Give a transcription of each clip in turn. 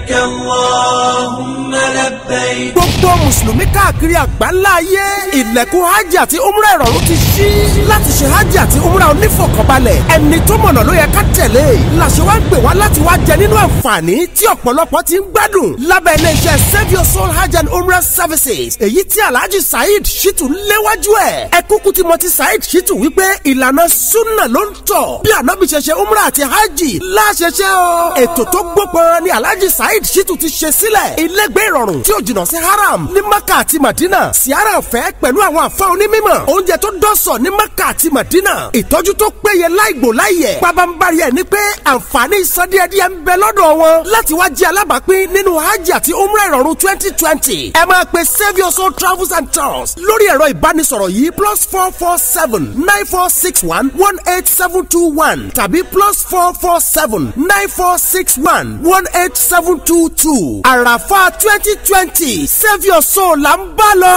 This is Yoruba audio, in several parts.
لبيك اللهم لبيك. gbogbo mùsùlùmí káàkiri àgbáńlá ayé ilẹ̀kùn hajj àti umrah ìrọ̀rùn ti ṣí láti ṣe hajj àti umrah onífọ̀kànbalẹ̀ ẹni tó mọ̀nà ló yẹ ká tẹ̀lé làṣẹ wá ń gbé wá láti wá jẹ nínú àǹfààní tí ọ̀pọ̀lọpọ̀ ti ń gbádùn lábẹ́ iléeṣẹ́ Save Your Soul Hajj and Umrah Services èyí tí Alhaji Saheed Shittu léwájú ẹ̀ ẹ kúkú tí mo ti Saheed Shittu wípé ìlànà sunna ló ń tọ̀ bí ànábì ṣe ṣe umrah àti hajj láṣẹṣẹ o ètò tó gbópọn ni Alhaji Saheed Shittu ti ṣe sílẹ̀ ilégbé ìrọ̀rùn tí ò jìnnà sí haram ní Maka àti Madina siara ọ̀fẹ́ pẹ̀lú àwọn àfa onímọ̀ oúnjẹ tó dọ́sọ̀ ní Maka àti Madina ìtọ́jú tó péye láìgbò láìyẹ̀ pabambari ẹ̀ ní pé àǹfààní ìsọdíẹ̀díẹ̀ ń bẹ lọ́dọ̀ wọn láti wá jẹ́ alábàápín nínú hajj àti umrah ìrọ̀rùn 2020 ẹ máa pe Save Your Soul Travels and Tours lórí ẹ̀rọ ìbánisọ̀rọ̀ yìí +447 9461 18721 tàbí +447 9461 18722 àràfà 2020 Save Your Soul là ń bá lọ.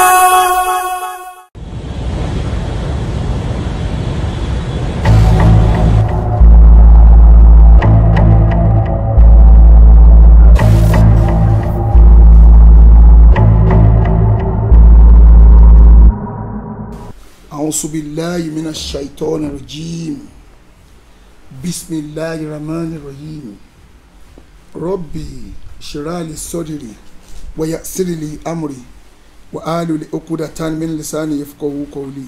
أعوذ بالله من الشيطان الرجيم بسم الله الرحمن الرحيم ربي اشرح لي صدري ويسر لي أمري واحلل عقدة من لساني يفقهوا قولي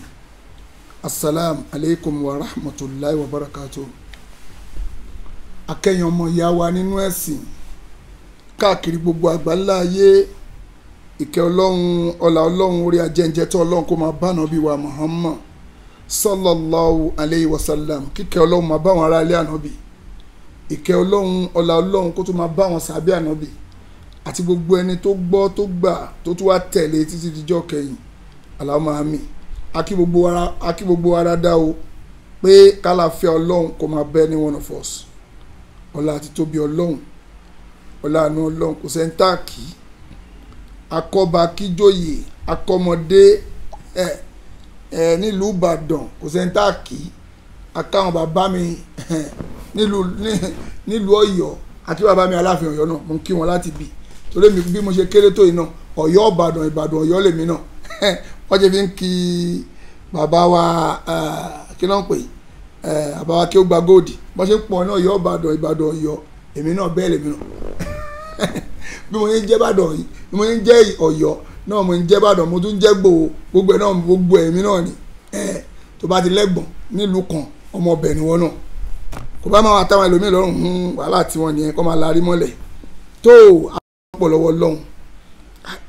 السلام عليكم ورحمة الله وبركاته akẹ́yìn ọmọ ìyá wa nínú ẹ̀sìn káàkiri gbogbo àgbáńlá ayé ìkẹ́ ọlọ́run ọlá ọlọ́run orí ajẹ́njẹ́ tó ọlọ́run kó máa bá nàbí wa Muhammad sallallahu alayhi wa sallam kíkẹ́ ọlọ́run máa bá wọn ará ilé ànábì ìkẹ́ ọlọ́run ọlá ọlọ́run kó tó máa bá wọn sàbí ànábì àti gbogbo ẹni tó gbọ́ tó gbà tó tún wá tẹ̀lé títí dijọ́ kẹyìn Allahumma àmín akí gbogbo ara dá o pé kálàfẹ́ ọlọ́run kó máa bẹ ní one of us ọlá àti tóbi ọlọ́run ọlá àánú ọlọ́run kò sẹ́ńtàkì akọba kíjòyè akọmọdé nílùú Ìbàdàn kò sẹ́ńtàkì akáwọn bàbá mi nílùú Ọ̀yọ́ àti bàbá mi Aláàfin Ọ̀yọ́ náà mo ń kí wọn láti bì torí mi bí mo ṣe kéré tó yìí náà Ọ̀yọ́ Ìbàdàn Ìbàdàn Ọ̀yọ́ lèmi náà wọ́n ṣe fi ń kí bàbá wa kí ló ń pè bàbá wa kí ó gba góòdì bọ́n ṣe ń pọ̀ náà Ọ̀yọ́ Ìbàdàn Ìbàdàn Ọ̀yọ́ èmi náà bẹ́ẹ̀ lèmi náà bí mo ń jẹ́ Ìbàdàn yìí bí mo ń jẹ́ Ọ̀yọ́ náà mo ń jẹ́ Ìbàdàn mo tún ń jẹ́ gbogbo ẹ̀ náà gbogbo ẹ̀mí náà ni tó bá ti lẹ́gbọ̀n nílùú kan ọmọ ọbẹ̀ ni wọ́n náà kò bá máa táwọn ẹlòmíì lọ́rùn wàhálà tí wọ́n nìyẹn kọ́ máa larí mọ́lẹ̀ tó àpọ̀ lọ́wọ́ lọ́hùn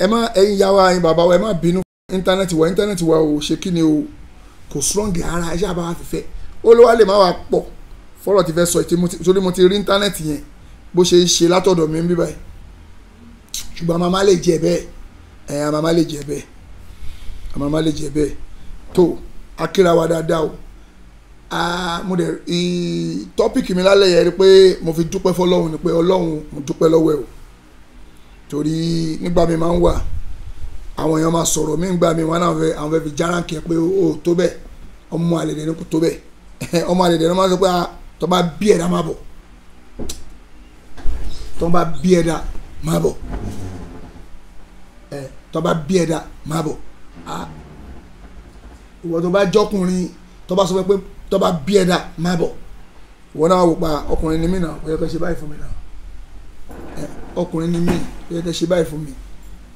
ẹ má ẹ̀yin yá wa ẹ̀yin bàbá wa ẹ má bínú íńtánẹ́ẹ̀tì wa ò ṣe kí ni o kò strong ara ẹ ṣáà bá wa fífẹ́ ó ló wá lè má wa pọ̀ fọ́rọ̀ ti fẹ́ sọ torí mo ti rí íńtánẹ́ẹ̀tì yẹn bó ṣe ń ṣe látọ̀dọ̀ mi ń bí báyìí ṣùgbọ́n àmàmà lè jẹ bẹ́ẹ̀ àmàmà lè jẹ bẹ́ẹ̀ tó akíra wa dáadáa o mo dẹ̀ tọ́pìkì mi lálẹ́ yẹn rí pé mo fi dúpẹ́ fọlọ́run ni pé ọlọ́run mo dúpẹ́ lọ́wọ́ ẹ̀ o torí nígbà mi máa ń wà àwọn èèyàn máa sọ̀rọ̀ mí gbà mí wọn náà àwọn fẹ́ fi járánkì pé o tó bẹ́ẹ̀ ọmọ àlèdè ni kò tó bẹ́ẹ̀ ọmọ àlèdè ni wọ́n máa sọ pé tó bá bí ẹ̀dá máa bọ̀ tó bá bí ẹ̀dá máa bọ̀ tó bá bí ẹ̀dá máa bọ̀ ìwọ tó bá jọkùnrin tó bá sọ pé tó bá bí ẹ̀dá máa bọ̀ ìwọ náà wò pa ọkùnrin ni mí náà ó yẹ kó ṣe báyìí fún mi náà ọkùnrin ni mí ó yẹ kó ṣe báyìí fún mi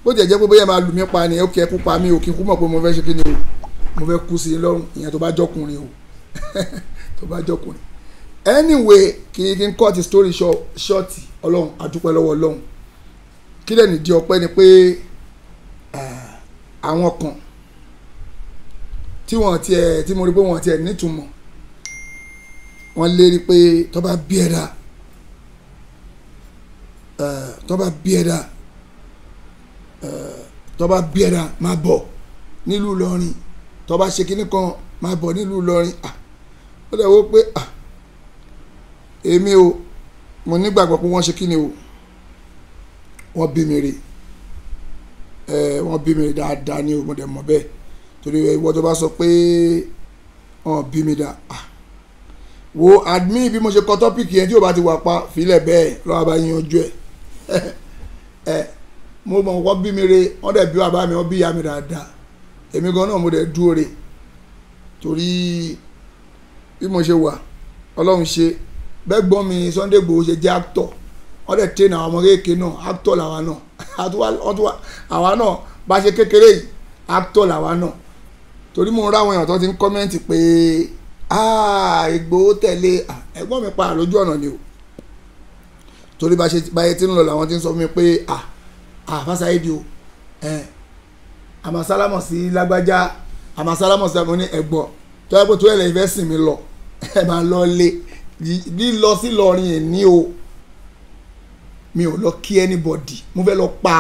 bó tiẹ̀ jẹ́ pé bóyá máa lù mí pa ni ó kẹ́ kú pa mí ò kí n kú mọ̀ pé mo fẹ́ ṣe kí ni o mo fẹ́ kú sí i lọ́rùn ìyẹn tó bá jọkùnrin o tó bá jọkùnrin anyway kí n cut the story short ọlọ́run adúpẹ́ lọ́wọ́ ọlọ́run kí lẹ́nu di ọpẹ́ ni pé àwọn kan tí mo rí pé wọ́n tiẹ̀ nítumọ̀ wọ́n lérí pé tó bá bí ẹ̀dá máa bọ̀ nílùú Ìlọrin tó bá ṣe kinní kan máa bọ̀ nílùú Ìlọrin ó dẹ̀ wó pé èmi o mo nígbàgbọ́ pé wọ́n ṣe kinní o wọ́n bí mi rè wọ́n bí mi dáadáa ní o mo dẹ̀ mọ̀ bẹ́ẹ̀ torí ìwọ tó bá sọ pé wọ́n bí mi dáa wo admin bí mo ṣe kọ tọ́pìkì yẹn tí o bá ti wà pa fílẹ̀ bẹ́ẹ̀ lọ́wọ́ bá yanjú ẹ̀ mo mọ̀ wọ́n bí mi re wọ́n dẹ̀ bí bàbá mi wọ́n bí ìyá mi dáadáa èmi gan náà mo dẹ̀ dúró re torí bí mo ṣe wà ọlọ́run ṣe bẹ́ẹ̀ gbọ́n mi Sunday Igboho ṣe jẹ́ actor wọ́n dẹ̀ train àwọn ọmọ kéèké náà actor làwa náà àwa náà bá ṣe kékeré yìí actor làwa náà torí mo ń ráwọn èèyàn tó ti ń kọ́mẹ́ǹtì pé Igboho tẹ̀lé ẹ̀gbọ́n mi pa lójú ọ̀nà ni o torí báyé tí ń lọ làwọn ti ń sọ fún mi pé Fásáyédì o àmọ́ sálámọ̀ sí lágbájá àmọ́ sálámọ̀ sí àmọ́ ní ẹ̀gbọ́n tó yẹ pé tó yẹ lẹ́yìn fẹ́ sìn mí lọ ẹ máa lọ lé lílọ sí lọrin ẹ̀ ní o mi ò lọ kí anybody mo fẹ́ lọ pa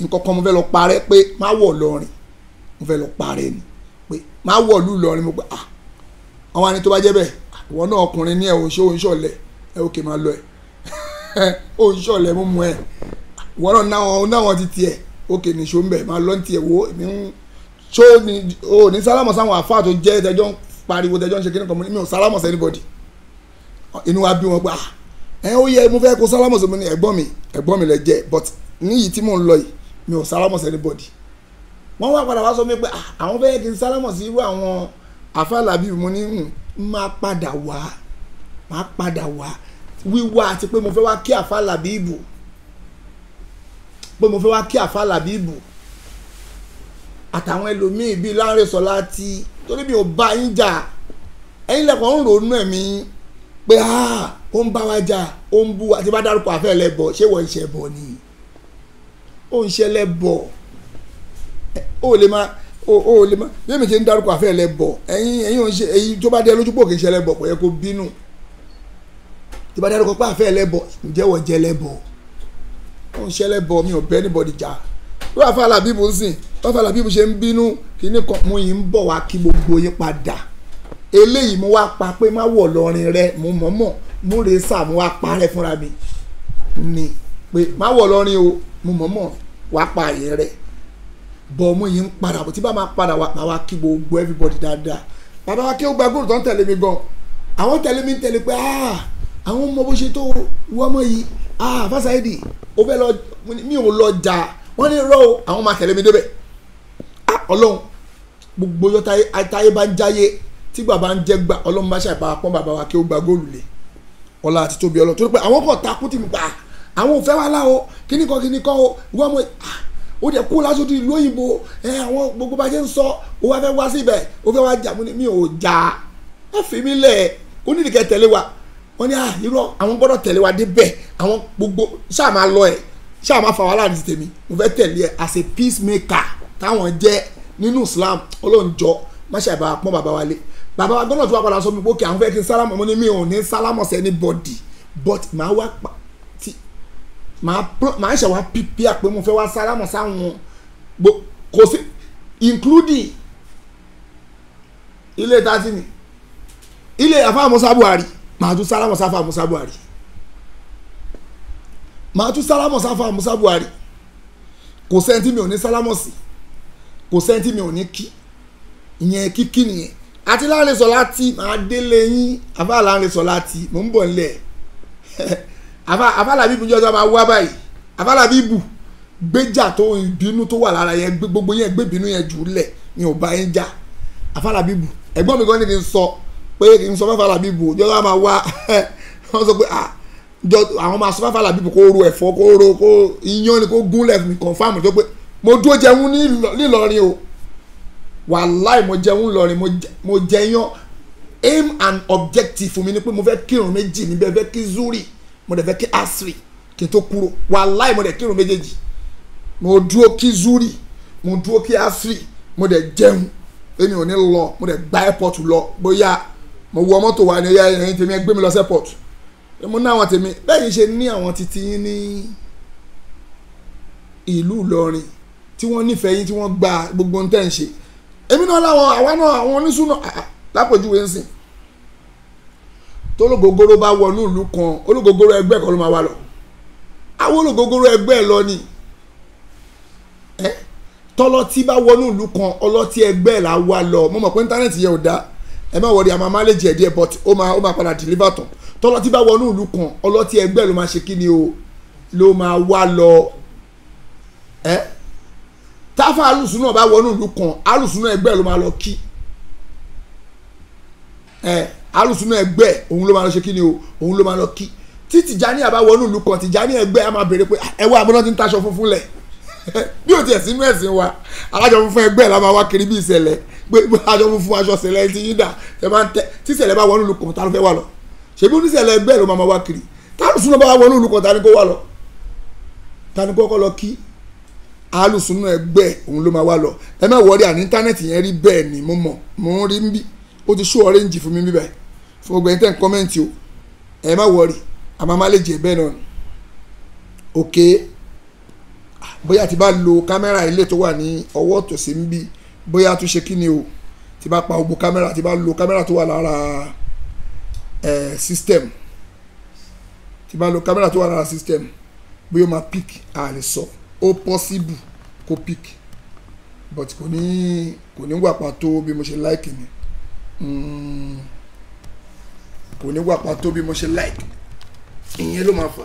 nǹkan kan mo fẹ́ lọ parẹ́ pé má wọ̀ lọrin mo fẹ́ lọ parẹ́ ni pé má wọ̀ lù lọrin mo pé àwọn àni tó bá jẹ́ bẹ́ẹ̀ ìwọ náà ọkùnrin ní ẹ̀ òǹṣọ̀lẹ̀ ẹ̀ òkè máa lọ ẹ̀ òǹṣọ̀lẹ̀ mú mu ẹ̀ ìwọ náà ti tiẹ̀ òkè nìṣó ń bẹ̀ máa lọ ní tiẹ̀ wo èmi ń ṣó ni o ní sálámọ̀ sáwọn àfáà tó jẹ́ ẹ̀tẹ́jọ́ ń pariwo ẹ̀tẹ́jọ́ ń ṣe kíní kan mi ò sálámọ̀ sí anybody inú wa bí wọn gbà ó yẹ mo fẹ́ kó sálámọ̀ sí mi ní ẹ̀gbọ́n mi lẹ jẹ́ but níyì tí mò ń lọ yìí mi ò sálámọ̀ sí anybody wọ́n wá padà wá sọ mi pé àwọn fẹ́ kí n sálámọ̀ sí irú àwọn àfàlàbí mo ní máa padà wá wíwá àti pé mo fẹ́ wá kí àfàlàbí ibù àtàwọn ẹlòmíì bíi Láńrè Sọláàtì torí mi ò bá yín jà ẹ̀yin lẹ́kọ̀ọ́ ń ronú ẹ̀mí pé ó ń bá wa jà ó ń bú àti bá dárúkọ àfẹ́ ẹlẹ́bọ ṣé wọ́n ń ṣe ẹbọ ni ó ń ṣe ẹlẹ́bọ ó lè má bí èmi ṣe ń dárúkọ àfẹ́ ẹlẹ́bọ ẹ̀yin ò ń ṣe èyí tó bá dé lójú pò kì í ṣe ẹlẹ́bọ kò yẹ kó bínú tí bá dárúkọ pé àfẹ́ ẹlẹ́bọ ǹjẹ́ wọ́n jẹ́ ẹlẹ́bọ ó ń ṣe ẹlẹ́bọ mi ò bẹ́ anybody jà ló wà fàlà bíbu ń sìn wọ́n fàlà bíbu ṣe ń bínú kíní kan mo yìí ń bọ̀ wá kí gbogbo yín padà eléyìí mo wá pa pé má wọ̀ lọ́rin rẹ mo mọ̀ọ́mọ̀ mo rè sà mo wá pa rẹ fúnra mi ni pé má wọ̀ lọ́rin o mo mọ̀ọ́mọ̀ wá pa àyè rẹ bọ̀ mo yìí ń padà bọ̀ tí bá máa padà wá kí gbogbo everybody dáadáa bàbá wa kí ó gba góòlù tó ń tẹ̀lé mi gan àwọn tẹ̀lé mi ń tẹ̀lé pé àwọn ọmọ bó ṣe tó wọ́n mọ̀ yìí Fásáyédì ó fẹ́ lọ mi ò lọ jà wọ́n ní rọ́ àwọn máa tẹ̀lé mi débẹ̀ ọlọ́run gbogbo yọ táyé bá ń jáyé tí bàbá ń jẹ́ gbà ọlọ́run bá ṣàìbá pọ́n bàbá wa kí ó gba góòlù lé ọlá àti tóbi ọlọ́run torí pé àwọn kan takú tì mí pa àwọn ò fẹ́ wá láwo kíní kan o wọ́n mọ̀ ó dẹ̀ kú lásòdì ìlú òyìnbó àwọn gbogbo bá ṣe ń sọ ó wá fẹ́ wá síbẹ̀ ó fẹ́ wá jà mi ò jà ẹ fi mí lẹ̀ ó ní ìdíkẹ́ tẹ̀lé wa wọ́n ní irọ́ àwọn gbọ́dọ̀ tẹ̀lé wa débẹ̀ àwọn gbogbo ṣáà máa lọ ẹ̀ ṣáà máa fa wàhálà àti tèmi mo fẹ́ tẹ̀lé ẹ as a peacemaker táwọn jẹ́ nínú Islam ọlọ́njọ́ má ṣàìbá pọ́n bàbá wa lé bàbá wa gbọ́dọ̀ tó wà padà sọ mi pé kí àwọn fẹ́ kí n sálámọ̀ mo ní mi ò ní sálámọ̀ sí anybody but màá wá tí màá ṣe wá pípí àpé mo fẹ́ wá sálámọ̀ sáwọn kò sí including ilé tààtì ni ilé àfáà Musa Buhari màá tún sálámọ̀ sáfà Musa Buhari kò sẹ́ni tí mi ò ní sálámọ̀ sí kò sẹ́ni tí mi ò ní kí ìyẹn kíkí nìyẹn àti Láńrè Sọláàtì máa délé yín àfáà Láńrè Sọláàtì mò ń bọ̀ nílẹ̀ àfáà Làbíbù jọjọ máa wá báyìí àfáà Làbíbù gbéjà tó ìbínú tó wà lára yẹn gbogbo yẹn gbé ìbínú yẹn jù lẹ̀ mi ò bá yín jà àfáà Làbíbù ẹ̀gbọ́n mi gan ni kí n sọ pé kí n sọ fáfáà Làbíbù jọjọ máa wá wọ́n sọ pé àwọn máa sọ fáfáà Làbíbù kó ro ẹ̀fọ́ kó ro kó iyán ni kó gúnlẹ̀ mi confam tó pé mo dúró jẹun nílọrin o wàláì mo jẹun lọrin mo jẹyàn aim and objective fún mi ni pé mo fẹ́ kírun méjì níbẹ̀ fẹ́ kí zuri mo dẹ̀ fẹ́ kí asri kí n tó kúrò wàláì mo dẹ̀ kírun méjèèjì mo dúró kí zuri mo dúró kí asri mo dẹ̀ jẹun èmi ò ní lọ mo dẹ̀ gba airport lọ bóyá mo wọ mọ́tò wa ní ẹ̀yìn tèmi gbé mi lọ sí airport mo ní àwọn tèmi bẹ́ẹ̀ yìí ṣe ní àwọn titi yín ní ìlú Ìlọrin tí wọ́n nífẹ̀ẹ́ yín tí wọ́n gba gbogbo ohun tẹ́ ń ṣe èmi náà láwọn àwa náà àwọn oníṣúná lápòjúwe ń sìn tó ológogoro bá wọnú ìlú kan ológogoro ẹgbẹ́ kan ló máa wà lọ àwọn ológogoro ẹgbẹ́ lọ ni tọ́lọ́tí bá wọnú ìlú kan ọlọ́tí ẹgbẹ́ là wà lọ mo mọ̀ pé íńtánẹ́ẹ̀tì yẹn ò dá ẹ má wọrí àmọ́ máléjì ẹ̀ díẹ̀ but ó máa padà deliver tán tọ́lọ́tí bá wọnú ìlú kan ọlọ́tí ẹgbẹ́ ló máa ṣe kí ni o ló máa wá lọ táfà alùsùn náà bá wọnú ìlú kan alùsùn náà ẹgbẹ́ ló máa lọ kí alùsùn náà ẹgbẹ́ òun ló máa lọ ṣe kí ni o òun ló máa lọ kí tí Tìjàní àbá wọnú ìlú kan Tìjàní ẹgbẹ́ a máa béèrè pé ẹwà àbúrò ti ń taṣọ funfun lẹ̀ bí o tiẹ̀ sínú ẹ̀sìn wa alájọ funfun ẹgbẹ́ la máa wá kiri bí ìṣẹ̀lẹ̀ pé aṣọ funfun aṣọ ṣẹlẹ̀ ti yín dà ẹ máa ń tẹ tí ìṣẹ̀lẹ̀ bá wọnú ìlú kan ta ló fẹ́ wà lọ ṣèbí oníṣẹ̀lẹ̀ ẹgbẹ́ ló máa wá kiri tálùsùn náà bá wọnú ìlú kan ta ni kó wà lọ ta ni kó lọ kí alùsùn náà ẹgbẹ́ òun ló máa wá lọ ẹ má wọrí àní íńtánẹ́ẹ̀tì yẹn rí bẹ́ẹ̀ ni mo mọ̀ mo ń rí ń bí ó ti ṣó ọ̀rẹ́ǹjì fún mi bíbẹ̀ fún gbogbo ẹni tẹ́ ń kọ́mẹ́ǹtì o ẹ má wọrí àmọ́ má lè jẹ́ bẹ́ẹ̀ náà ni ok bóyá ti bá lo kámẹ́rà ilé tó wà ní ọwọ́ tòsí ń bí bóyá tún ṣe kí ni o ti bá pa gbogbo kámẹ́rà ti bá lo kámẹ́rà tó wà lára system ti bá lo kámẹ́rà tó wà lára system bóyá ó máa pick àlè sọ ó possible kó pick but kò ní wà pàtó bí mo ṣe like ni kò ní wà pàtó bí mo ṣe like ìyẹn ló máa fà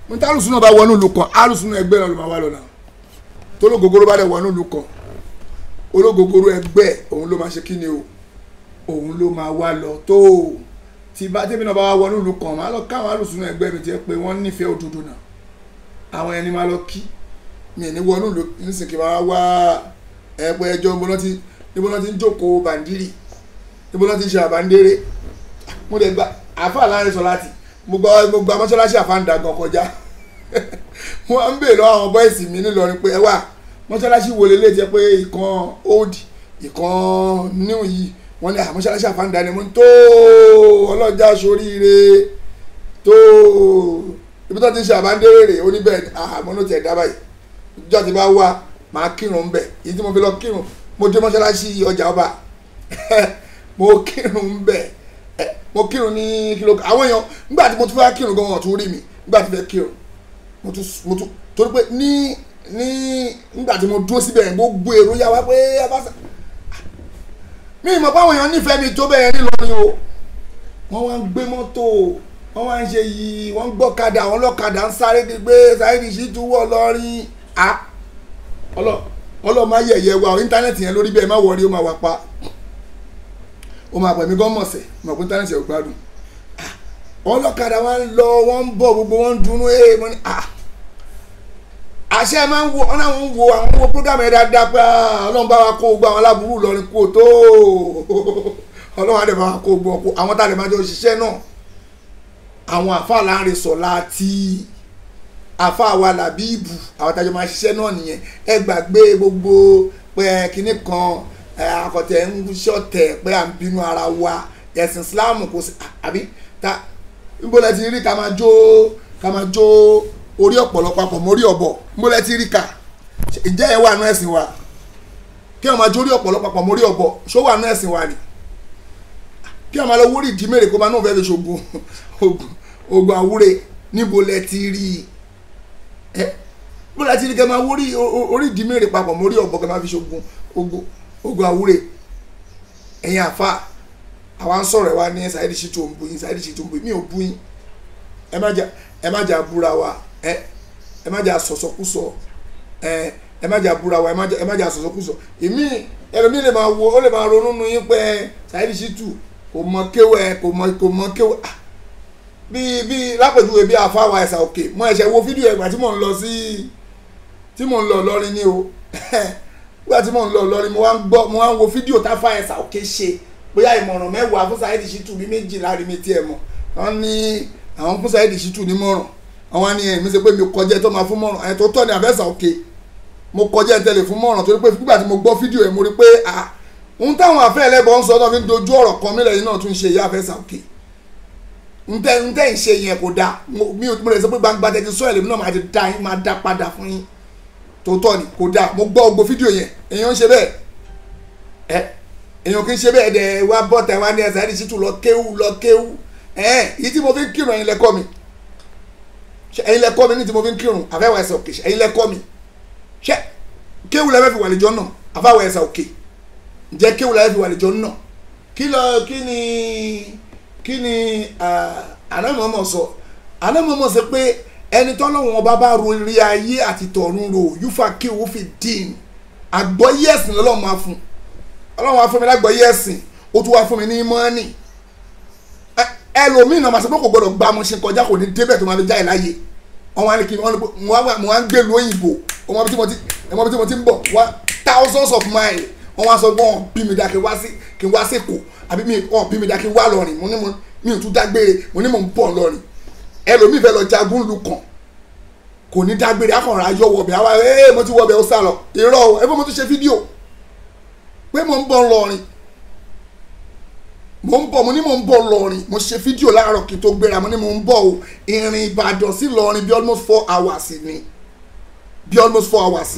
mo ta alùsùn náà bá wọnú ìlú kan alùsùn náà ẹgbẹ́ náà ló máa wá lọ́nà tó lógógóró bá dẹ̀ wọnú ìlú kan ológógóró ẹgbẹ́ òun ló máa ṣe kí ni o òun ló máa wá lọ tó tí bá tẹ́mi náà bá wá wọnú ìlú kan máa lọ káwọn alùsùn náà ẹgbẹ́ mi jẹ́ pé wọ́n nífẹ̀ẹ́ òdodo náà àwọn ẹni máa lọ kí mi ní wọnú ìlú nísìnyí máa wá ẹgbẹ́ ẹjọ́ níbo náà ti ń jókòó bàndírì níbo náà ti ń ṣe àbándéré mo lè gba àfáà láàrin sọ láti mo gba mọ́ṣáláṣí àfáàndà gan kọjá wọ́n ń bèèrè lọ́wọ́ àwọn bọ́ìsì mi nílọrin pé ẹ wà mọ́ṣáláṣí wo lè jẹ́ pé ìkan old ìkan new yìí wọ́n ní mọ́ṣáláṣí àfáàndà ni mo ń tó ọlọ́jà soríire tó ibi tó ti ń ṣe àbándéré oníbẹ̀ àmọ́ ló tiẹ̀ dá báyìí ìjọ ti bá wá máa kírun ń bẹ̀ èyí tí mo fi lọ kírun mo dé mọ́ṣáláṣí ọjà ọba mo kírun ń bẹ̀ mo kírun ní kìlọ̀ àwọn èèyàn nígbà tí mo tún fẹ́ kírun gan wọn tún rí mi nígbà tí fẹ́ kírun mo tún torí pé nígbà tí mo dúró síbẹ̀ gbogbo èrò yà wá pé abáṣà mi ìmọ̀ pé àwọn èèyàn nífẹ̀ẹ́ mi tó bẹ́ẹ̀ nílọrin o wọ́n wá ń gbé mọ́tò wọ́n wá ń ṣe yìí wọ́n ń gbọ́kadà àwọn ọlọ́kadà ń sáré gbé Saheed Shittu wọ̀ lọ́rin ọlọ́ọ̀ má yẹ̀yẹ̀ wa íńtánẹ́ẹ̀tì yẹn lórí bẹ́ẹ̀ má wọrí ó má wà pa ó máa pẹ̀mí gan mọ̀sẹ̀ mọ̀ pé íńtánẹ́ẹ̀tì ẹ̀ gbádùn ọlọ́kadà wọn lọ wọn ń bọ̀ gbogbo wọn ń dunú mo ní àṣẹ máa ń wo ọ̀nà àwọn wo àwọn wo program ẹ̀ dáadáa pé ọlọ́run bá wa kó gbogbo àwọn aláburú lọ́rin kó tó ọlọ́run àdè bá wa kó gbogbo àwọn tá a lè máa jọ ṣiṣẹ́ náà àwọn àfa láàrin sọ láti àfa wa làbíìbù àwọn tá a jọ máa ṣiṣẹ́ náà nìyẹn ẹ gbàgbé gbogbo pé kinní kan akọ̀tẹ̀ ń ṣọ̀tẹ̀ pé à ń bínú ara wa ẹ̀sìn Islam kò sí àbí ta níbo lẹ ti rí ká máa jó orí ọ̀pọ̀lọpọ̀ papọ̀ mórí ọ̀bọ̀ níbo lẹ ti rí ká ìjẹ́ ẹ̀ wà nú ẹ̀sìn wa kí wọ́n máa jó orí ọ̀pọ̀lọpọ̀ papọ̀ mórí ọ̀bọ̀ ṣó wà nú ẹ̀sìn wa ni kí wọ́n máa lọ wúrí ìdí mèrè kó máa náà fẹ́ fi ṣoògùn oògùn àwúre níbo lẹ ti rí níbo lẹ ti rí kẹ́ máa wúrí orí ìdí mèrè papọ̀ mórí ọ̀bọ̀ kẹ́ máa fi ṣoògùn ogun àwúre ẹ̀yin àfa àwa ń sọ̀rọ̀ ẹ̀ wá ní Saheed Shittu ń bu yín Saheed Shittu ń bu yín mi ò bu yín ẹ má jà búra wa ẹ má jà sọ̀sọ̀kúsọ ẹ má jà búra wa ẹ má jà sọ̀sọ̀kúsọ èmi ẹlòmíì lè máa wo ó lè máa ronú nu yín pé Saheed Shittu kò mọ kéwẹ kò mọ kéwẹ bí lápèjúwe bí àfa wa Ẹ̀sà Òkè mo ẹ̀ṣẹ̀ wo fídíò ẹgbà tí mò ń lọ lọ́rin ní o nígbà tí mò ń lọ lọ́rin mo wá ń wo fídíò táfà Ẹ̀sà Òkè ṣe bóyá ìmọ̀ràn mẹ́wàá fún Saheed Shittu bí méjì láàrin mi tiẹ̀ mọ̀ wọ́n ní àwọn fún Saheed Shittu ní mọ̀ràn àwọn ní ẹ̀mí ṣe pé mi kọjá tó máa fún mọ̀ràn ẹ̀ tó tọ́ ní Ẹ̀sà Òkè mo kọjá tẹ́lẹ̀ fún mọ̀ràn torí pé nígbà tí mo gbọ́ fídíò ẹ̀ mo rí pé ohun táwọn àfẹ́ ẹlẹ́bọ̀ ń sọ náà fi ń dojú ọ̀rọ̀ kan mílẹ̀ yìí náà tún ṣe ìyá Ẹ̀sà Òkè ntẹ́ ń ṣe yẹn kò dáa mo lè sọ pé gbangba tẹ́tí sọ ẹ̀lẹ́mí náà máa dá padà fún yín tòótọ́ ni kò dáa mo gbọ́ gbogbo fídíò yẹn èèyàn ń ṣe bẹ́ẹ̀ èèyàn kì í ṣe bẹ́ẹ̀ dẹ̀ wá bọ́tà wá ní Saheed Shittu lọ kéwú yìí tí mo fi ń kírun ẹ̀yin lẹ́kọ́ mi ní tí mo fi ń kírun àfẹ́wọ̀ Ẹ̀sà Òkè ẹ̀yin lẹ́kọ́ mi ṣé kéwú lẹ́fẹ́ fi wà lẹ́jọ́ náà àfẹ́wọ̀ Ẹ̀sà Òkè ǹjẹ́ kéwú lẹ́fẹ́ fi wà lẹ́jọ́ náà kí ni anamọ̀mọ̀ sọ pé ẹni tọ́lọ́wọ́n bá ro rí ayé àti tọ̀run ro yúfà kí òun fi dín àgbọ́yé ẹ̀sìn lọ́lọ́run máa fún ọlọ́run wá fún mi lágbọ́yé ẹ̀sìn ó tún wá fún mi ní mọ́ọ́nì ẹlòmíì náà màsí pé kò gbọdọ̀ gbá mo ṣe kọjá kò ní débẹ̀ tó máa fi já ẹ̀ láyé wọn wá ní kí mo wá ń gbé lu òyìnbó ọmọ bí tí mo ti ń bọ̀ wá thousands of miles wọn wá sọ pé wọn bí mi dá kí n wá sèkó àbí wọn bí mi dá kí n wá lọrin mo ní mi ò tún dágbére mo ní mò ń bọ̀ lọrin ẹlòmíì fẹ́ lọ jagun lu kàn kò ní dágbére akọ̀rọ̀ ayọ̀ wọ̀bẹ̀ àwa mo ti wọ̀bẹ̀ ó sá lọ irọ́ o ẹgbẹ́ mo tún ṣe fídíò pé mo ń bọ̀ lọrin mo ní mo ń bọ̀ lọrin mo ṣe fídíò láàárọ̀ kí n tó gbéra mo ní mo ń bọ̀ o ìrìn Ìbàdàn sí lọrin bí almost 4 hours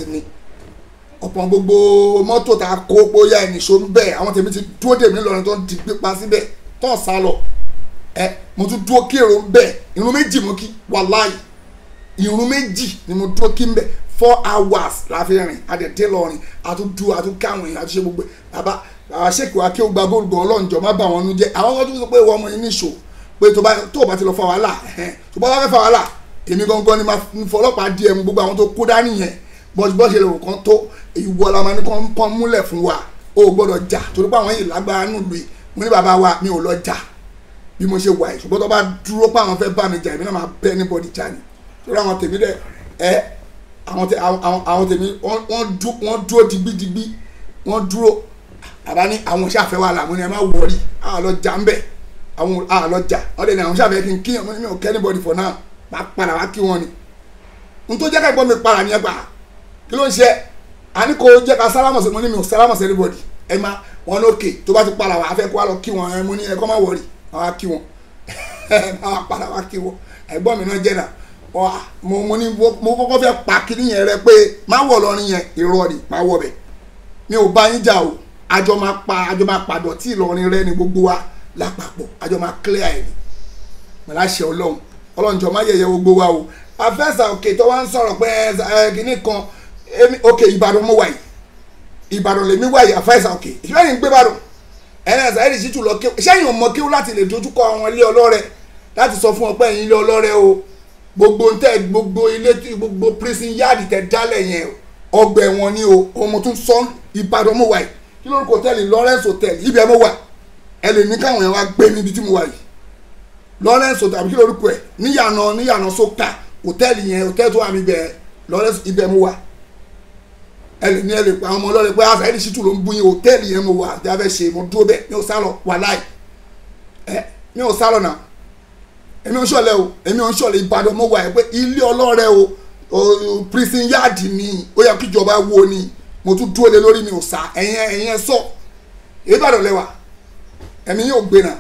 ni ọ̀pọ̀ gbogbo mọ́tò tá a kó bóyá ìnìṣó ń bẹ̀ àwọn tèmi ti dúró dèmí lọrin tó ń di pípa síbẹ̀ tó ń sá lọ mo tún dúró kí èrò ń bẹ̀ irun méjì mo kí wàláì irun méjì ni mo dúró kí ń bẹ̀ 4 hours la fi rìn adẹ̀dẹ̀ lọrin àtúndú àtúnkáwọn èèyàn àtúnṣe gbogbo bàbá ṣèkì wa kí o gba bóòlù ọlọ́njọ́ má bà wọn nú jẹ́ àwọn ọmọ tó sọ pé ìwọ ọmọ yìí níṣó pé tó o bá ti lọ fa wàhálà tó bá wà fẹ́ fa wàhálà èmi gangan ni máa fọlọ́pàá di ẹmu gbogbo àwọn tó kó dání yẹn bọ́sibọ́sì lè kàn tó ìwọ la máa ní kàn múlẹ̀ fún wa o gbọ́dọ̀ jà torí pé àwọn yìí lágbára nù lùi mo ní bàbá wa mi ò lọ jà bí mo ṣe wà yìí ṣùgbọ́n tó bá dúró pé àwọn fẹ́ bá mi jà èmi náà máa bẹ́ anybody jà ni torí àwọn tèmi dẹ̀ àwọn tèmi wọ́n dúró digbidigbi wọ́n dúró àbá ní àwọn ṣàfẹ́ wà láwọn ni ẹ má wọrí àlọ́ jà ń bẹ̀ àwọn àlọ́ jà ọ̀dẹ̀ ni àwọn ṣàfẹ́ kí n kíyàn mo ní mi ò kẹ́ anybody for now máa padà wá kí wọ́n ni n tó jẹ́ ká ìgbọ́n mi para ní ẹgbàá kí ló ń ṣe àní kò jẹ́ ká sálámọ̀sẹ̀ mo ní mi ò sálámọ̀sẹ̀ anybody ẹ má wọn lókè tó bá ti para wà á fẹ́ kó wá lọ kí wọn ẹ mo ní ẹ kọ́ má wọrí àwọn á kí wọn àwọn padà wá kí wọn ẹ̀gbọ́n mi náà jẹ́ náà mo ní mo kọ́kọ́ fẹ́ pa kíní yẹn rẹ pé má wọ̀ lọ́rin yẹn irọ́ ni má wọ̀ bẹ̀ mi ò bá yín jà o àjọ máa padọ̀ tí Ìlọrin rẹ ni gbogbo wa lápapọ̀ àjọ máa clear ẹ̀ ni mọ̀lá ṣe ọlọ́run jọ má yẹ̀yẹ́ gbogbo wa o Àfẹ́sà Òkè tó wá ń sọ̀rọ̀ pé kíní kan òkè Ìbàdàn mo wà yìí Ìbàdàn lèmi wà yìí Àfẹ́sà Òkè ìṣẹ́yìn ń gbé Ìbàdàn ẹ̀rẹ́sà ẹ̀rì sí tù lọ kéwù ìṣẹ́yìn ò mọ kéwù láti lè dojúkọ àwọn ilé ọlọ́rẹ láti sọ fún ọ pé ẹ̀yin ilé ọlọ́rẹ o gbogbo ilé gbogbo prison yard tẹ dálẹ̀ yẹn ọgbà ẹ̀wọ̀n ni o ọmọ tún sọ Ìbàdàn mo wà yìí kí lórúkọ hòtẹ́ẹ̀lì Lawrence Hotel ibẹ̀ mo wà ẹ lè ní káwọn yẹn wá gbé níbi tí mo wà yìí Lawrence Hotel àbí kí lórúkọ ẹ̀ níyànà sókà hòtẹ́ẹ̀lì yẹn hòtẹ́ẹ̀lì tó wà mí bẹ̀ Lawrence ibẹ̀ mo wà ẹ lè ní ẹ lè pa àwọn ọmọ ọlọ́rẹ̀ pé àṣà ẹni ṣìtú ló ń bú yín hòtẹ́ẹ̀lì yẹn mo wà tí a fẹ́ ṣe mo dúró bẹ́ẹ̀ mi ò sálọ wàláì mi ò sálọ náà èmi ò ń ṣọ̀lẹ̀ o èmi ò ń ṣọ̀lẹ̀ Ìbàdàn mo wà pé ilé ọlọ́rẹ̀ o prison yard ni ó yẹ kíjọba wo ni mo tún dúró lé lórí mi ò sá ẹ̀yin ẹ̀ sọ Ìbàdàn lẹ́wà ẹ̀mí yóò gbé náà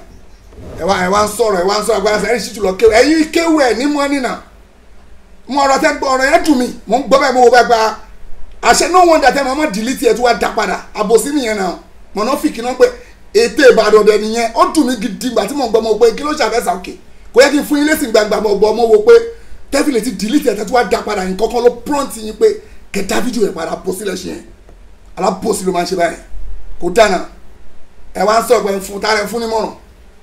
ẹ̀ wá ń sọ̀rọ̀ àgbàdo ẹ̀yin ṣìtú lọ kéwù ẹ̀yin kéwù ẹ̀ ní mọ́nì náà mo ọ̀rọ̀ tẹ́ gbọ́ ọ̀rọ̀ yẹn dùn mí mo ń gbọ́ bẹ́ẹ̀ mo wò bẹ́ẹ̀ gba àṣẹ no wonder tẹ́ mọ́ delete ẹ̀ tó wá dá padà àbòsí nìyẹn náà mọ̀nà fìkì náà pé ètè Ìbàdàn dẹ̀ nìyẹn ó dùn mí gidi gbà tí mo ń gbọ́ mo pé kí ló ṣe Àfẹ́sà Òkè kò yẹ kí n fún yín lẹ́sìn gbàgbà mo gbọ́ mo wo pé tẹ́fìlì ti delete ẹ̀ tó wá dá padà yín kọ́kọ́ ló prompt yín pé kẹta fídíò yẹn padà bó sílẹ̀ ṣe yẹn alábòsí ló máa ń ṣe báyìí kò dáná ẹ wá ń sọ pé fún tá ẹ fún nímọ̀ràn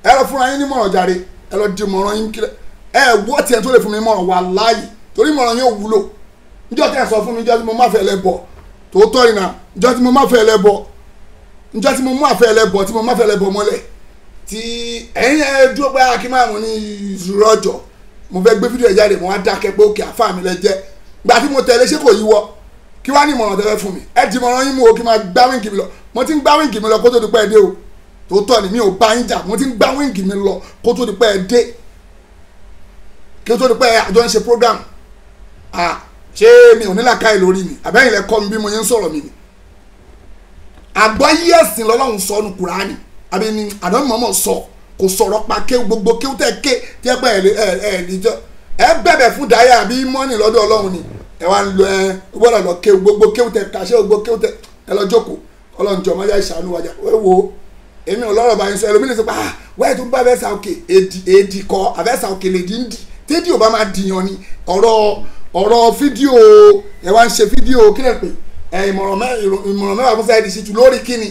ẹ lọ fúnra yín nímọ̀ràn jàre ẹ lọ di mọ̀ràn yín kílẹ̀ ẹ wọ́ tiẹ̀ tó lè fún mi mọ̀ràn wà láàyè torí mọ̀ràn yóò wúlò níjọ́ tẹ́ ẹ sọ fún mi níjọ́ tí mo má fẹ́ lẹ bọ̀ tòótọ́ ìnà níjọ́ tí mo má fẹ́ lẹ bọ̀ níjọ́ tí mo má fẹ́ lẹ bọ̀ tí mo má fẹ́ lẹ bọ̀ mọ́lẹ̀ tí ẹ̀yin ẹ dúró pé akí máa mú ní ìṣúrọ̀ ọjọ́ mo fẹ́ gbé fídíò ẹ̀ jáde mo wá dákẹ́ pé òkè àfáà mi lẹ jẹ́ gbà tí mo tẹ̀lé ṣé kò yíwọ́ kí wá ní ìmọ̀ràn tẹ́lẹ̀ fún mi ẹ di ìmọ̀ràn yín mú o kí máa gbá wíǹgì mi lọ mo ti ń gbá wíǹgì mi lọ kó tó di pẹ́ ẹ dé o tòótọ́ ni mi ò bá yín jà mo ti ń gbá wíǹgì mi lọ kó tó di pẹ́ ẹ dé kí ó tó di pẹ́ àjọ ń ṣe program ṣé mi ò ní làákàyè lórí mi àbẹ́yìn lẹ kọ́ mi bí mo yẹn ń sọ̀rọ̀ mi ni àgbọ́yé ẹ̀sìn lọ́lọ́run sọ ọ́nù Kùránì àbí ni àdán mọ́mọ́ sọ kò sọ̀rọ̀ pa ké gbogbo ké tẹ́ ké tí ẹ pẹ́ ẹ bẹ̀bẹ̀ fún dáyà àbí mọ́nì lọ́dọ̀ Ọlọ́run ni ẹ wá ń lọ gbọ́dọ̀ lọ ké gbogbo ké tẹ́ kàṣẹ́ gbogbo ké tẹ́ ẹ lọ jókòó Ọlọ́run jọ máa yá ìṣàánú wájà wo èmi ò lọ́rọ̀ bá yín sọ ẹlòmínì sọ pé wáyé tó ń bá Àfẹ́sà Òkè èdì kọ Àfẹ́sà Òkè lè dín dì tédì ò bá máa dìyàn ni ọ̀rọ̀ fídíò ẹ wá ń ṣe fídíò kí lè pè ìmọ̀ràn mẹ́wàá fún Saheed Shittu lórí kíni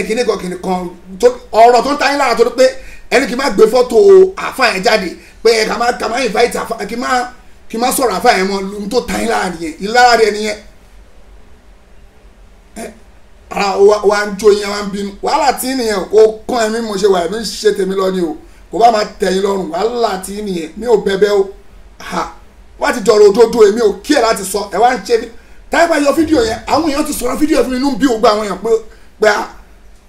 kíní kan ọ̀rọ̀ tó ń ta yín lára torí pé ẹni kì í má gbé fọ́tò àfa yẹn jáde pé ká má invite àfa kì í má sọ̀rọ̀ àfa yẹn mọ́ lóhun tó ta yín lára nìyẹn ìlara rẹ nìyẹn ara wa ń jó yẹn wa ń bínú wàhálà tí nìyẹn kò kàn ẹ̀mí mo ṣe wà ẹ̀mí ṣe tèmi lọ ni o kò bá máa tẹ̀yìn lọ́rùn wàhálà tí nìyẹn mi ò bẹ̀bẹ̀ o wá ti dọ̀rọ̀ òdodo èmi ò kí ẹ̀ láti sọ ẹ̀ wá ń ṣe táyà bá yọ fídíò yẹn àwọn èèyàn ti sọ̀rọ̀ fídíò fún mi inú bí ògbà àwọn èèyàn pé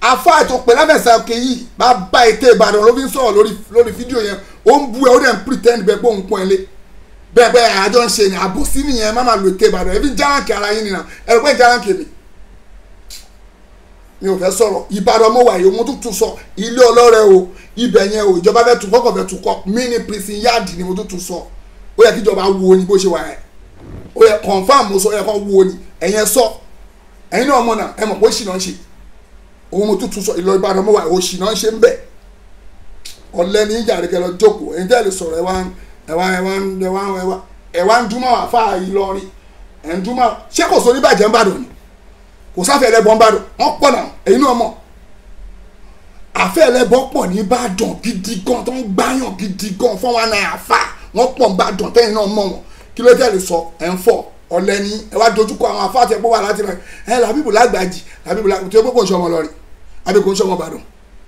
afá ètò pé lábẹ́sẹ̀ òkè yìí bá bá ètè Ìbàdàn ló fi ń sọ̀rọ̀ lórí fídíò yẹn ó ń bu ẹ ó dẹ̀ ń pretend bẹ́ẹ̀ pé òun pọ́n ẹ lé bẹ́ẹ̀ àjọ ń ṣe ni àbòsí nìyẹn má máa lo ètè Ìbàdàn ẹ fi járáǹkì ara yín nìyẹn ẹ rò pé járáǹkì mi ò fẹ́ sọ̀rọ̀ Ìbàdàn mo wà yìí mo tún sọ ilé ọlọ́rẹ́ o ibẹ̀ yẹn o ìjọba fẹ́ tún kọ́kọ́ fẹ́ tún kọ́ mini prison yard ni mo tún sọ ó yẹ kí ìjọba wo ni bó ṣe wà yẹn ó yẹ confam mo sọ yẹ kó wo ni ẹ̀yẹn sọ ẹ̀yin náà mọ̀ náà ẹ mọ̀ pé ṣì náà ń ṣe òun mo tún sọ ìlọ Ìbàdàn mo wà ó ṣì náà ń ṣe ń bẹ̀ ọ̀lẹ́ ní ìjà rẹ̀ kẹ́ lọ jókòó ẹ̀yin tẹ́ lè sọ̀rọ̀ ẹ̀ wá ń dúmọ̀ wà fáà Ìlọrin ẹ̀ ń dúmọ̀ ṣé kò sọ oníbàjẹ́ ń bàdàn ni kò sáfẹ́ ẹlẹ́bọn ń bàdàn wọ́n pọ̀ náà ẹ̀yin náà mọ̀ àfẹ́ ẹlẹ́bọn pọ̀ ní Ìbàdàn gidi gan tó ń gbáyàn gidi gan fún wa náà àfà wọ́n pọ̀ ń bàdàn tẹ́yìn náà mọ̀ wọn kí ló tẹ́ lè sọ ẹ̀ ń fọ̀ ọ̀lẹ́ni ẹ wá dojúkọ àwọn afáàtì ẹ̀pọ̀ wà láti rẹ̀ ẹ Làbíbù Lágbàjì Làbíbù Lágbàjì tó gbogbo ìṣọmọ lọrin abẹ́kọ̀ ìṣọmọ Ìbàdàn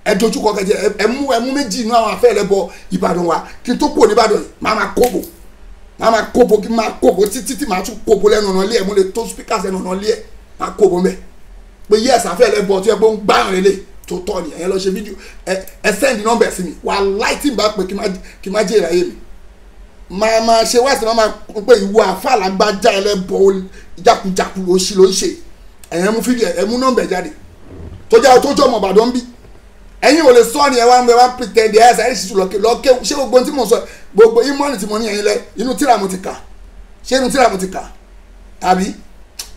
ẹ dojúkọ kẹjẹ ẹ mú méjì inú àwọn afẹ́ ẹlẹ́bọ Ìbàdàn wa kí n tó pò ní Ìbàdàn yìí máa kóbo kí n máa kóbo títí máa tún kóbo lẹ́nu ọ̀nà ilé ẹ̀ mo lè tó speakers ẹnu ọ̀nà ilé ẹ̀ máa kóbo mẹ́ pé yẹ́sì afẹ́ ẹlẹ́bọ tó yẹ pé ó ń gbáyàn lélẹ̀ tó tọ́ ni ẹ̀yẹn lọ ṣe fídíò ẹ send number sí mi wà láìtì bá pé kí n má jẹ́ ìráyè mi máa ṣe wá sí máa pé ìwọ àfàlágbájá ẹlẹ́bọ jákujàku ló ń ṣe ẹ̀yẹn mú fídíò ẹ̀ mú nọ́mbẹ̀ jáde tó jẹ́ tó jọ́ ọmọ Ìbàdàn bí ẹ̀yin ò lè sọ ni ẹ wá pretend ẹ̀ ṣe àìsí lọ́kẹ́ ṣé gbogbo tí mo sọ gbogbo ìmọ̀ọ́nì tí mo ní ẹ̀yin lẹ inú tíra mo ti kà ṣé inú tíra mo ti kà àbí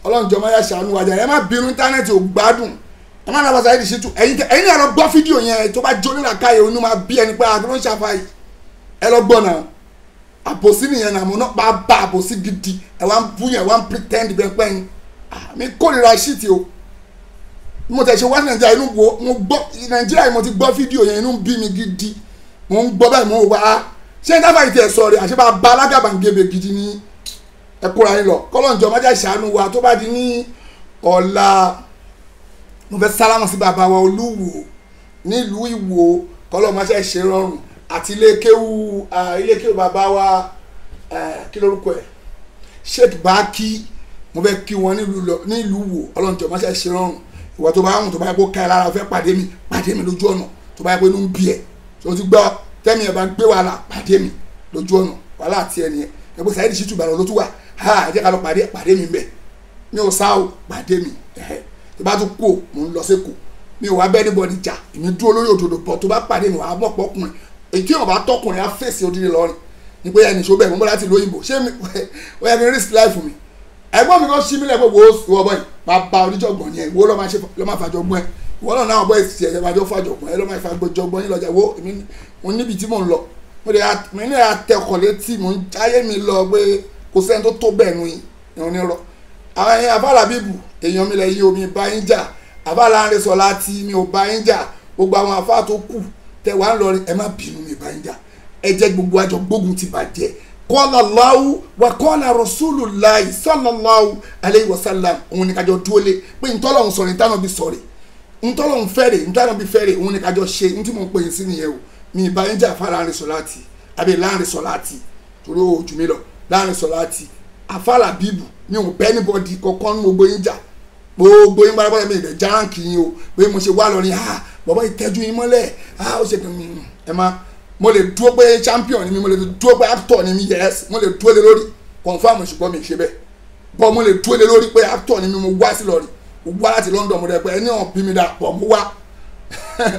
Ọlọ́run jọ̀ọ́ máa yà ṣàánú wájà ẹ má bínú íńtánẹ́ẹ̀tì ò gbádùn ẹ má nàbàṣà ẹ̀dì ṣètò ẹ̀yin náà lọ gbọ́ fídíò yẹn tó bá jó nílà káyọ̀ onú máa bí ẹni pé àdúró ń ṣàfàyè ẹ lọ gbọ́ náà àbòsí nìyẹn náà mo náà bá àbòsí gidi ẹ wá ń bú yẹn wá ń pretend bẹ́ẹ̀ pẹ́yìn mi kórìíra ṣíìtì o mo tẹ̀ ṣe wá sí Nàìjíríà inú wo mo gbọ́ Nàìjíríà mo ti gbọ́ fídíò yẹn inú ń bí mi gidi mo ń gbọ́ báyìí mo wá ṣé dábàá ìtẹ̀ sọ rẹ̀ àṣẹ bá ba alágàbàǹgebè gidi ní ẹkúra yín lọ kọ́lọ́njọ́ májá ìṣàánú wa tó bá di ní ọ̀la mo fẹ́ sálámù sí bàbá wa Olúwo nílùú Ìwó kọ́lọ́ májá ìṣe rọrùn àti ilékéwù bàbá wa kí lórúkọ ẹ̀ Sheikh Baki mo fẹ́ kí wọn nílùú Ìwó ọlọ́njọ́ májá ìṣe rọrùn ìwọ tó bá hùn tó bá yẹ kó ká ẹ lára fẹ́ pàdé mi lójú ọ̀nà tó bá yẹ kó inú ń bí ẹ tó ti gbọ́ tẹ́mi ẹ̀ bá ń gbé wàhálà pàdé mi lójú ọ̀nà wàhálà àti ẹni ẹ ẹ pé Saheed Shittu Ìbàdàn ló tún wà ẹ jẹ́ ká lọ pàdé mi bẹ́ẹ̀ mi ò sá o pàdé mi tó bá tún kú o mò ń lọ sí kù mi ò wá bẹ́ẹ̀ níbọ̀dì jà èmi dúró lórí òdòdó bọ̀ tó bá pàdé mi wàá mọ̀ pọ́kùnrin èyí tí wọn bá tọkùnrin á fèsì òdìrí lọrin ní pé ẹnì ṣó bẹ́ẹ̀ mo bọ́ láti lóyìnbó ṣé mi ó yẹ kí n risk life mi ẹ̀gbọ́n mi kan ṣí mi lẹ́gbẹ̀ẹ́ wo ìwọ bọ́yì bàbá oníjọ̀gbọ̀n yẹn ìwọ ló máa fàjọgbọ́n ẹ ìwọ náà náà bọ́ èsì ẹ̀jẹ̀ máa jọ fàjọgbọ́n ẹ ló máa fàjọgbọ́n yín lọ́jà wo mo níbi tí mò ń lọ mo ní àtẹkọ̀ létí mo ń jáyé mi lọ pé kò sẹ́ni tó tó bẹ́ẹ̀ nu yín ní rọ àwọn ẹ̀yìn Àfà Làbíbù èèyàn mi lẹ̀ yí omi bá yín jà Àfà Láńrè Sọláàtì mi ò bá yín jà gbogbo àwọn àfáà tó kù tẹ wàá lọ ẹ má bínú mi bá yín jà ẹ jẹ́ gbogbo àjọ gbógun ti bàjẹ́ kọ́lá Allahu wa kọ́lá Rasulullahi sallallahu alayhi wa sallam òun ni kájọ dúró lé pé ntọ́lọ́hún sọ̀rọ̀ ntánà bí sọ̀rọ̀ ntọ́lọ́hún fẹ́rẹ̀ ntánà bí fẹ́rẹ̀ òun ni kájọ ṣe ntí mo pè é sí nìyẹn o mi bá yín jà Àfà Láńrè Sọláàtì àbí Láńrè Sọláàtì torí o jù mí lọ Láńrè Sọláàtì Àfà Làbíbù mi ò bẹ́ anybody kankan ní gbogbo yín jà gbogbo yín bára mi ìdẹ̀ járáǹkì yín o pé mo ṣe wá lọ ní bàbá ìtẹ́jú yín mọ́lẹ̀ ó ṣe kí ẹ má mo lè dúró pé champion ni mi mo lè dúró pé actor ni mi yes mo lè dúró lé lórí confam ṣùgbọ́n mi ṣe bẹ́ẹ̀ bọ́ mo lè dúró lé lórí pé actor ni mi mo wá sí lọ́rí mo wá láti London mo rẹ̀ pé ẹni hàn bí mi dà pọ̀ mo wá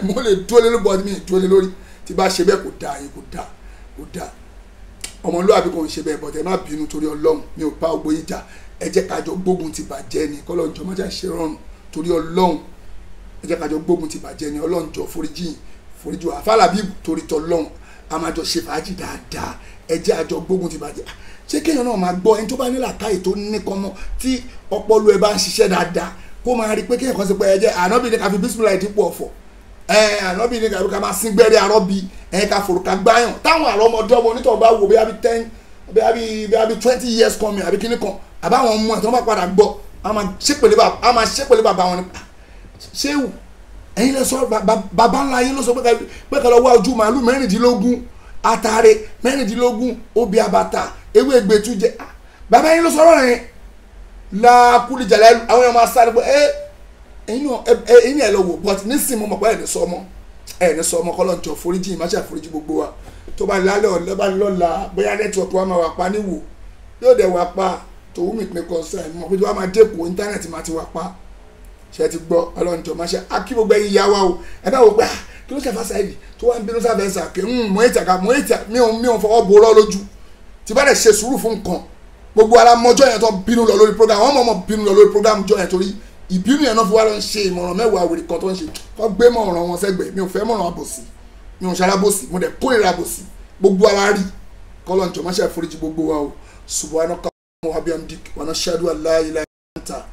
mo lè dúró lé lórí bọ́ọ̀dì mi dúró lé lórí tí bá ṣe bẹ́ẹ̀ kò dáa yín kò dáa ọmọlúwàbí kò ń ṣe bẹ́ẹ̀ bọ́tẹ́ má bínú torí Ọlọ́run mi ò bá ògbó yín jà ẹ jẹ́ kájọ gbógun ti bàjẹ́ ni kọ́lọ́njọ́ má jà ṣe rọrùn torí Ọlọ́run ẹ jẹ́ kájọ gbógun ti bàjẹ́ ni Ọlọ́njọ́ foríjì wa Àfà Làbíbù torí tọ́lọ́run a máa jọ ṣe fàájì dáadáa ẹ jẹ́ àjọ gbógun ti bàjẹ́ ṣé kéèyàn náà máa gbọ́ ẹni tó bá ní làákàyè tó ní kan mọ́ tí ọpọlọ ẹ bá ń ṣiṣẹ́ dáadáa kó máa rí pé kéèyàn kan ṣe pé ẹ jẹ́ ànábì ní ká fi bísímìlà ìdípò ọ̀fọ̀ ànábì ní ká máa sín gbẹ́rẹ́ arọ́bí ká forúkà gbáyàn táwọn àrọ́mọdé ọmọ onítọ̀ bá wò bí i 20 years kan mi àbí kíní kan àbáwọn ọmọ ẹ̀ tó bá padà gbọ́ a máa ṣépèlé bàbá wọn ni ṣéwù ẹ̀yin lè sọ bàbá ńlá yín ló sọ pé ká lọ wá ojú màálù 16 àtàrẹ 16 obì àbàtà ewé ẹgbẹ̀tú jẹ bàbá yín ló sọ̀rọ̀ yẹn lákùlì jàlẹ́ àwọn ọmọ asáré pé ẹ̀yin ẹ̀ lọ wò but nísìnyí mo mọ̀ pé ẹ̀ní sọ ọmọ kọ́lọ́njọ foríjì ìmáṣà foríjì gbogbo wa tó bá lálẹ́ ọ̀lẹ́bá lọ́la bóyá nẹ́tíwọ̀kì wa máa wà pa níwò yóò dẹ̀ wà pa tòun mi pé concern mọ̀ pé tí wọ́n máa dẹ́kun íńtánẹ́ẹ̀tì máa ti wà pa ṣe ti gbọ́ ọlọ́njọ máṣe akí gbogbo ẹ̀yin ìyá wa o ẹ bá wò pé kí ló ṣe fásitì tó wá ń bínú sáfẹ́ sàkè mọ̀ ètà mi ò fọwọ́ borọ́ lójú tí bá dẹ̀ ṣe sùúrù fún nǹkan gbogbo ara mọ́jọ́ yẹn tó bínú lọ lórí program wọ́n mọ̀ bínú lọ lórí program jọ yẹn torí ìbínú yẹn náà fi wá lọ ń ṣe ìmọ̀ràn mẹ́wàá wèrè kan tó ń ṣe kọ́ gbé mọ̀ràn wọn sẹ́gbẹ̀ẹ́ mi ò fẹ́ mọ̀ràn àbòsí mi ò ṣalábòsí mo dẹ̀ kórìíra àbòsí gbogbo ara rí kọ́lọ̀ njọ́ máṣe àforíjì gbogbo wa o subhanaka wa bihamdik wa nashhadu an la ilaha illa anta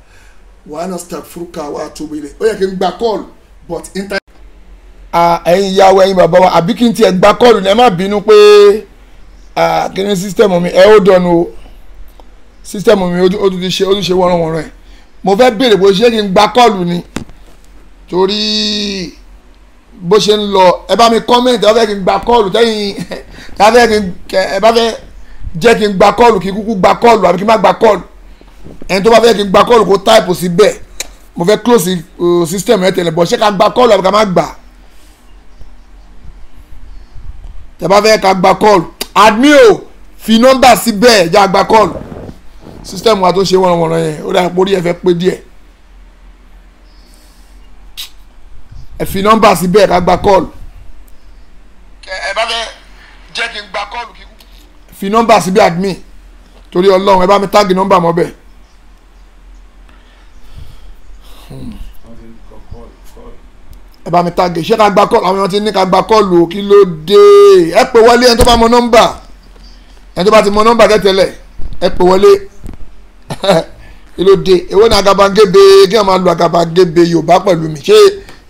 wa nastaghfiruka wa atubu ilayk ó yẹ kí n gba call but internet. ẹ̀yin ìyàwó ẹ̀yin bàbá wa àbí kí n tiẹ̀ gba call ní ẹ má bínú pé kí ni sísítẹ̀mù mi ẹ ó dọ̀nù o sísítẹ̀mù mi ó tún ṣe wọ́nrán ẹ̀ mo fẹ́ béèrè bó ṣe kí n gba kọ́ọ̀lù ni torí bó ṣe ń lọ ẹ bá mi kọ́mẹ́ǹtì ẹ bá fẹ́ kí n gba kọ́ọ̀lù tẹ́yìn ẹ bá fẹ́ jẹ́ kí n gba kọ́ọ̀lù kí n kúkú gba kọ́ọ̀lù àbí kí n má gba kọ́ọ̀lù ẹni tó bá fẹ́ kí n gba kọ́ọ̀lù kó táìpù sí bẹ́ẹ̀ mo fẹ́ close system ẹ tẹ̀lé bọ̀ ṣé ká gba kọ́ọ̀lù àbí ká má gbà tẹ bá fẹ́ ká gba kọ́ọ̀lù admin o fi nọ́mbà sí bẹ́ẹ̀ já gba kọ́ọ̀lù system wa tó ṣe wọ́nrọ̀wọ́nrọ̀ yẹn ó dà pórí ẹ fẹ́ pé díẹ̀ ẹ fi nọ́mbà sí bẹ́ẹ̀ ká gba kọ́ọ̀lù ẹ bá fẹ́ jẹ́ kí n gba kọ́ọ̀lù kí fi nọ́mbà sí bí admin torí ọlọ́run ẹ bá mi táàgì nọ́mbà mọ́ bẹ́ẹ̀. ẹ bá mi táàgì ṣé ká gba kọ́ọ̀lù àwọn èèyàn ti ní ká gba kọ́ọ̀lù kí ló dé ẹ pè wọlé ẹni tó bá mọ nọ́mbà ẹni tó bá ti mọ nọ́mbà tẹ́tẹ́lẹ̀ ẹ pè wọlé ìlòdè èwo ni agabagebe kí wọn máa lo agabagebe yorùbá pẹ̀lú mi ṣé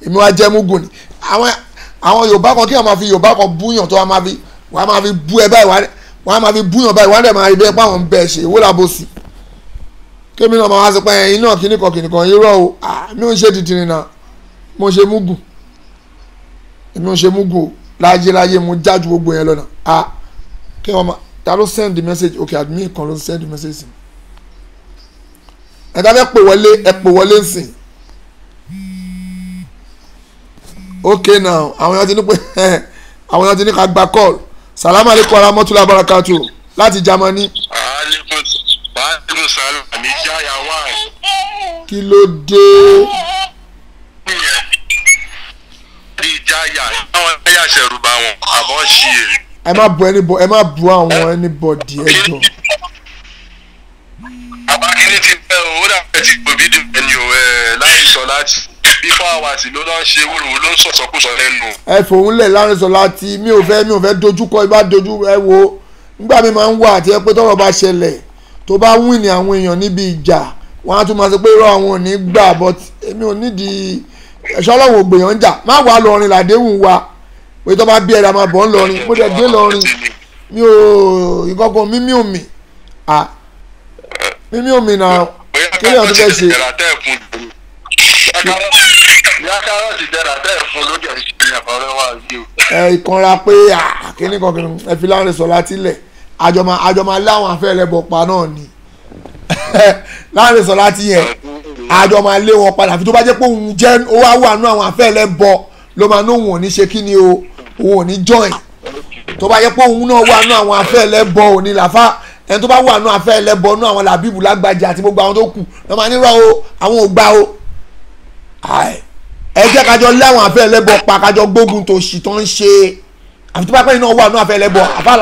èmi wá jẹ́ mugun ni àwọn yorùbá kan kí wọn máa fi yorùbá kan búyàn tó wọn máa fi bú ẹ báyìí wọn máa fi búyàn báyìí wọn dẹ̀ máa rí bẹ́ẹ̀ pé àwọn ń bẹ̀ ṣe èwo làbò sí kémi náà máa wá sọ pé ẹ̀yin náà kìnnìkan irọ́ o mi ò ń ṣe tìtìrì náà mo ṣe mugun èmi ò ń ṣe mugun o láyé mo jájú gbogbo yẹn lọ́nà kí wọn máa ta ló send the message okay admin kan ló send the message sí ẹ̀ka fẹ́ pè wọlé nsìn okay now àwọn èèyàn ti ní pé àwọn èèyàn ti ní ká gba call salamu aleykum aramotula barakatu láti Germany. aleykum salam ní jaya wá. kí ló dé. ní jaya àwọn ẹ̀yà ṣẹ̀rù bá wọn àbọ̀ ṣí èrè. ẹ má bu àwọn anybody ẹ jọ. àbákíní ti bẹ́ o ó dàbẹ̀ ti gbòbí dùn ẹni o láti sọ láti bí 4 hours ló lọ́ ń ṣe wúrò ló ń sọ̀sọ́kùsọ lẹ́nu. ẹ fòun lẹ̀ láàrin sọ láti mi ò fẹ́ dojúkọ ibà dojú ẹ wo nígbà mi máa ń wà àti ẹ pé tọ́rọ̀ bá ṣẹlẹ̀ tó bá wíìnì àwọn èèyàn níbi ìjà wọn á tún máa sọ pé irọ́ àwọn ò ní gbà but èmi ò nídìí ẹ̀ṣọ́ ọlọ́run ògbèyàn ń jà má wàá lọrin làdéhùn wa pé tó bá bí ẹ̀rọ máa bọ̀ ń lọrin mo dẹ̀ dé lọrin mi ò ìkọ̀kọ̀ mímí ò mì mímí ò mì náà kí ni ọ̀tún fẹ́ ṣe. ìkanra pé kíní kan ẹ fi láwọn sọ láti ilẹ̀ àjọmọ̀ láwọn afẹ́ ẹlẹ́bọ̀ pa náà ni láwọn sọ láti yẹn àjọmọ̀ lé wọn padà fi tó bá jẹ́ pé òun jẹ́ ó wá wà nú àwọn afẹ́ ẹlẹ́bọ̀ ló máa ní òun ò ní ṣe kí ni o òun ò ní join tó bá jẹ́ pé òun náà wà nú àwọn afẹ́ ẹlẹ́bọ̀ ò ní làfà ẹni tó bá wà nú afẹ́ ẹlẹ́bọ̀ nú àwọn làbíbù lágbàjà àti gbogbo àwọn tó kù lọ́ máa nírọ̀ o àwọn ò gbà o ẹ jẹ́ kájọ láwọn afẹ́ ẹlẹ́bọ̀ pa kájọ gbógun tó ṣì tó ń ṣe àfi tó bá pẹ́ iná wà nú afẹ́ ẹlẹ́bọ̀ àfa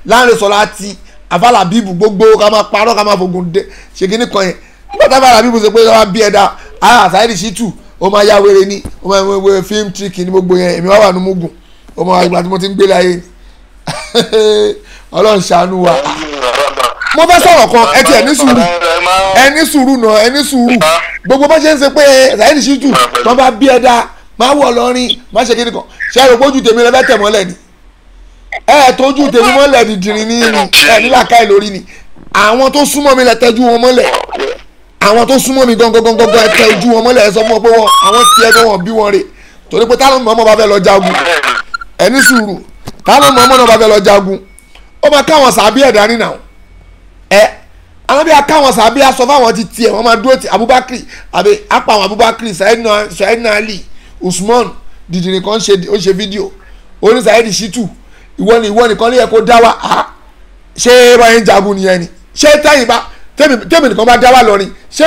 láàrin sọ láti àfa làbíbù gbogbo ká máa parọ́ ká máa fogun ṣe kíní kan yẹn nígbà táwọn làbíbù ṣe pé wọ́n bí ẹ̀dá Saheed Shittu ó máa ya wèrè ni ó máa wẹ fíìmù tíríkì ní gbogbo yẹn èmi wà nù mugun ó máa ìgbà tí mo ti ń gbé láyé ni Ọlọ́run ṣàánú wa mo fẹ́ sọ̀rọ̀ kan ẹ ti ẹ ní sùúrù náà ẹ ní sùúrù gbogbo bá ṣe ń ṣe pé Saheed Shittu tó bá bí ẹ̀dá má wọ̀ lọ́rin má ṣe kíni kan ṣe é rò pójú tèmi rẹ fẹ́ tẹ̀ mọ́lẹ̀ ni tójú tèmi mọ́lẹ̀ dìdìrín ní nílàkàì lórí ni àwọn tó súnmọ́ mi lẹ tẹ́jú wọn mọ́lẹ̀ àwọn tó súnmọ́ mi gangan ẹ tẹ́jú wọn mọ́lẹ̀ ẹ sọ fún wọn pé àwọn tiẹ̀ gan wọn bí wọn rè torí pé táwọn mọ̀ọ́mọ́ bá fẹ́ lọ jagun ẹni sùúrù táwọn mọ̀ọ́mọ́ náà bá fẹ́ lọ jagun ó máa káwọn sàbí ẹ̀dá nínà àwọn bí akáwọn sàbí aṣọ fáwọn ti tiẹ̀ wọ́n máa dúró ti Abubakar àbí apá àwọn Abubakar Saheed Ali Usman dìdìrín kan ó ṣe fídíò oní Saheed Shittu ìwọ nìkan ló yẹ kó dá wa ṣé báyìí ń jagun nìyẹn ni ṣé tẹ́mi nìkan bá dá wa lọ ni ṣé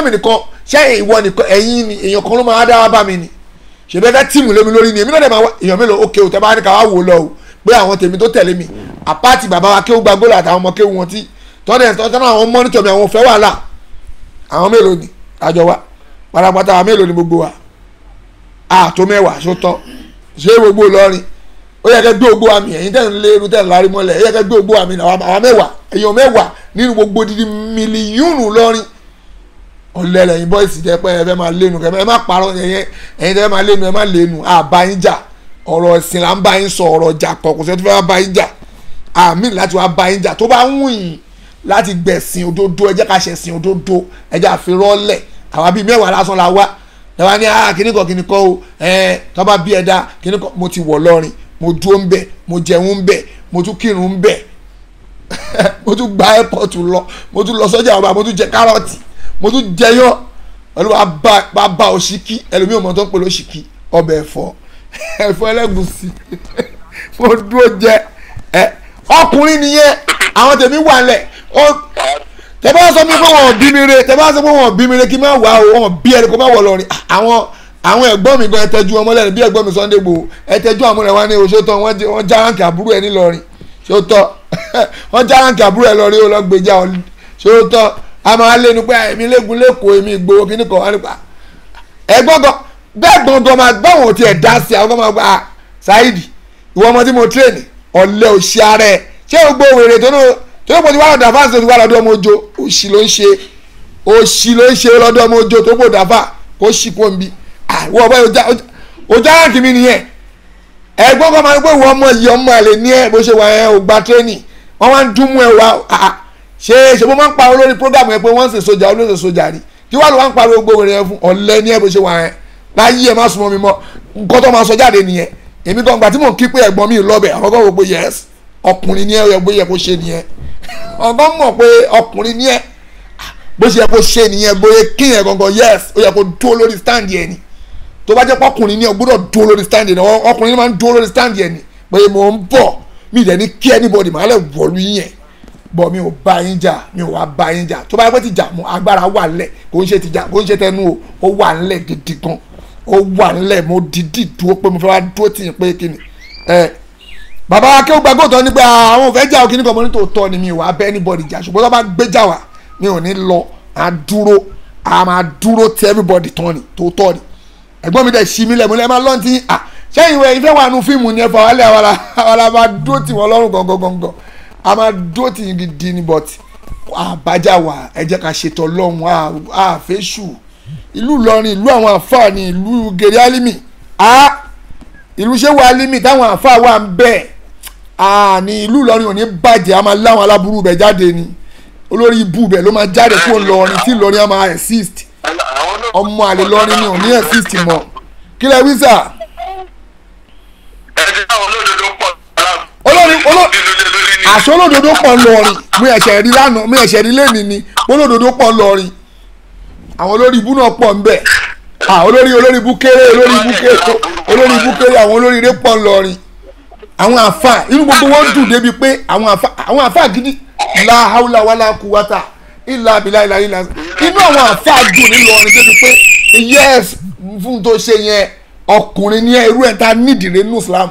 ìwọ nìkan ẹ̀yin ni èèyàn kan ló máa dá wa bá mi ni ṣe bẹ́ẹ̀ tíìmù lémi lórí ni èmi náà dẹ̀ máa wá èèyàn mélòó ókè ò tẹ́ bá ní ká wá wò lọ o pé àwọn tèmi tó tẹ̀lé mi àpáàtì bàbá wa kéwù gbàgbọ́lá àtàwọn ọmọ kéwù wọn tí tọ́dẹ̀ àwọn mọ́nítọ̀ mi àwọn òfẹ́ wàhálà àwọn mélòó ni àjọ wa parapata àwọn mélòó ni gbogbo wa àtó mẹ́wàá ṣó tán ṣé gbogbo Ìlọrin ó yẹ kẹ́ gbé ògbó àmì ẹ̀yin tẹ̀ ń lé irú tẹ̀ ń lárí mọ́lẹ̀ ó yẹ kẹ́ gbé ògbó àmì àwọn mẹ́wàá èèyàn mẹ́wàá nínú gbogbo dídí mílíọ̀nù lọ́rin ọ̀lẹ́lẹ̀ yìí bọ́ìsì tẹ́ pé ẹ fẹ́ máa lénu kẹ́ ẹ má parọ́ ẹ̀yin tẹ́ fẹ́ máa lénu ẹ má lénu àbá yín jà ọ̀rọ̀ ẹ̀sìn là ń bá yín sọ ọ̀rọ̀ ọjà kọ̀ọ̀kọ̀ sẹ́tí fẹ́ bá yín jà àmì láti wá bá yín jà tó bá ń wù yín láti gbẹ̀sìn òdodo ẹ jẹ́ ká ṣẹ̀sìn òdodo ẹ jẹ́ àfirọ́lẹ̀ àwa bíi mẹ́wàá lásán la wá ẹ wá ní kíníkọ̀ o tó bá bí ẹ̀dá kíníkọ̀ mo ti wọ̀ lọ́rin mo dúró ń bẹ̀ mo jẹun ń bẹ̀ mo tún kírun ń bẹ̀ mo tún gba airport lọ mo tún lọ sọ́jà ọba mo tún jẹ kárọ̀tì mo tún jẹyọ olúwa bá òṣìkí ẹlòmíì ò mọ tó ń pè lóṣìkí ọbẹ̀ ẹ̀fọ́ ẹlẹ́gùsì mo dúró jẹ ọkùnrin nìyẹn àwọn tèmi wà lẹ̀ tẹ bá sọ mi pé wọn bí mi re tẹ bá sọ pé wọn bí mi re kí n má wà o wọn bí ẹni kó má wọ lọrin àwọn ẹ̀gbọ́n mi gan ẹtẹjú ọmọ lẹ́nu bí ẹ̀gbọ́n mi Sunday Igboho ẹtẹjú àwọn rẹ̀ wá ní oṣooṣọ́ wọ́n já ránkì àbúrò ẹ̀ nílọrin ṣótọ́ wọ́n já ránkì àbúrò ẹ̀ lọ́rin ó lọ gbèjà ṣótọ́ a máa lẹ́nu pé èmi lẹ́gùn lẹ́kọ̀ọ́ èmi Ìgbòho kí ni kò wá nípa ẹ̀gbọ́n gan bẹ́ẹ̀ gbọ̀ngàn máa gbọ́n òun ti ẹ̀ dá sí àwọn máa gba Saheed ìwọ ọmọ tí mo tírèènì ọ̀lẹ́ òṣì ara ẹ̀ ṣé o gbọ́ wèrè tó ní mo ti wá lọ́dọ̀ àfáà tó ti wá lọ́dọ̀ ọmọ ojo òṣì ló ń ṣe lọ́dọ̀ ọmọ ojo tó gbọ́dọ̀ àfáà kó ṣì kó ń bi àwọn ọba ọjà ránkì mi nìyẹn ẹ̀gbọ́n kan máa ń pè wọ́n ọmọ yìí ọmọ àlè ní ẹ̀ bó ṣe wà ẹ̀ ò gba tírénì wọ́n máa ń dún mú ẹ̀ wá ṣe mo máa ń pa olórí prógámù yẹn pé wọ́n ń ṣe sójà olóṣè sójà rí kí wàá ló wá ń pariwo gbogbo rẹ̀ fún ọ̀lẹ́ ní ẹ̀ bó ṣe wà ẹ̀ láyé ẹ̀ má súnmọ́ mi mọ́ nǹkan tó máa sọ jáde nìyẹn èmi kan gbà tí mò ń kí pé ẹ̀gbọ́n mi lọ́bẹ̀ àwọn kan wò pé yes ọkùnrin ní ẹ̀ bó yẹ kó ṣe nìyẹn ọgbọ́n mọ̀ pé ọkùnrin ní ẹ̀ bó ṣe yẹ kó ṣe nìyẹn bóyá kí yẹn gangan yes ó yẹ kó dúró lórí stand yẹn ni tó bá jẹ́ pé ọkùnrin ní ẹ̀ gbọ́dọ̀ dúró lórí stand yẹn ọkùnrin máa ń dúró lórí stand yẹn ni pé mò ń bọ̀ mi dẹ̀ ní kí anybody máa lẹ̀ wọ̀lú yẹn bọ̀ mi ò bá yín jà mi ò wá bá yín jà tó bá yẹ pé ti jà mọ́ agbára wà ńlẹ̀ kò ń ṣe ti jà kò ń ṣe tẹnu o ó wà ńlẹ̀ gidi gan ó wà ńlẹ̀ mo dídì dúró pé mo fẹ́ wá dúró tì yín pé kí ni bàbá akéwù gbàgbọ́ tán nípa àwọn òfẹ́ jà òkè nípa ọmọ ní tòótọ́ ni mi ò wá bẹ́ anybody jà ṣùgbọ́n tó bá gbé jà wá mi ò ní lọ a máa dúró ti everybody tán ni tòótọ́ ni ẹ̀gbọ́n mi dẹ̀ ṣí mi lẹ́mu lẹ́ẹ̀ máa lọ́n ti ṣẹ́yìn ìwé ìfẹ́ wà nù fíìmù ni ẹ fà wálé àwọn máa dúró tì wọ́n lọ́rùn gangan a máa dúró tì yín gidi ni but àbájá wa ẹ jẹ́ ká ṣètò ọlọ́run àfẹ́sù ìlú Ìlọrin ìlú àwọn àfáà ni ìlú gèrè álímì ìlú ṣéwà álímì táwọn àfáà wà ń bẹ́ẹ̀ ní ìlú Ìlọrin ò ní bàjẹ́ a máa láwọn aláburú bẹ̀ jáde ni olórí ibú bẹ̀ ló máa jáde kó Ìlọrin tí Ìlọrin á máa exist ọmọ àlè Ìlọrin ni ò ní exist mọ́ kí lẹ wí sà. àṣọ olódodo pọ̀ ńlọrin mi ẹ̀ṣẹ̀ rí lánàá mi ẹ̀ṣẹ̀ rí lẹ́nìí ni olódodo pọ̀ ńlọrin àwọn olórí ibú náà pọ̀ ńbẹ̀ olórí ibú kéré àwọn olórí ire pọ̀ ńlọrin àwọn àfà inú gbogbo wọn dùn débi pé àwọn àfà gidi la haula wala quwata illa billahi inú àwọn àfà dùn nílọrin débi pé yes fún tó ṣe yẹn ọkùnrin ní irú ẹ̀ ta nídìrí nínú Islam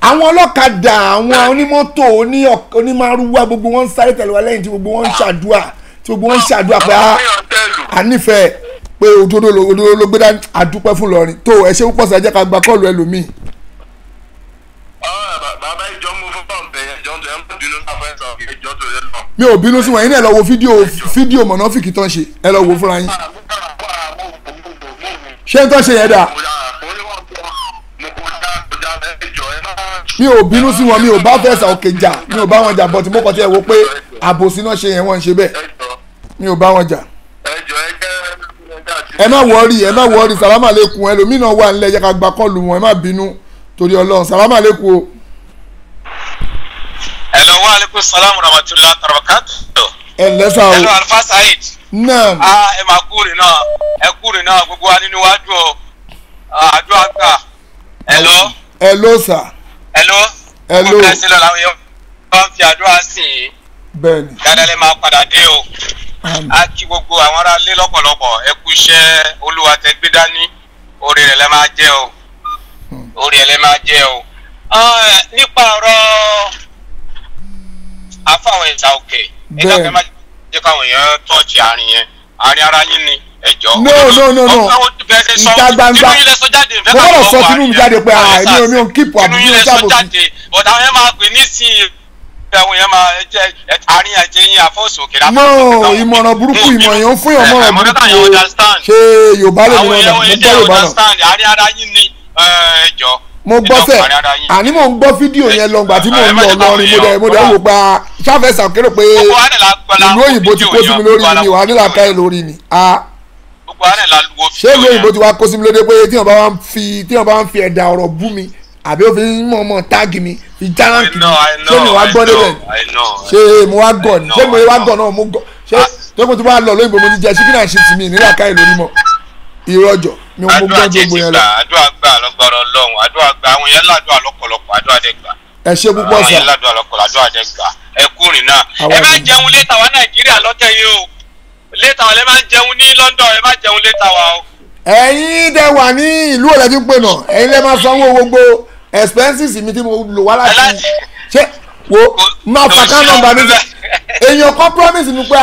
àwọn ọlọ́kadà àwọn onímọ́tò onímàrúwá gbogbo wọn ń sáré tẹ̀lé wa lẹ́yìn tí gbogbo wọn ń ṣàdúrà pé a nífẹ̀ẹ́ pé òdodo ló gbé dání àdúpẹ́ fún Ìlọrin tó ẹ ṣe púpọ̀ sí ẹ jẹ́ ká gba kọ́ọ̀lù ẹlòmíì. bàbá ìjọ mú fún pọ̀npẹ́ ẹjọ́ tó ẹ ń bínú náà fẹ́ sọ ẹjọ́ tó yẹ lọ. mi ò bínú sí wọn yín náà ẹ lọ wo fídíò mọ̀nàfíkì tán ṣe ẹ lọ wo fúnra yín. ṣé n tán ṣe yẹn dáa. mi ò bínú sí wọn mi ò bá fẹsà òkè jà mi ò bá wọn jà bọ̀ tí mo kàn tí ẹ wo pé àbòsí náà ṣe yẹn wọ́n ń ṣe bẹ́ẹ̀ mi ò bá wọn jà. ẹ má wọrí sàlámù àlékún ẹlòmínà wà nílẹ̀ yẹ ká gba kọ́ọ̀lù wọn ẹ má bínú torí ọlọ́run sàlámù àlékún o. hello wa aleykum salaam wa rahmatulah barakatuh. ẹ lẹ́sà o. hello Alfa Saheed. naam. ẹ máa kúrin náà ẹ kúrin náà gbogbo wa nínú wájú o àdúrà gbà. hello sir. hello. mo bẹ̀rẹ̀ sí lọ làwọn èèyàn bá ń fi àdúrà sìn yín. bẹ́ẹ̀ni. dáadáa lè máa padà dé o. a kí gbogbo àwọn ará lé lọ́pọ̀lọpọ̀ ẹ kú iṣẹ́ olúwa tẹ gbé dání orí rẹ̀ lẹ́ máa jẹ́ o. orí ẹ̀ lẹ́ máa jẹ́ o. nípa ọ̀rọ̀ afáwọn ìta òkè ẹ̀dá fẹ́ máa jẹ́ káwọn èèyàn tọ́ọ̀tì àárín yẹn àárín ara yín ni ẹ̀jọ́. no ìta gbangba mo gbọ́dọ̀ sọ tinú mi jáde pé èmi ò ń kíp àbí mi ò sábò sí. bọ̀dà àwọn yẹn máa pè ní sí àwọn yẹn máa jẹ àárín ẹ̀jẹ̀ yín àfọ́sùn òkè. no ìmọ̀ràn burúkú ìmọ̀ yẹn ń fún yàn mọ̀ràn burúkú ṣe Yorùbá lè mi náà mo gbọ́ Yorùbá náà. àárín ara yín ni ẹ̀jọ́. mo gbọ́ sẹ́ àní mò ń gbọ́ fídíò yẹn lọ gbà tí mò ń lọ lọrin mo dẹ̀ wò pa ṣáfẹ́ sàkérò pé ìlú òyìnbó ti kó sí mi lórí ni wà nílà káyọ̀ lórí ni. ṣé ìlú òyìnbó ti wá kó sí mi lórí pé tí wọ́n bá ń fi ẹ̀dà ọ̀rọ̀ bú mi àbí ó fi mọ̀ táàgì mi fi járáǹkì mi ṣé mi wá gbọ́ débẹ̀ ṣé mo wá gọ̀ ni ṣé mo wá gọ̀ náà mo gọ̀ ṣé tó mo ti wá lọ lóyìnbó mo ti jẹ ṣíkínà ṣe tì mí nílà káyọ̀ lórí mọ́ ìrọ̀jọ̀ mi ò mú gbọ́ gbogbo yẹn lọ. àdúrà gbà lọ́gbọ̀rọ̀ lọ́hùn àdúrà gbà àwọn yẹn ládùúgbò lọ́pọ̀lọpọ̀ àdúrà dẹ̀ gbà. ẹ ṣe púpọ̀ sà. àwọn yẹn ládùúgbò lọ́pọ̀lọpọ̀ àdúrà dẹ̀ gbà ẹ kúrin náà. ẹ má jẹun létà wa Nàìjíríà lọ́tẹ̀ yìí o létà wa lẹ má jẹun ní London ẹ má jẹun létà wa o. ẹ̀yin dẹ wà ní ìlú ọ̀lẹ́dí pé náà ẹ̀yin lẹ máa sanwó gbogbo expenses mi tí mo lò wá láti ṣe wo máa fà ká nọ́mbà mi èèyàn kan promise mi pé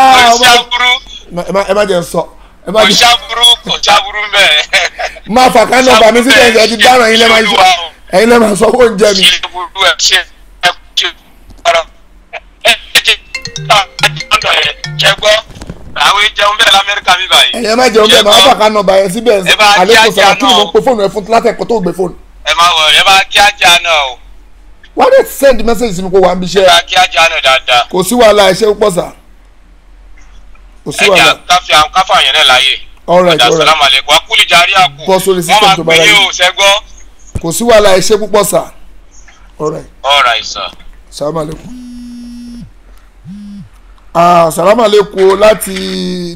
ẹ má jẹ sọ kò jáburú bẹ́ẹ̀. máa fà ká nọ́mbà mi síbẹ̀ ẹ̀ ti dáná ẹ̀yin lẹ́ máa sọ owó oúnjẹ mi. ẹ̀yin má jẹun bẹ́ẹ̀ máa fà ká nọ́mbà yẹn síbẹ̀ àlékún sọ̀rọ̀ kí ni mo pe fóònù ẹ fún látẹ̀kọ́ tó gbé fóònù. ẹ má wọ ẹ bá kí ajá náà o. wọ́n dẹ̀ send message sí mi kó wà ń bí iṣẹ́. ẹ bá kí ajá náà dáadáa. kò sí wàhálà ẹ̀ṣẹ̀ púpọ̀ sà. ẹja káfà yẹn náà láàyè. alright salamu alaikum akuli jari aku wọ́n máa pè é o sẹ́gbọ́. kò sí wàhálà ẹ̀ṣẹ̀ púpọ̀ sà. alright sir. salamu alaikum. salamu alaikum láti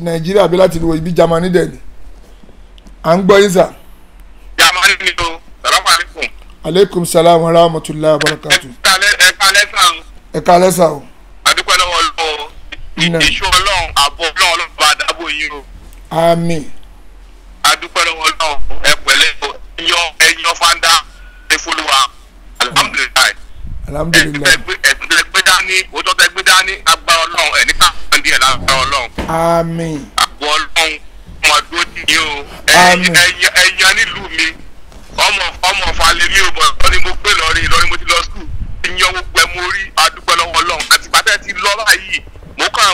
Nàìjíríà bí láti ibi Germany dẹ̀ ni à ń gbọ́ yín sà. Germany ni o salamu alaikum. aleykum salaam wa rahmatulahi wa barakatu. ẹ kálẹ́ sà o. adúpẹ́ lọ́wọ́ lọ́wọ́ iṣu ọlọ́run àbọ̀ ọlọ́run bá dábò yín o. àmín. adúpẹ́ lọ́wọ́ lọ́wọ́ ẹ pẹ̀lẹ́ ẹ̀yàn fanda ẹ̀fọ́lùwà alhamdulilayi. alhamdulilayi. ẹ̀sùn tẹ gbé dání òótọ́ tẹ gbé dání agbára ọlọ́run ẹ̀ ní káàkiri díẹ̀ lágbára ọlọ́run. àmín. àbọ̀ ọlọ́run ọmọ àdúró tì yín o. àmín. ẹ̀yàn nílùú mi ọmọ falẹ̀ mi ò bọ̀ lọ́ni mo gbé lọ́rin mo ti lọ skul ìyan gbogbo ẹ̀ mo rí adúpẹ́ lọ́wọ́ ọlọ́run àtìgbà tẹ́ ti lọ báyìí mo kàn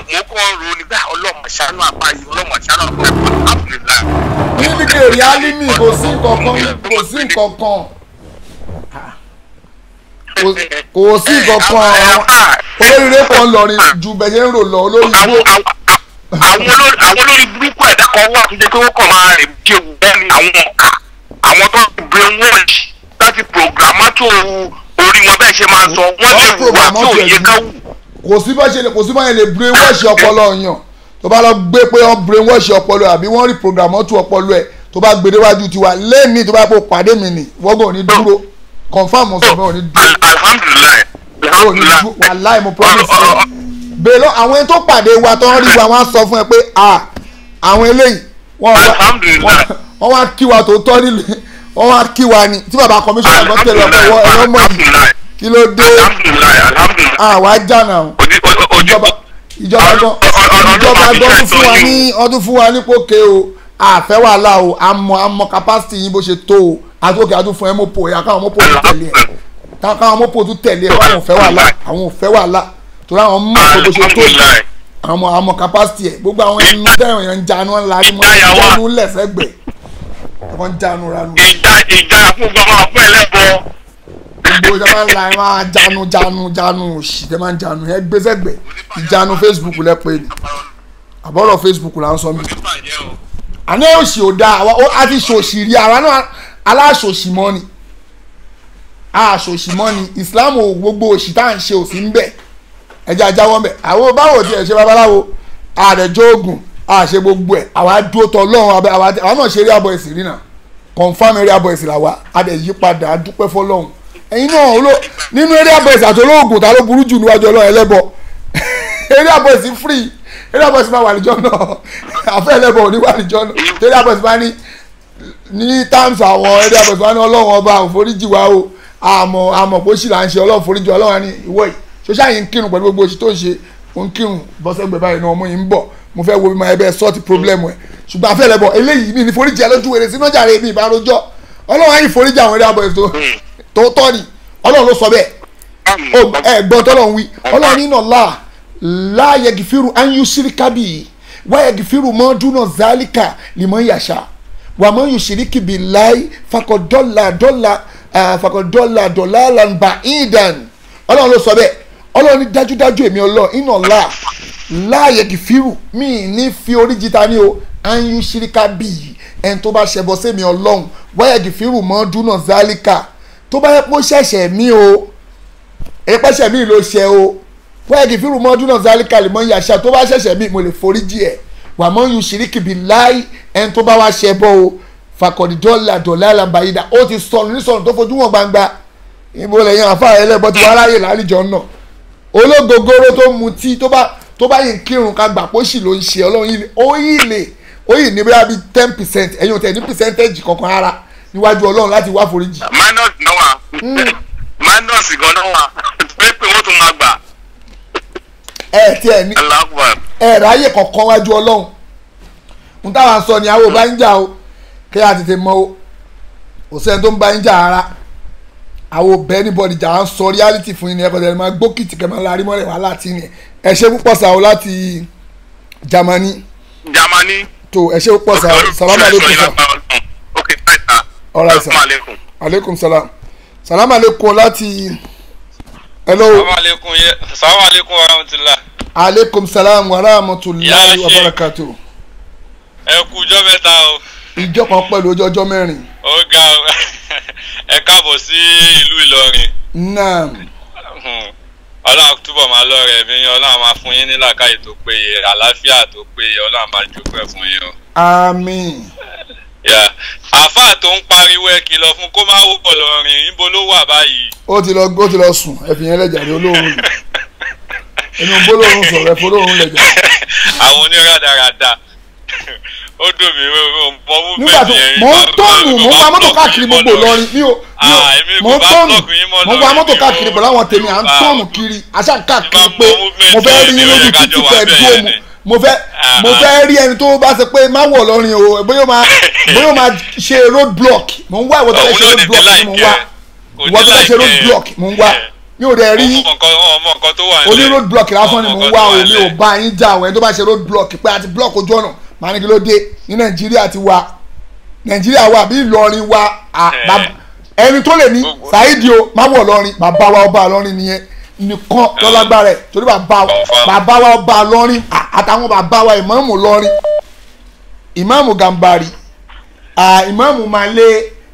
ro nígbà ọlọ́mọ ṣàánú àpá yìí ọlọ́mọ ṣàánú àpá yìí alhamdulillah. níbi kèrè álímì kò sí nǹkankan kò sí nǹkankan àwọn olóríire kan lọrin ju bẹ̀yẹ̀ ń rò lọ olórí igbó. àwọn olórí burúkú ẹ̀dá kan wà tó jẹ́ pé wọ́n kàn máa rìn kí ewu bẹ́ẹ̀ ni àwọn tó ń brain wash láti programmato orí wọn bẹ́ẹ̀ ṣe máa sọ wọ́n lè wù wá tí ò yẹ ká wù. kò sí bá yẹn lè brain wash ọpọlọ yàn tó bá lọ gbé pé wọ́n brain wash ọpọlọ àbí wọ́n rí programmato ọpọlọ ẹ̀ tó bá gbé déwájú tiwa lẹ́ẹ̀ni tó bá kó pàdé mi nì wọ́gàn ò ní dúró confam ọ̀sán fún ò ní dúró. alhamdulilayi alhamdulilayi wàláì mo promise you bẹ́ẹ̀ lọ àwọn ẹni tó pàdé wa tó ń rí wa wọ́n á sọ fún ẹ pé àwọn eléyìí wọ́n wá kí wa tó tọ́ nílùú wọ́n wá kí wa ni tí bàbá kọmíṣánná gbọ́ tẹ̀lé ọkọ̀ ẹ̀rọ mọ̀ yìí kí ló dé àwa jànà ìjọba gan ọdún fún wa ní pòkè o àfẹ́ wàhálà o àmọ́ capacity yín bó ṣe tó o àtúnkè àtún fún ẹ mọ́pò ẹ̀yà káwọn mọ́pò tún tẹ̀lé ẹ̀ káwọn mọ́pò tún tẹ̀lé ẹ̀ àwọn ò fẹ́ wàhálà torí àwọn mọ́pò bó ṣe tó àmọ́ capacity ẹ̀ gbogbo àwọn ẹnu tẹ̀wọ̀n yẹn ń jánu ńlá ní mọ́ ìjánu lẹ́sẹ̀gbẹ̀ wọ́n jánu ranu. ìjà fún gbọmọ ọpẹ ẹlẹbọ gbogbo ẹ máa ń la ẹ máa jánu òṣì ẹ máa ń jánu ẹ gbé sẹ́gbẹ̀ ìjánu Facebook lẹ́pẹ́ ni àbọ̀rọ̀ Facebook là ń sọ mí. àná òṣì ò dáa a ti ṣòṣì rí ara náà aláṣòṣì mọ́ ni aṣòṣì mọ́ ni Islam gbogbo òṣì tá à ń ṣe òsì ń bẹ̀ ẹja jáwọ́ mbẹ̀ àwọn báwo tiẹ̀ ṣe babaláwo àrẹ̀jọ́ ogun àṣẹ gbogbo ẹ̀ àwa dúró tọ́ lọ́hùn àwa náà ṣe area boys rí náà confam area boys làwa adẹ̀ yípadà adúpẹ́ fọlọ́hùn ẹ̀yin náà nínú area boys àti olóògùn ta ló burú jù níwájú ọlọ́run ẹlẹ́bọ area boys free area boys máa wà níjọ́ náà àfẹ́ ẹlẹ́bọ ò ní wà níjọ́ náà area boys máa ní times àwọn area boys máa ní ọlọ́run ọba òforíjì wa o àmọ̀ bó ṣì là ń ṣe ọlọ́run foríjì ọlọ́run ní ìwọ yìí ṣoṣá yìí ń kírun pẹ̀lú gbogbo oṣù tó ń ṣe ó ń kírun bọ́sẹ̀gbẹ̀ báyìí náà ọmọ yìí ń bọ̀ mo fẹ́ wo bí máa ẹbẹ̀ sọ́ọ̀tì problem ẹ̀ ṣùgbọ́n afẹ́ ẹlẹ́bọ eléyìí mi ní foríjì ẹ lójú wèrè sínú ọjà rẹ mi ìbárojọ́ ọlọ́run á yìí foríjì àwọn area boys tó tọ́ ni ọlọ́run ló sọ bẹ́ẹ̀ ẹ̀gbọ́n tọ́lọ́run wí ọlọ́run nínú láàyè gìfìrù anyú síríkàbì wáyà gìfìrù mọ́ dúnà zálíkà lìmọ́ yàṣà wà mọ́ yù síríkì bí láì fakọ̀dọ́là dọ́là làǹbà ìdàn ọlọ́run ló sọ bẹ́ẹ̀ ọlọ́run ní dájúdájú èmi ọlọ́run iná láàyè gìfìrù mi ní fi oríjì ta ni o anyú síríkàbì ẹni tó bá ṣẹbọ sẹ́mi ọlọ́run wáyà gìfìrù mọ́ dúnà zálíkà tó bá yẹ kó ṣẹ̀ṣẹ̀ mí o ẹ̀pẹ́ṣẹ̀ mí ló ṣe o wọ́n yẹ kí fírù mọ́dún náà zálíkàlì mọ́ yàṣà tó bá ṣẹ̀ṣẹ̀ mí mo lè foríjì ẹ̀ wà mọ́ yù ṣìríkì bí láì ẹni tó bá wá ṣẹ bọ́ o fàkọ̀dì dọ́là làǹbàyídà ó ti sọnù ní sọnù tó fojú wọn gbangba ìbò lẹ́yìn àfáà ẹlẹ́bọ tí wọ́n aráyè lálejò náà ológogoro tó mutí tó bá yìí kírun ká gbà pé ó sì ló ń ṣe ọlọ́run ó yìí ní bóyá bíi 10% ẹ̀yin ò tẹ̀ ní percentage kankan ara níwájú ọlọ́run láti wá foríjì. minus náà wà minus gan náà wà pé wọ́n tún máa gbà. tí ẹ ní ráyè kọ̀ọ̀kan wájú ọlọ́run n táwọn sọ ni àwọn ò bá ń jà o kí a tètè mọ o kò sẹ́ni tó ń bá ń jà ara àwọn ò bẹ́ẹ̀ níbọ̀dì jà ń sọ reality fún yín ni ẹ̀kọ́ tẹ̀lé máa gbókìtì kẹ́ máa larí mọ́lẹ̀ wá láti ní ẹ ṣe púpọ̀ sàó láti Germany tó ẹ ṣe púpọ̀ sàó salamu aleykum sà alright sà aleykum salam salamu aleykum láti hello. salamu aleykum wa rahmatulah. aleykum salam wa rahmatulahi wa barakatu. ẹ kú ọjọ́ mẹ́ta o. ìjọ kan pẹ̀lú ọjọ́ mẹ́rin. ó ga ẹ káàbọ̀ sí ìlú Ìlọrin. naam. ọlọ́run túbọ̀ máa lọ́rẹ̀ mi yín ọlọ́run máa fún yín ní làákàyè tó péye àlàáfíà tó péye ọlọ́run máa jókòó ẹ̀ fún yín o. àmín. àáfàá tó ń pariwo ẹ kìlọ̀ fún kó má wọ̀ lọ́rin níbo ló wà báyìí. ó ti lọ sùn ẹ fi yẹn lẹ́jà rí olóorun yìí inú gbólóhùn sọ̀rọ̀ ẹ fọlọ́run lẹ́jà. àwọn onírádàràdà ó dùn mí mọ mú nígbà tó mò ń tọ́nù mò ń wa mọ́tò káàkiri gbogbo Ìlọrin mò ń tọ́nù mò ń wa mọ́tò káàkiri pẹ̀lú àwọn tèmi à ń tọ́nù kiri àṣà káàkiri pé mo fẹ́ rí lójú títí fẹ́ dúró mo fẹ́ rí ẹni tó bá ṣe pé má wọ̀ lọ́rin o bóyá ó máa ṣe road block mò ń wá ìwọ tó fẹ́ ṣe road block ni mò ń wá ìwọ tó fẹ́ ṣe road block mò ń wá mi ò dẹ̀ rí oní road block lásán ni mò ń wá o mi ò bá yín jà o ẹni tó bá ṣe road block pé àti block ojú ọ̀nà màá ní kí ló dé ní Nàìjíríà wa bí Ìlọrin wa ẹni tó lè ní Saidi o má wọ̀ lọ́rin bàbá wa ọba lọ́rin nìyẹn nìkan lọ́lágbára ẹ̀ torí bàbá wa ọba lọ́rin àtàwọn bàbá wa ìmáàmù lọ́rin ìmáàmù Gàmbàrí ìmáàmù Malé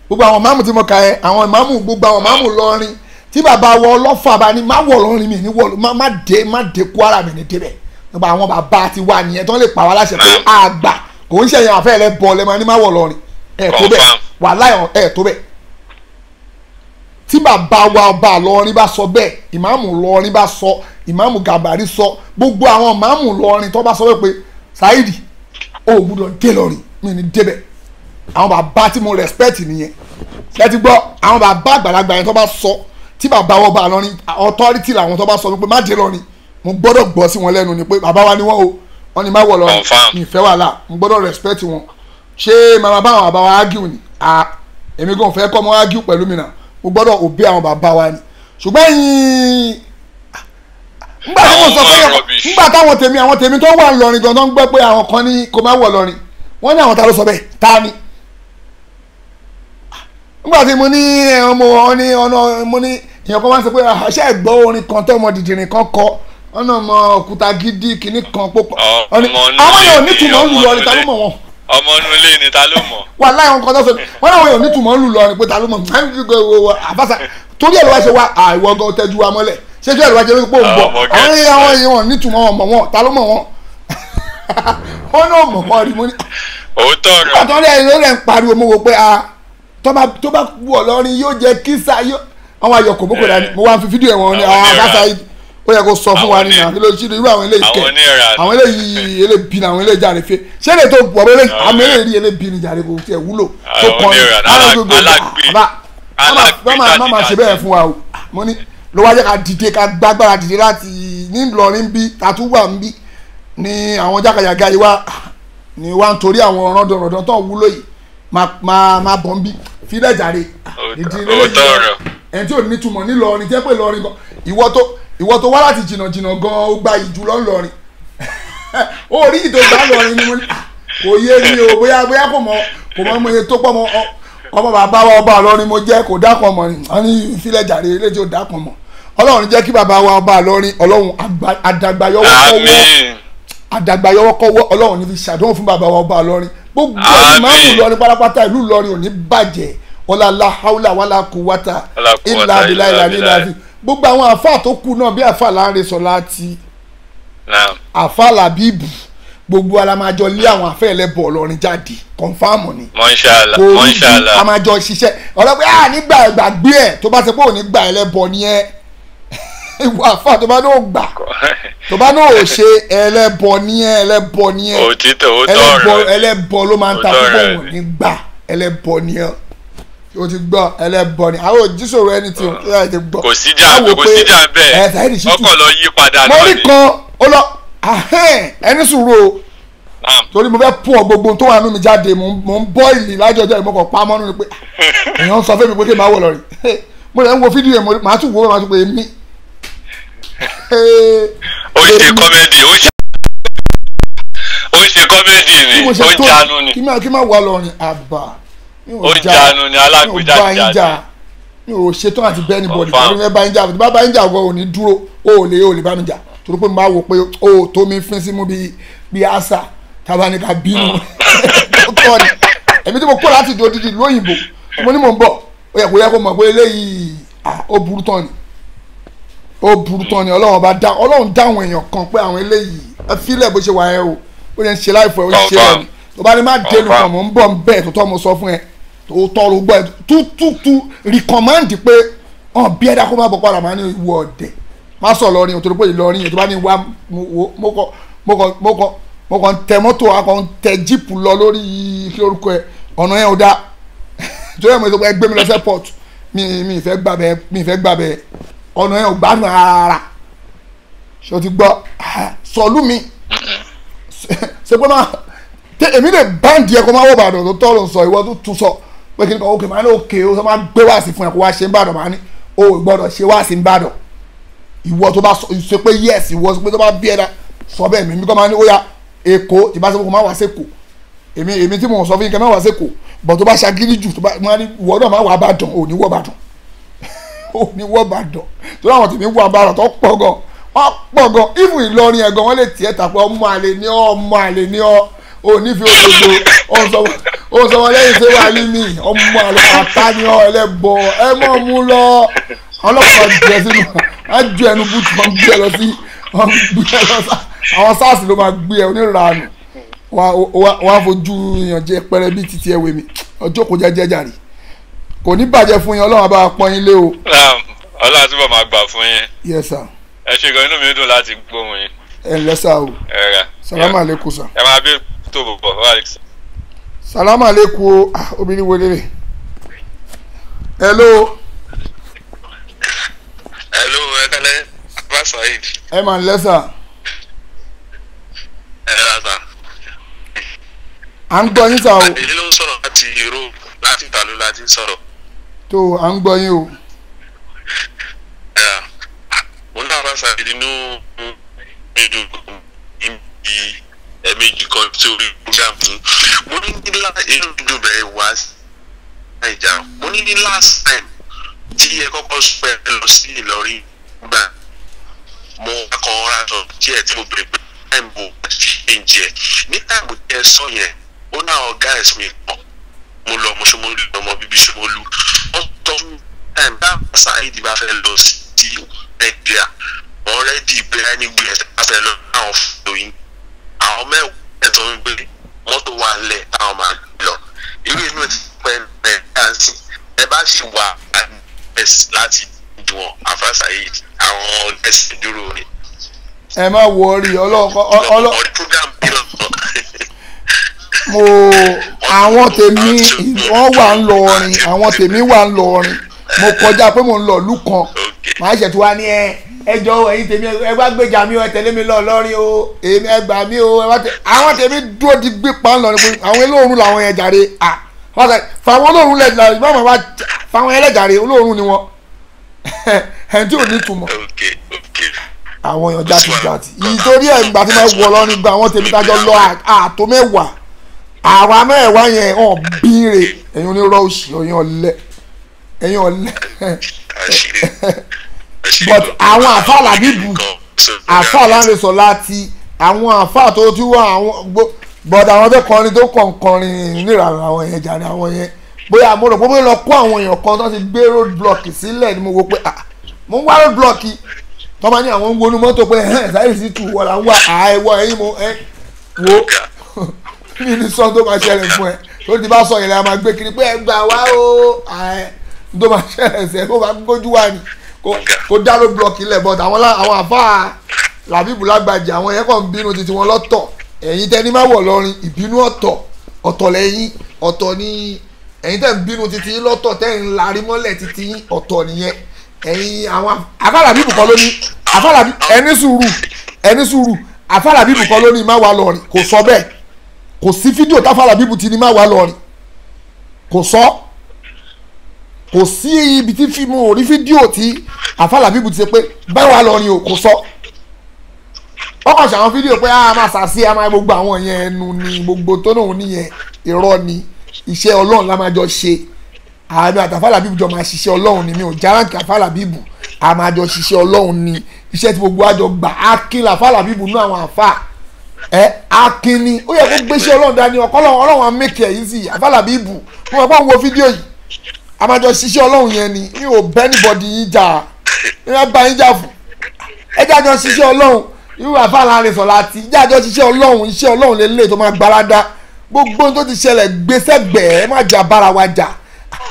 gbogbo àwọn ìmáàmù tí mo kà ẹ́ àwọn ìmáàmù gbogbo àwọn ìmáàmù lọ́rin tí bàbá wa ọlọ́fà bá ní má wọ̀ lọ́rin mi ní wọ̀ má dé Kwara mi ní débẹ̀ nípa àwọn bàbá ti wà nìyẹn tó lè pa wá láṣẹ pé àgbà kò ń ṣẹ̀yìn àfẹ́ rẹ bọ̀ lẹ́mọ ní má wọ̀ lọ́rin ẹ̀ tó bẹ̀ wàláhì ẹ̀ tó bẹ̀ tí bàbá wa ọba lọ́rin bá sọ bẹ́ẹ̀ ìmáàmù lọ́rin bá sọ ìmáàmù Gàmbàrí sọ gbogbo àwọn ìmáàmù lọ́rin tó bá sọ pé Saidi ó gbúdọ̀ dé lọ́rin mi ní débẹ̀ àwọn bàbá tí mo respect nìyẹn ṣé ti gbọ́ àwọn bàbá àgbàlagbà yẹn tó bá sọ tí bàbá wa ọba lọ́rin authority làwọn tó bá sọ pé má dé lọ́rin mo gbọ́dọ̀ gbọ́ sí wọn lẹ́nu ni pé bàbá wa ni wọ́n o wọ́n ní má wọ̀ lọ́rin mi ìfẹ́ wàhálà mo gbọ́dọ̀ respect wọn ṣé màmá bá àwọn bàbá wa argue ni èmi gan fẹ́ kọ́ mọ́ argue pẹ̀lú mi náà mo gbọ́dọ̀ òbí àwọn bàbá wa ni ṣùgbọ́n yín nígbà tí mo sọ pé nígbà táwọn tèmi tó wà lọ́rin gan tó ń gbọ́ pé àwọn kan ní kò má wọ̀ lọ́rin wọ́n ní àwọn ta ló sọ bẹ́ẹ̀ ta ni nígbà tí mo ní mo ní èèyàn kan wá ń sọ pé àṣà ìgbọ́ orin kan tó ọmọ dìdìrín kan kọ ọ̀nà ọmọ òkúta gidi kìíní kan pópọ̀ àwọn èèyàn nítumọ̀ ń lù lọ ní ta ló mọ̀ wọn. ọmọ inú ilé ni ta ló mọ̀. wà láì wọn kan tó sọ wọn náà àwọn èèyàn nítumọ̀ ń lù lọ ní pé ta ló mọ̀ àbáṣà torí ẹ̀ ló wá ṣe wá àìwọ́ gan tẹ́jú wa mọ́lẹ̀ ṣé tí ẹ̀ ló wá ṣe pé òun bọ̀ àwọn èèyàn nítumọ̀ wọn mọ̀ wọn ta ló mọ̀ wọn wọn náà mọ̀ wọn rí mo ní. òótọ́ rẹ̀. àtọ́lẹ̀ ẹ̀yìn ló rẹ̀ ń pariwo mo wò pé tó bá wọ̀ lọ́rin yóò jẹ́ kísà yóò àwọn ayọ̀kọ̀ bókò dání mo wá ń fi fídíò ẹ̀wọ̀n ní àbáṣà ó yẹ kó sọ fún wa nínú àkílò ìṣirò irú àwọn eléyìí kẹ àwọn eléyìí elébi ní àwọn eléyìí jáde fẹ ṣé lè tó pọ̀ bẹ́ẹ̀ àwọn eléyìí elébi ní jáde kò tiẹ̀ wúlò tó kọ́ má má ṣe bẹ́ẹ̀ fún wa o mo ní ló wá jẹ́ ká dìde ká gbágbára dìde láti nílọrin bí tàtúwà ń bí ni àwọn jákàjàgà yìí wá ni wá ń torí àwọn ọ̀rọ̀dọ̀rọ̀dọ̀ tó wúlò yìí má bọ̀ ń bí fílẹ̀ jáde ẹni tí ò ní túmọ̀ nílọrin jẹ́ pé lọrin gan ìwọ tó wá láti jìnnà gan ó gba ìjù lọ́nlọrin ó rí ìdò gbà lọrin ni mo ní kò yé mi o bóyá kò mọ ọmọ iye tó pọ̀ mọ́ ọmọ bàbá wa ọba lọrin mo jẹ́ kò dákan mọ́ ni wọ́n ní ìfilẹ̀ jàre eléjì ò dákan mọ́ ọlọ́run jẹ́ kí bàbá wa ọba lọrin ọlọ́run àdàgbàyọwọ́ kọ́wọ́ ọlọ́run ní fi ṣàdánwò fún bàbá wa ọba lọrin gbogbo ìmáàmù lọrin pátápátá ìlú lọrin ò ní bàjẹ́ ọlá haúlà wàlá kúwátà ìlà àbílà ìlà nílà àbí gbogbo àwọn àfáà tó kù náà bí àfáà láńre sọ láti àfáà làbíbù gbogbo alamajọ lé àwọn afẹ́ ẹlẹ́bọ̀ ọlọ́rin jáde kọ̀nfàmù ni mọ́ṣálà àmàjọ ṣiṣẹ́ ọlọ́pẹ́ nígbà ìgbàgbé ẹ̀ tó bá ṣe pé òní gbà ẹlẹ́bọ̀ ni ẹ ìwọ àfáà tó bá náà gbà tó bá náà ò ṣe ẹlẹ́bọ̀ ni ẹ ẹlẹ́bọ̀ ló máa ń ta fún òun ní gbà ẹlẹ́bọ̀ ni ẹ o ti gbọ́ ẹlẹ́bọ ni àwọn òjísòrò ẹni tí o ti gbọ́. kò síjà bẹ́ẹ̀ ọkọ̀ lọ yí padà lọ́ọ̀ni. mo rí kan ó lọ ẹni sùúrù o torí mo fẹ́ pọ̀ gbogbo tó wà nínú mi jáde mo ń bọ́ ìlì lájọjọ́ ìmọ̀kàn pamọ́ nínú pé èèyàn ń sọ fún mi pé kí n máa wọ̀ lọ rí mo lè ń wo fídíò yẹn màá tún wo màá tún pé mí. ó ṣe kọ́mẹ́dì ni ó jánu ni. kí má wà lọ rìn àbá ó jánu ni alágbèjà jáde mi ò ṣetán àti bẹ́ẹ̀ ni bọ̀dì kí ló ń bá yín jà bá yín jà ọgọ́ ò ní dúró ó lè bá mi jà torí pé mo máa wò pé ó tó mi fín sí mú bí àṣà tábà ní ká bínú kọ́ ni èmi tí mo kó láti do dídì lóyìnbó mo ní mò ń bọ̀ ó yẹ kó mọ̀ pé eléyìí ó burú tán ni ọlọ́run dá àwọn èèyàn kan pé àwọn eléyìí ẹ fílẹ̀ bó ṣe wà ẹ o ó yẹn ń ṣe láìfọ̀ ó ń ṣe ẹ̀ ni tó bá ní má dénú kan mò ń bọ̀ ń bẹ́ẹ̀ tó tọ́ mo sọ fún ẹ tó tọrọ gbọ́ ẹ tú rìkọ̀máǹdì pé ọ̀n bí ẹ̀dá kó má bọ̀ padà máa ní ìwọ ọ̀dẹ̀ má sọ lọ́rin òtò pé ìlọrin yẹn tó bá ní wá mo kàn tẹ mọ́tò akọ̀ tẹ jíìpù lọ lórí kí lórúkọ ẹ ọ̀nà yẹn ò dá tó yẹ mo sọ pé ẹ gbé mi lọ sí airport mi ìfẹ́ gbàbẹ ọ̀nà yẹn ò gbádùn ara ṣé o ti gbọ́ sọ̀lú mi ṣe pé máa èmi lè báńdì ẹ kó máa wọ Ìbàdàn tó tọrọ sọ ìwọ tó tún sọ pé kí ni kan òkè máa ní òkè ó sọ máa gbé wá sí fún ẹ kó wá ṣe ń bàdàn máa ní o gbọ́dọ̀ ṣe wá sí ń bàdàn ìwọ tó bá sọ pé yes ìwọ sọ pé tó bá bí ẹ̀dá sọ bẹ́ẹ̀ mi kọ́ máa ní ó yá Èkó tí bá sọ pé kó máa wá sẹ́kọ̀ọ́ èmi tí mo sọ fún yín kẹ́ máa wá sẹ́kọ̀ọ́ bọ̀ tó bá ṣagídí jù tó bá máa ní ìwọ náà máa wà Ìbàdàn ò ní wọ Ìbàdàn tó láwọn tèmi wọ Ìbàdàn tó pọ̀ gan even Ìlọrin ẹ̀gan wọ́n lè tiẹ̀ tà pé ọmọ àlè ní ọ onífi òdodo ó sọ wọn lẹ́yìn tí wàá ní mi ọmọ àlọ́ àtàníọ́ ẹlẹ́bọ ẹ mọ̀ mú lọ ọlọ́pàá jẹ sínú á ju ẹnu bùtù wọn gbé ẹ lọ sí àwọn SARS ló máa gbé ẹ onírànù wọn á fojú ìyànjẹ pẹrẹ bíi títí ẹwẹ mi ọjọ́ kò jẹ́jẹ́ jàre kò ní bàjẹ́ fún yín Ọlọ́run bá pọ́n yín lé o. Ọlọ́run túbọ̀ máa gbà fún yín. Yes sir. ẹ ṣe gan inú mi dùn láti gbóhùn yín. ẹ lẹ́sà o. salamu aleykum sir. ẹ máa bí tó bọ̀ bọ̀ Alex. salamu aleykum o obìnrin wo lélẹ̀. hello. ẹ kálẹ́ bá Saheed. ẹ máa ń lẹ́sà. ẹ rà. à ń gbọ́ yín sà o. àdéhùn ló ń sọ̀rọ̀ láti Europe láti ìtàlú láti sọ̀rọ̀. tó à ń gbọ́ yín o. mo náà bá Saheed nínú ìdùn ẹ̀ẹ̀mejì kan tí orí program yìí mo ní ní inú dúdú bẹ̀rẹ̀ wá sí Naija mo ní ní last time tí ẹ kọ́kọ́ sọ ẹ lọ sí Ìlọrin gbà mo kàn ra sọ díẹ̀ tí mo bèrè pé táìmù bò àti fi ń jẹ ní táìmù tí ẹ sọ yẹn ó náà ọ̀gá ẹ̀sìn mi pọ̀ mo lọ mo ṣe mo lù ọmọ bíbí ṣe mo lù wọ́n tọ́ fún táìmù bá Saheed bá fẹ́ lọ sí Nàìjíríà wọ́n rẹ́dí ìbéèrè nígbè ẹ̀ bá fẹ́ lọ àwọn fòyín àwọn mẹ́wàá ẹ̀tọ́ ń gbé mọ́tò wà lẹ̀ táwọn máa lọ irú inú ti pẹ́ ẹ̀ dáǹsì ẹ bá ṣì wà láti dùn àfa Saheed àwọn ẹ̀sìn dúró ni. ẹ má wọrí mo àwọn tèmi wọ́n wà ń lọ orin àwọn tèmi wà ń lọ orin mo kọjá pé mo ń lọ ìlú kan màá ṣètò wa ní ẹjọ́ ẹ̀yin tèmi ẹ bá gbèjà mi o ẹ tẹ̀lé mi lọ lọ́rin o èmi ẹ gbà mí o àwọn tèmi dúró di gbé pa ń lọ ní pé àwọn olóòórùn làwọn yẹn jàre fàwọn olóòórùn lẹ́jàre báwọn bá fàwọn ẹlẹ́jàre olóòórùn ni wọ́n ẹni tí ò ní túmọ̀ àwọn èèyàn jàtìjàtì ìtorí ẹ̀ nígbà tí wọ́n wọ lọ́rin gba àwọn tèmi tájọ́ lọ àtó mẹ́wàá àwa mẹ́wàá yẹn hàn bíire ẹ̀yin onírọ̀ òsì ẹ̀yin ọ̀lẹ́ but àwọn àfa làbíbù àfa láńrẹsọ láti àwọn àfa tó tún wà àwọn but àwọn tó kọrin tó kọrin nírànà àwọn yẹn jàre àwọn yẹn bóyá mo rò pé lọ kó àwọn èèyàn kan tó ti gbé road block sílẹ̀ ni mo wo pé mo ń wá road block tó máa ní àwọn ń wọnú mọ́tò pé Saheed Shittu wọ́n là ń wá ẹ̀wọ̀ ẹ̀yìn mo wo mi ní sọ tó máa ṣẹlẹ̀ fún ẹ tó ti bá sọ yẹn la máa gbé kiri pé ẹ gbà wá o tó máa ṣẹlẹ̀ sẹ́ kó máa gbójú wá ni kó dá road block ilẹ̀ but àwọn àfáà làbíbù lágbàjì àwọn yẹn kàn ń bínú títí wọn lọ́tọ̀ ẹ̀yin tẹ́ni má wọ̀ lọ́rin ìbínú ọ̀tọ̀ lẹ́yìn ọ̀tọ̀ ni ẹ̀yin tẹ́ ń bínú títí lọ́tọ̀ tẹ́ ń larí mọ́lẹ̀ títí ọ̀tọ̀ nìyẹn ẹ̀yin àwọn àfàlàbíbù kọ́ ló ní ẹni sùúrù àfàlàbíbù kọ́ ló ní má wà lọ́rin kò sọ bẹ́ẹ̀ kò sí fídíò táfàlàbíbù ti ní má wà lọ́rin kò sọ kò sí ibi tí fíìmù orí fídíò tí àfàlàbíbù ti ṣe pé bá wà lọ́rin o kò sọ ọkọ̀ ṣàwọn fídíò pé a máa ṣàṣì a máa gbogbo àwọn yẹn ẹnu ni gbogbo tó náà níyẹn irọ́ ni iṣẹ́ ọlọ́run la máa jọ ṣe àmì àtàfàlàbíbù jọ máa ṣiṣẹ́ ọlọ́run ni mi ò járáǹkì àfàlàbíbù a máa jọ ṣiṣẹ́ ọlọ́run ni iṣẹ́ tí gbogbo àjọ gbà ákín làfàlàbíbù ní àwọn àfà ákín ni ó yẹ kó gbéṣẹ́ ọlọ́run dání ọlọ́run á mẹ́kẹ̀ yìí sí àfàlàbíbù wọ́n máa wo fídíò yìí a máa jọ ṣiṣẹ́ ọlọ́run yẹn ni mi ò bẹ́ anybody yín jà mi ò bá yín jà fún ẹ jẹ́ àjọ ṣiṣẹ́ ọlọ́run irú àfàlà rẹ̀ sọ láti jẹ́ àjọ ṣiṣẹ́ ọlọ́run iṣẹ́ ọlọ́run lélẹ̀ tó máa gbalada gbogbo tó ti ṣẹlẹ̀ gbèsè gbẹ̀ẹ́ má jà bára wa jà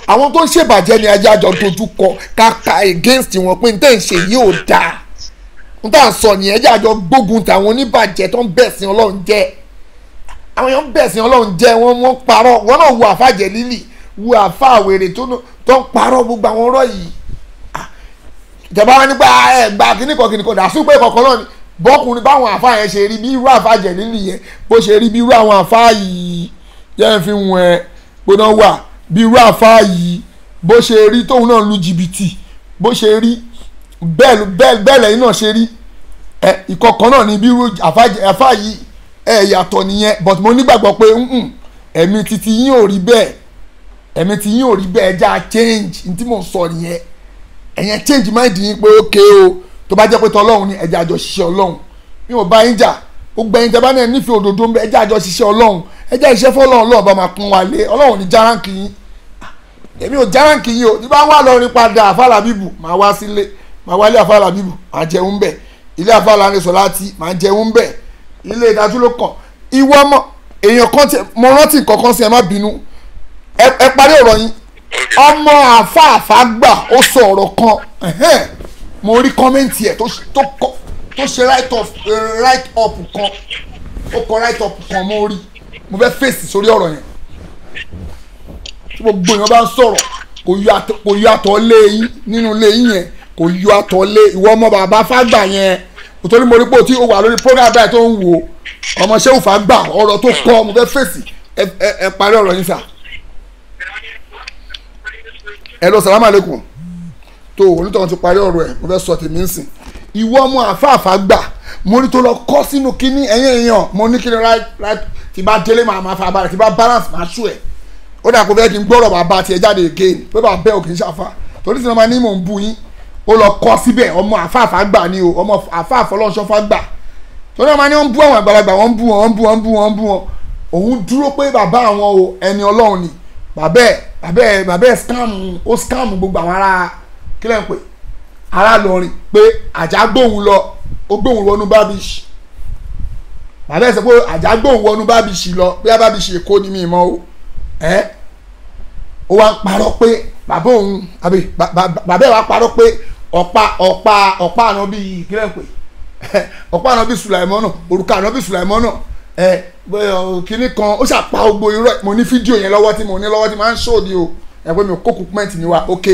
àwọn tó ń ṣèbàjẹ́ ni ajá àjọ dojú kọ káka against wọn pé níta ìṣe yìí ò dáa níta sọ nìyẹn jẹ́ àjọ gbógun tàwọn oníbàjẹ́ tó ń bẹ̀sìn ọlọ́run jẹ́ àwọn èèyàn ń bẹ̀sìn ọlọ́run jẹ́ wọ́n parọ́ wọn náà wo àfàjẹ́ lílì wo àfàwèrè tó ń parọ́ gbogbo àwọn ọ̀rọ̀ yìí ìjọba wa nípa ẹgbà kíníkan dàsú pé kọ̀ọ̀kan náà ni bọ́kùnrin báwọn àfáà yẹn ṣe rí bí irú àfáà jẹ̀lí nìyẹn bó ṣe rí bí irú àwọn àfáà yìí jẹ́ fi wọ̀n ẹ́ gbóná wà bí irú àfáà yìí bó ṣe rí tóun náà lu jìbìtì bó ṣe rí bẹ́ẹ̀ lẹ́yìn náà ṣe rí ìkọ̀kan náà ní bí irú àfáà yìí yàtọ̀ nìyẹn but mo nígbàgbọ́ pé ẹ̀mí titi yín ò rí bẹ́ẹ̀ ẹja change ní tí mò ń sọ nìyẹn ẹ̀yẹn change mind yín pé ókè o tó bá jẹ́ pé tọ́lọ́run ni ẹja àjọ ṣiṣẹ́ ọlọ́run mi ò bá yín jà ó gbẹ̀yìn tẹ́ bá náà nífẹ̀ẹ́ òdodo ń bẹ ẹja àjọ ṣiṣẹ́ ọlọ́run ẹja iṣẹ́ fọlọ́run lọ́ọ̀ bá máa kún wa lé ọlọ́run ní járáǹkì yín èmi ò járáǹkì yín o tí bá wà lọ́rin padà àfàlàbíbù máa wá sílé máa wálé àfàlàbíbù máa jẹun bẹ̀ ilé àfàlàrẹsọ láti máa jẹun bẹ̀ ilé ìdájúlò kan ìwọ ọmọ èèyàn kan tí mo rántí kankan sí ẹ má bínú ẹ parí ọ̀rọ̀ yín ọmọ àfààfà gbà ó sọ ọ̀rọ̀ kan mo rí kọ́mẹ́ǹtì ẹ̀ tó ṣe write up kan ó kọ write up kan mo rí mo fẹ́ fèsì sórí ọ̀rọ̀ yẹn tí gbogbo èèyàn bá ń sọ̀rọ̀ kò yọ àtọ̀ lé yín nínú ilé yín yẹn kò yọ àtọ̀ lé ìwọ ọmọ bàbá fàgbà yẹn nítorí mo rí pé o ti wà lórí program báyìí tó ń wò ọmọ ṣéwù fàgbà ọ̀rọ̀ tó kọ́ mo fẹ́ fèsì ẹ parí ọ̀rọ̀ yín sà ẹ lọ sàlámù àlékún tó onítọ̀hún ti parí ọ̀rọ̀ ẹ̀ mo fẹ́ sọ tèmi ń sìn ìwọ ọmọ àfáàfáà gbà mo ní tó lọ kọ́ sínú kínní ẹ̀yìn èèyàn mo ní kíni right tí bá délé màá fa abalẹ̀ tí bá balance máa ṣú ẹ̀ ó dà kó fẹ́ kí n gbọ́rọ̀ bàbá tiẹ̀ jáde again pé bàbá bẹ́ẹ̀ ò kì í ṣàfà torí tí wọ́n máa ní mò ń bú yín ó lọ kọ́ síbẹ̀ ọmọ àfáàfá gbà ni o ọmọ àfáàfọ́ lọ́sọ́fá gbà torí wọ́n máa ní wọ́n ń bú àwọn àgbàlagbà wọ́n ń bú wọn òun dúró pé bàbá àwọn o ẹni ọlọ́run ni bàbá ẹ̀ scam gbogbo àwọn ará kílẹ̀ ń pè ará lọrin pé àjà gbóhùn lọ ó gbóhùn wọnú bábíṣì bàbá ẹ̀ sọ pé àjà gbóhùn wọnú bábíṣì lọ bí bábíṣì èkó ni mi mọ́ o ó wá ń parọ́ pé bàbá òun àbí bàbá ẹ̀ wá parọ́ pé ọ̀pá àná bíi kílẹ̀ ń pè ọ̀pá àná bíi Sùlàìmọ́nà òrùka àná bíi Sùlàìmọ́nà kínní kan ó ṣàpá gbogbo irọ́ mo ní fídíò yẹn lọ́wọ́ tí mo ní lọ́wọ́ tí máa ń ṣòdì o ẹ̀pẹ́ mi ò kó kúpẹ́ǹtì mi wá ok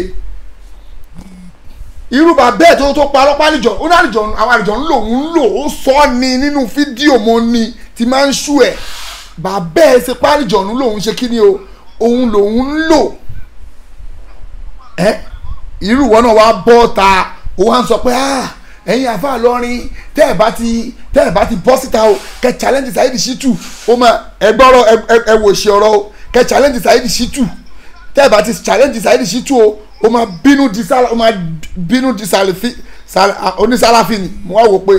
irú bàbá ẹ̀ tó parọ́ pálíjọ ó ní àlìjọ àwọn àlìjọ ń lò ó sọ ni nínú fídíò mo ní tí máa ń ṣú ẹ̀ bàbá ẹ̀ ṣe pálíjọ ń lòun ṣe kíni o òun lòun ń lò irú ìwọ náà wá bọ́ ta ó wá ń sọ pé ẹ̀yin àfa lọ́rin tẹ́ ẹ̀ bá ti bọ́ síta o kẹ́ challenge Saheed Shittu ó máa ẹgbọ́rọ̀ ẹ wò ṣe ọ̀rọ̀ o kẹ́ challenge Saheed Shittu tẹ́ ẹ̀ bá ti challenge Saheed Shittu o ó máa bínú di onísàlàfí ni mo wá wò pé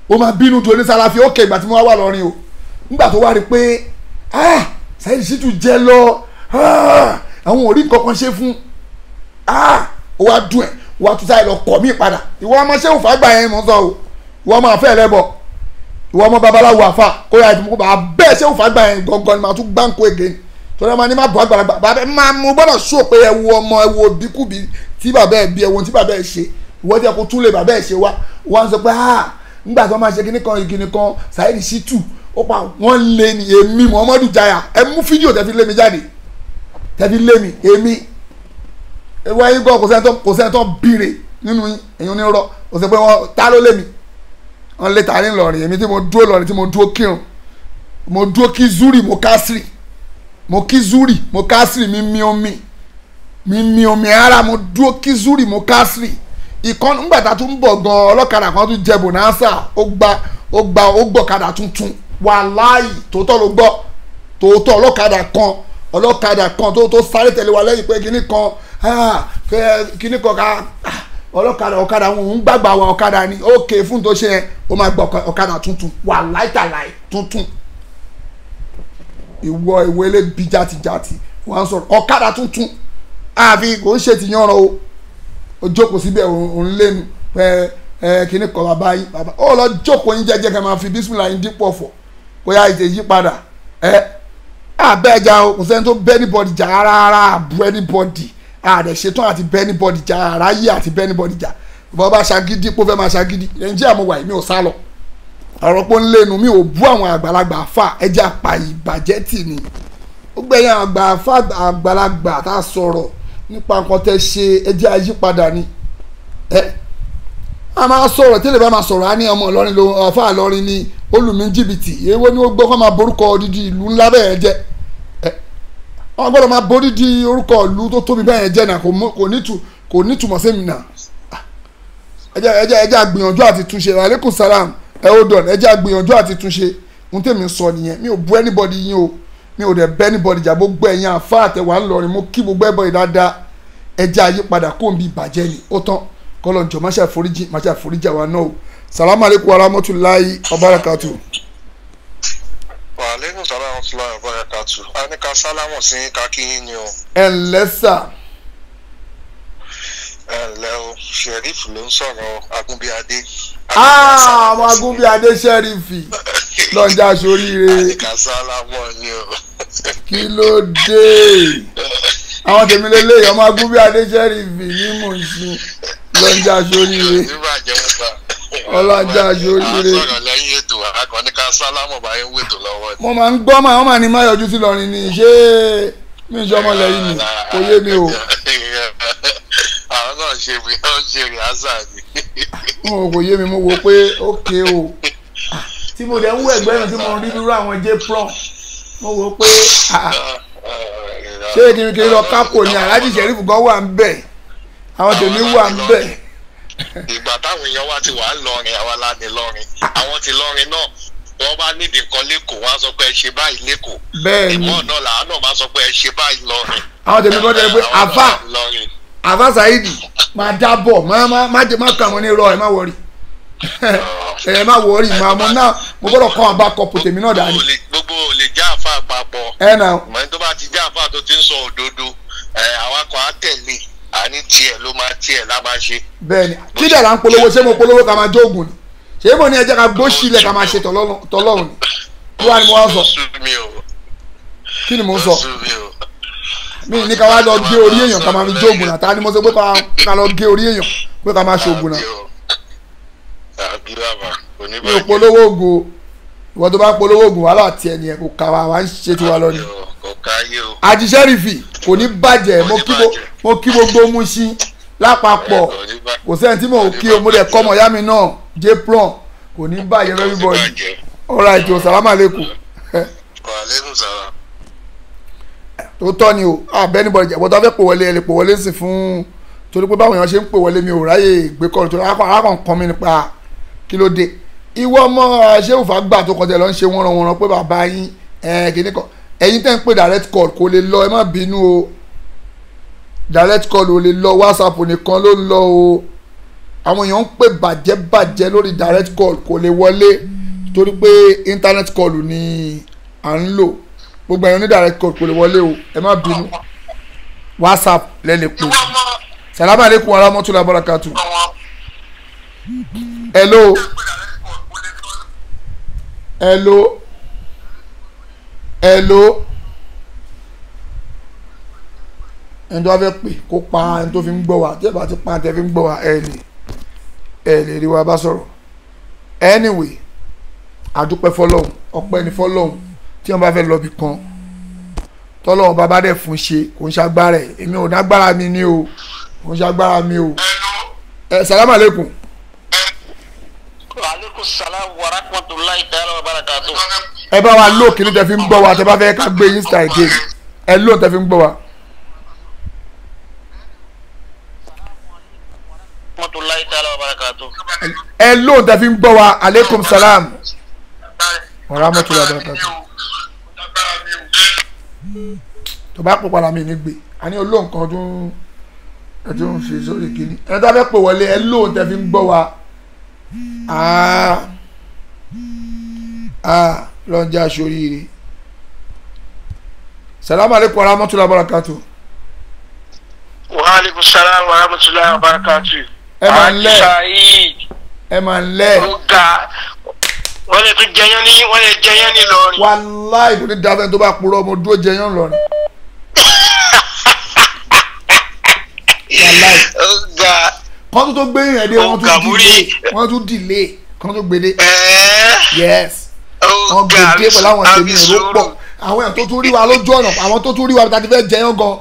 ó máa bínú di onísàlàfí ó kẹ́ ìgbà tí mo wá wà lọ́rin o nígbà tó wá rí pé Saheed Shittu jẹ́ lọ àwọn ò rí nǹkan kan ṣe fún ó wá dùn ẹ̀ wà tún sáyé lọ kọ̀ mí padà ìwọ ọmọ ṣé òfà gbà yẹn mọ̀ sọ o ìwọ ọmọ àfẹ́ rẹ bọ̀ ìwọ ọmọ babaláwo àfà kó yà ìdìbò bàbá bẹ́ẹ̀ ṣé òfà gbà yẹn gangan ni màá tún gbáǹkó ègé torí ọmọ ní má bọ̀ àgbàlagbà bàbá máa mo gbọ́dọ̀ sọ pé ẹ wo ọmọ ẹ wo bíkúbi tí bàbá ẹ bí ẹ wo tí bàbá ẹ ṣe ìwọ tí ẹ kó tún lè bàbá ẹ ṣe wá wọ́n sọ pé nígbà tí wọ́n máa ṣe kíní kan Saheed Shittu ó pa wọ́n lé ní èmi Muhammadu Jaya ẹ mú fídíò tẹ́ fi lé mi jáde tẹ́ fi lé mi èmi ewa yín gbọ́ kò sẹ́ni tó bìrè nínú èyàn ní rọ kò sẹ́ pé wọ́n ta ló lé mi wọ́n lé ta ní lọ́rin èmi tí mo dúró lọ́rin tí mo dúró kírun mo dúró kí zuri mo kásìrì mo kí zuri mo kásìrì mi mi omi ara mo dúró kí zuri mo kásìrì ìkan nígbà tá a tún bọ̀ gan ọlọ́kadà kan tún jẹ bonanza ó gbọ́kadà tuntun wàláì tòótọ́ ló gbọ́ tòótọ́ ọlọ́kadà kan tó sáré tẹ̀lé wa lẹ́yìn pé kíní kan ká ọ̀kadà wọn ń gbàgbà wa ọ̀kadà ni ókè fún tó ṣe yẹn ó máa gbọ́ ọ̀kadà tuntun wà láìtàláì tuntun ìwọ ilé bí játijàti wọn sọ̀rọ̀ ọ̀kadà tuntun àfi kò ń ṣe ti yanran o ó jókòó síbẹ̀ òun lẹ́nu kíní kan bàbá yín bàbá ó lọ jókòó yín jẹ́jẹ́ kẹ́ máa fi bísímìlà yín dípò ọ̀fọ̀ kó yá ìṣe yí padà àbẹ́ẹ̀jà o kò sẹ́ni tó bẹ́ anybody jà rárá àbú anybody àdẹ̀ ṣetán àti bẹ́ anybody jà rárá yí àti bẹ́ anybody jà bọ́ bá ṣagídí kó fẹ́ máa ṣagídí nàìjíríà mo wà yìí mi ò sá lọ ọ̀rọ̀ pé ń lẹ́nu mi ò bú àwọn àgbàlagbà fà ẹja pa ìbàjẹ́ tì ní ó gbẹ̀yìn àgbàlagbà tá a sọ̀rọ̀ nípa nǹkan tẹ́ ṣe ẹjẹ́ àyípadà ni a máa sọ̀rọ̀ tẹ́lẹ̀ bá máa sọ̀rọ̀ á ní ọmọ Ìlọrin ló ọ̀fà Ìlọrin ni olùmí jìbìtì èwo ni ó gbọ́ kó máa borúkọ odidi ìlú ńlá bẹ́ẹ̀ jẹ́ wọ́n gbọ́dọ̀ máa borídi orúkọ ìlú tó tóbi bẹ́ẹ̀ jẹ́ náà kò ní túmọ̀ sí mi náà ẹjẹ́ àgbìyànjú àti túnṣe aleykum salam hold on ẹjẹ́ àgbìyànjú àti túnṣe ohun tèmi sọ nìyẹn mi ò bú anybody yín o mi ò dẹ̀ bẹ́ anybody jà gbogbo ẹ̀yin àfa àtẹ̀wà ńlọrin mo kí gbogbo ẹ̀bọ̀ dáadáa ẹjẹ́ àyípadà kó n bí ìbàjẹ́ ni ó tán kọlọ́njọ́ má ṣe àforíjì àwa náà o salamu aleykum wa rahmatulahi wa barakatu. wa aleykum salaam wa rahmatulahi wa barakatu. a ní ká sálámù sí kakíyín ni o. ẹ ǹlẹ́ sà. ẹ ǹlẹ́ o sheriff ló ń sọ̀rọ̀ agúnbíadé. àwọn agúnbíadé sheriff lọ́njà sóríire. a ní ká sálámù ni o. kí ló dé àwọn tèmi lélẹ́yìn ọmọ agúnbíadé sheriff ní Mùṣín lọ́njà sóríire ọlọ́jà sóríire. a sọ̀rọ̀ lẹ́yìn ètò àkànní ká sálámù báyìí ń wètò lọ́wọ́ ni. mo máa ń gbọ́ wọ́n máa ní má yọjú sí lọ́rin ni ṣé mi ń sọmọ lẹ́yìn ni kò yé mi o. àwọn náà ṣe bí wọ́n ṣe rí àṣà ni. mo kò yé mi mo wo pé ókè o tí mo dẹ̀ ń wú ẹ̀gbẹ́ náà tí mo rí irú àwọn J-Prom mo wo pé ṣé kí n lọ kápò ní Alhaji Sheriff gan wà ń bẹ̀ àwọn tèmi wà ń bẹ̀. ìgbà táwọn èèyàn wá ti wà ń lọrin àwa la ní lọrin àwọn ti lọrin náà wọ́n bá nídìí nǹkan lẹ́kọ̀ọ́ wọ́n á sọ pé ẹ ṣe báyìí lẹ́kọ̀ọ́. bẹ́ẹ̀ ni ìmọ̀ náà làwọn náà máa sọ pé ẹ ṣe báyìí lọ́rin. àwọn tèmi kọ́ jẹ́ pé àfà Saidi máa jábọ̀ má kàn wọ́n ní irọ́ ẹ̀ má wọrí ẹ̀ má wọrí máa mọ náà mo gbọ́dọ̀ kọ́ àbá kọ́pù tèmi náà dání. gbogbo ò lè já àfà papọ̀. ẹ nà. mọ̀ tó bá ti já àfà tó ti ń sọ òdodo àwọn akọ̀ á tẹ̀lé àní tiẹ̀ ló máa tiẹ̀ lá máa ṣe. bẹ́ẹ̀ni kí dẹ̀ là ń polówó ṣé mo polówó ká máa jóògùn ni ṣé mo ní ẹ jẹ́ ká gbó sílẹ̀ ká máa ṣe tọ́lọ́run ni kí wàá ni mo wá sọ kí ni mo ń sọ mi ní ká wá lọ gé orí èèyàn ká máa fi jóògùn náà ta ni mo sọ pé ká lọ gé orí èèyàn pé ká máa ṣoògùn náà mi ò polówó ògùn ìwọ tó bá polówó ògùn wàhálà tiẹ̀ nìyẹn kò ká wa ń ṣe tiwa lọ ni àjíṣẹ́rìfì kò ní bàjẹ́ mo kí gbogbo Mushin lápapọ̀ kò sẹ́ni tí mo kí o mo dẹ̀ kọ́ ọmọ ìyá mi náà jpron kò ní bàjẹ́ lórí bọ́ọ̀dì ọ̀rọ̀ àìjọ sàlámù àlékún. tó tọ́ ni o abẹ́ni bọ̀dì jẹ́ bọ́tà fẹ́ pò wọlé ẹ̀ lè pò wọlé sí fún torí pé báwọn èèyàn ṣe ń pò wọlé mi ò ráyè gbé kọ́ torí arákàn kan mi nípa kí ló dé ìwọ ọmọ ṣéwùfà gbà tó kọjá lọ ń ṣe wọ́nranwọ́nran pé bàbá yín kìnnìkan ẹ̀yin tẹ́ ń pè direct call kò lè lọ ẹ má bínú o direct call ò lè lọ WhatsApp nìkan ló ń lọ o àwọn èèyàn ń pè bàjẹ́ lórí direct call kò lè wọlé torí pé internet call ni à ń lò gbogbo èèyàn ní direct call kò lè wọlé o ẹ má bínú WhatsApp lẹ́lẹ̀ pé salamu aleykum wa rahmatullahi wa barakatuh hello hello hello ẹni tó wá fẹ́ pè kó pa ẹni tó fi ń gbọ́ wa tí ẹ bá ti pa ẹni tó fi ń gbọ́ wa ẹ lè rí wa bá sọ̀rọ̀ anyway àdúpẹ́ fọlọ́hún ọpẹ́ ní fọlọ́hún tí wọ́n bá fẹ́ lọ bì kan tọ́lọ́hún bá bá dẹ̀ fún ṣe kò ń ṣagbára ẹ̀ èmi ò nágbára mi ní o kò ń ṣagbára mi o salamu aleykum. aleykum salaam wa rahmatulahi ta'ala wa barakatuh. ẹ bá wa lò kí ni tẹ fi ń gbọ́ wa tẹ bá fẹ́ ká gbé insta again ẹ lò tẹ fi ń gbọ́ wa. ẹ lò tẹ fi ń gbọ́ wa aleykum salaam wa rahmatulahi wa barakatuh. tó bá pò padà mi ní gbé a ní olóhùn kan tó ń fi sórí kìíní ẹ tó bá fẹ́ pò wọlé ẹ lò tẹ fi ń gbọ́ wa. lọ́njà aṣoríire salamu aleykum wa rahmatulahi wa barakatuh. wa aleykum salaam wa rahmatulahi wa barakatuh. ẹ máa ń lẹ ẹ máa ń lẹ. wọ́n lè tún jẹyán ní lọ́rin. wàláì kò ní dáfẹ́ tó bá purọ́ ọmọ dúró jẹyán lọ́rin. wàláì kan tó gbé yẹn dé wọ́n tún dìlé kan tó gbé dé. yes wọ́n gbé dé pẹ̀lú àwọn tèmi èrò pọ̀ àwọn èèyàn tó tún rí wa lójú ọ̀nà àwọn tó tún rí wa tàbí fẹ́ jẹyán gan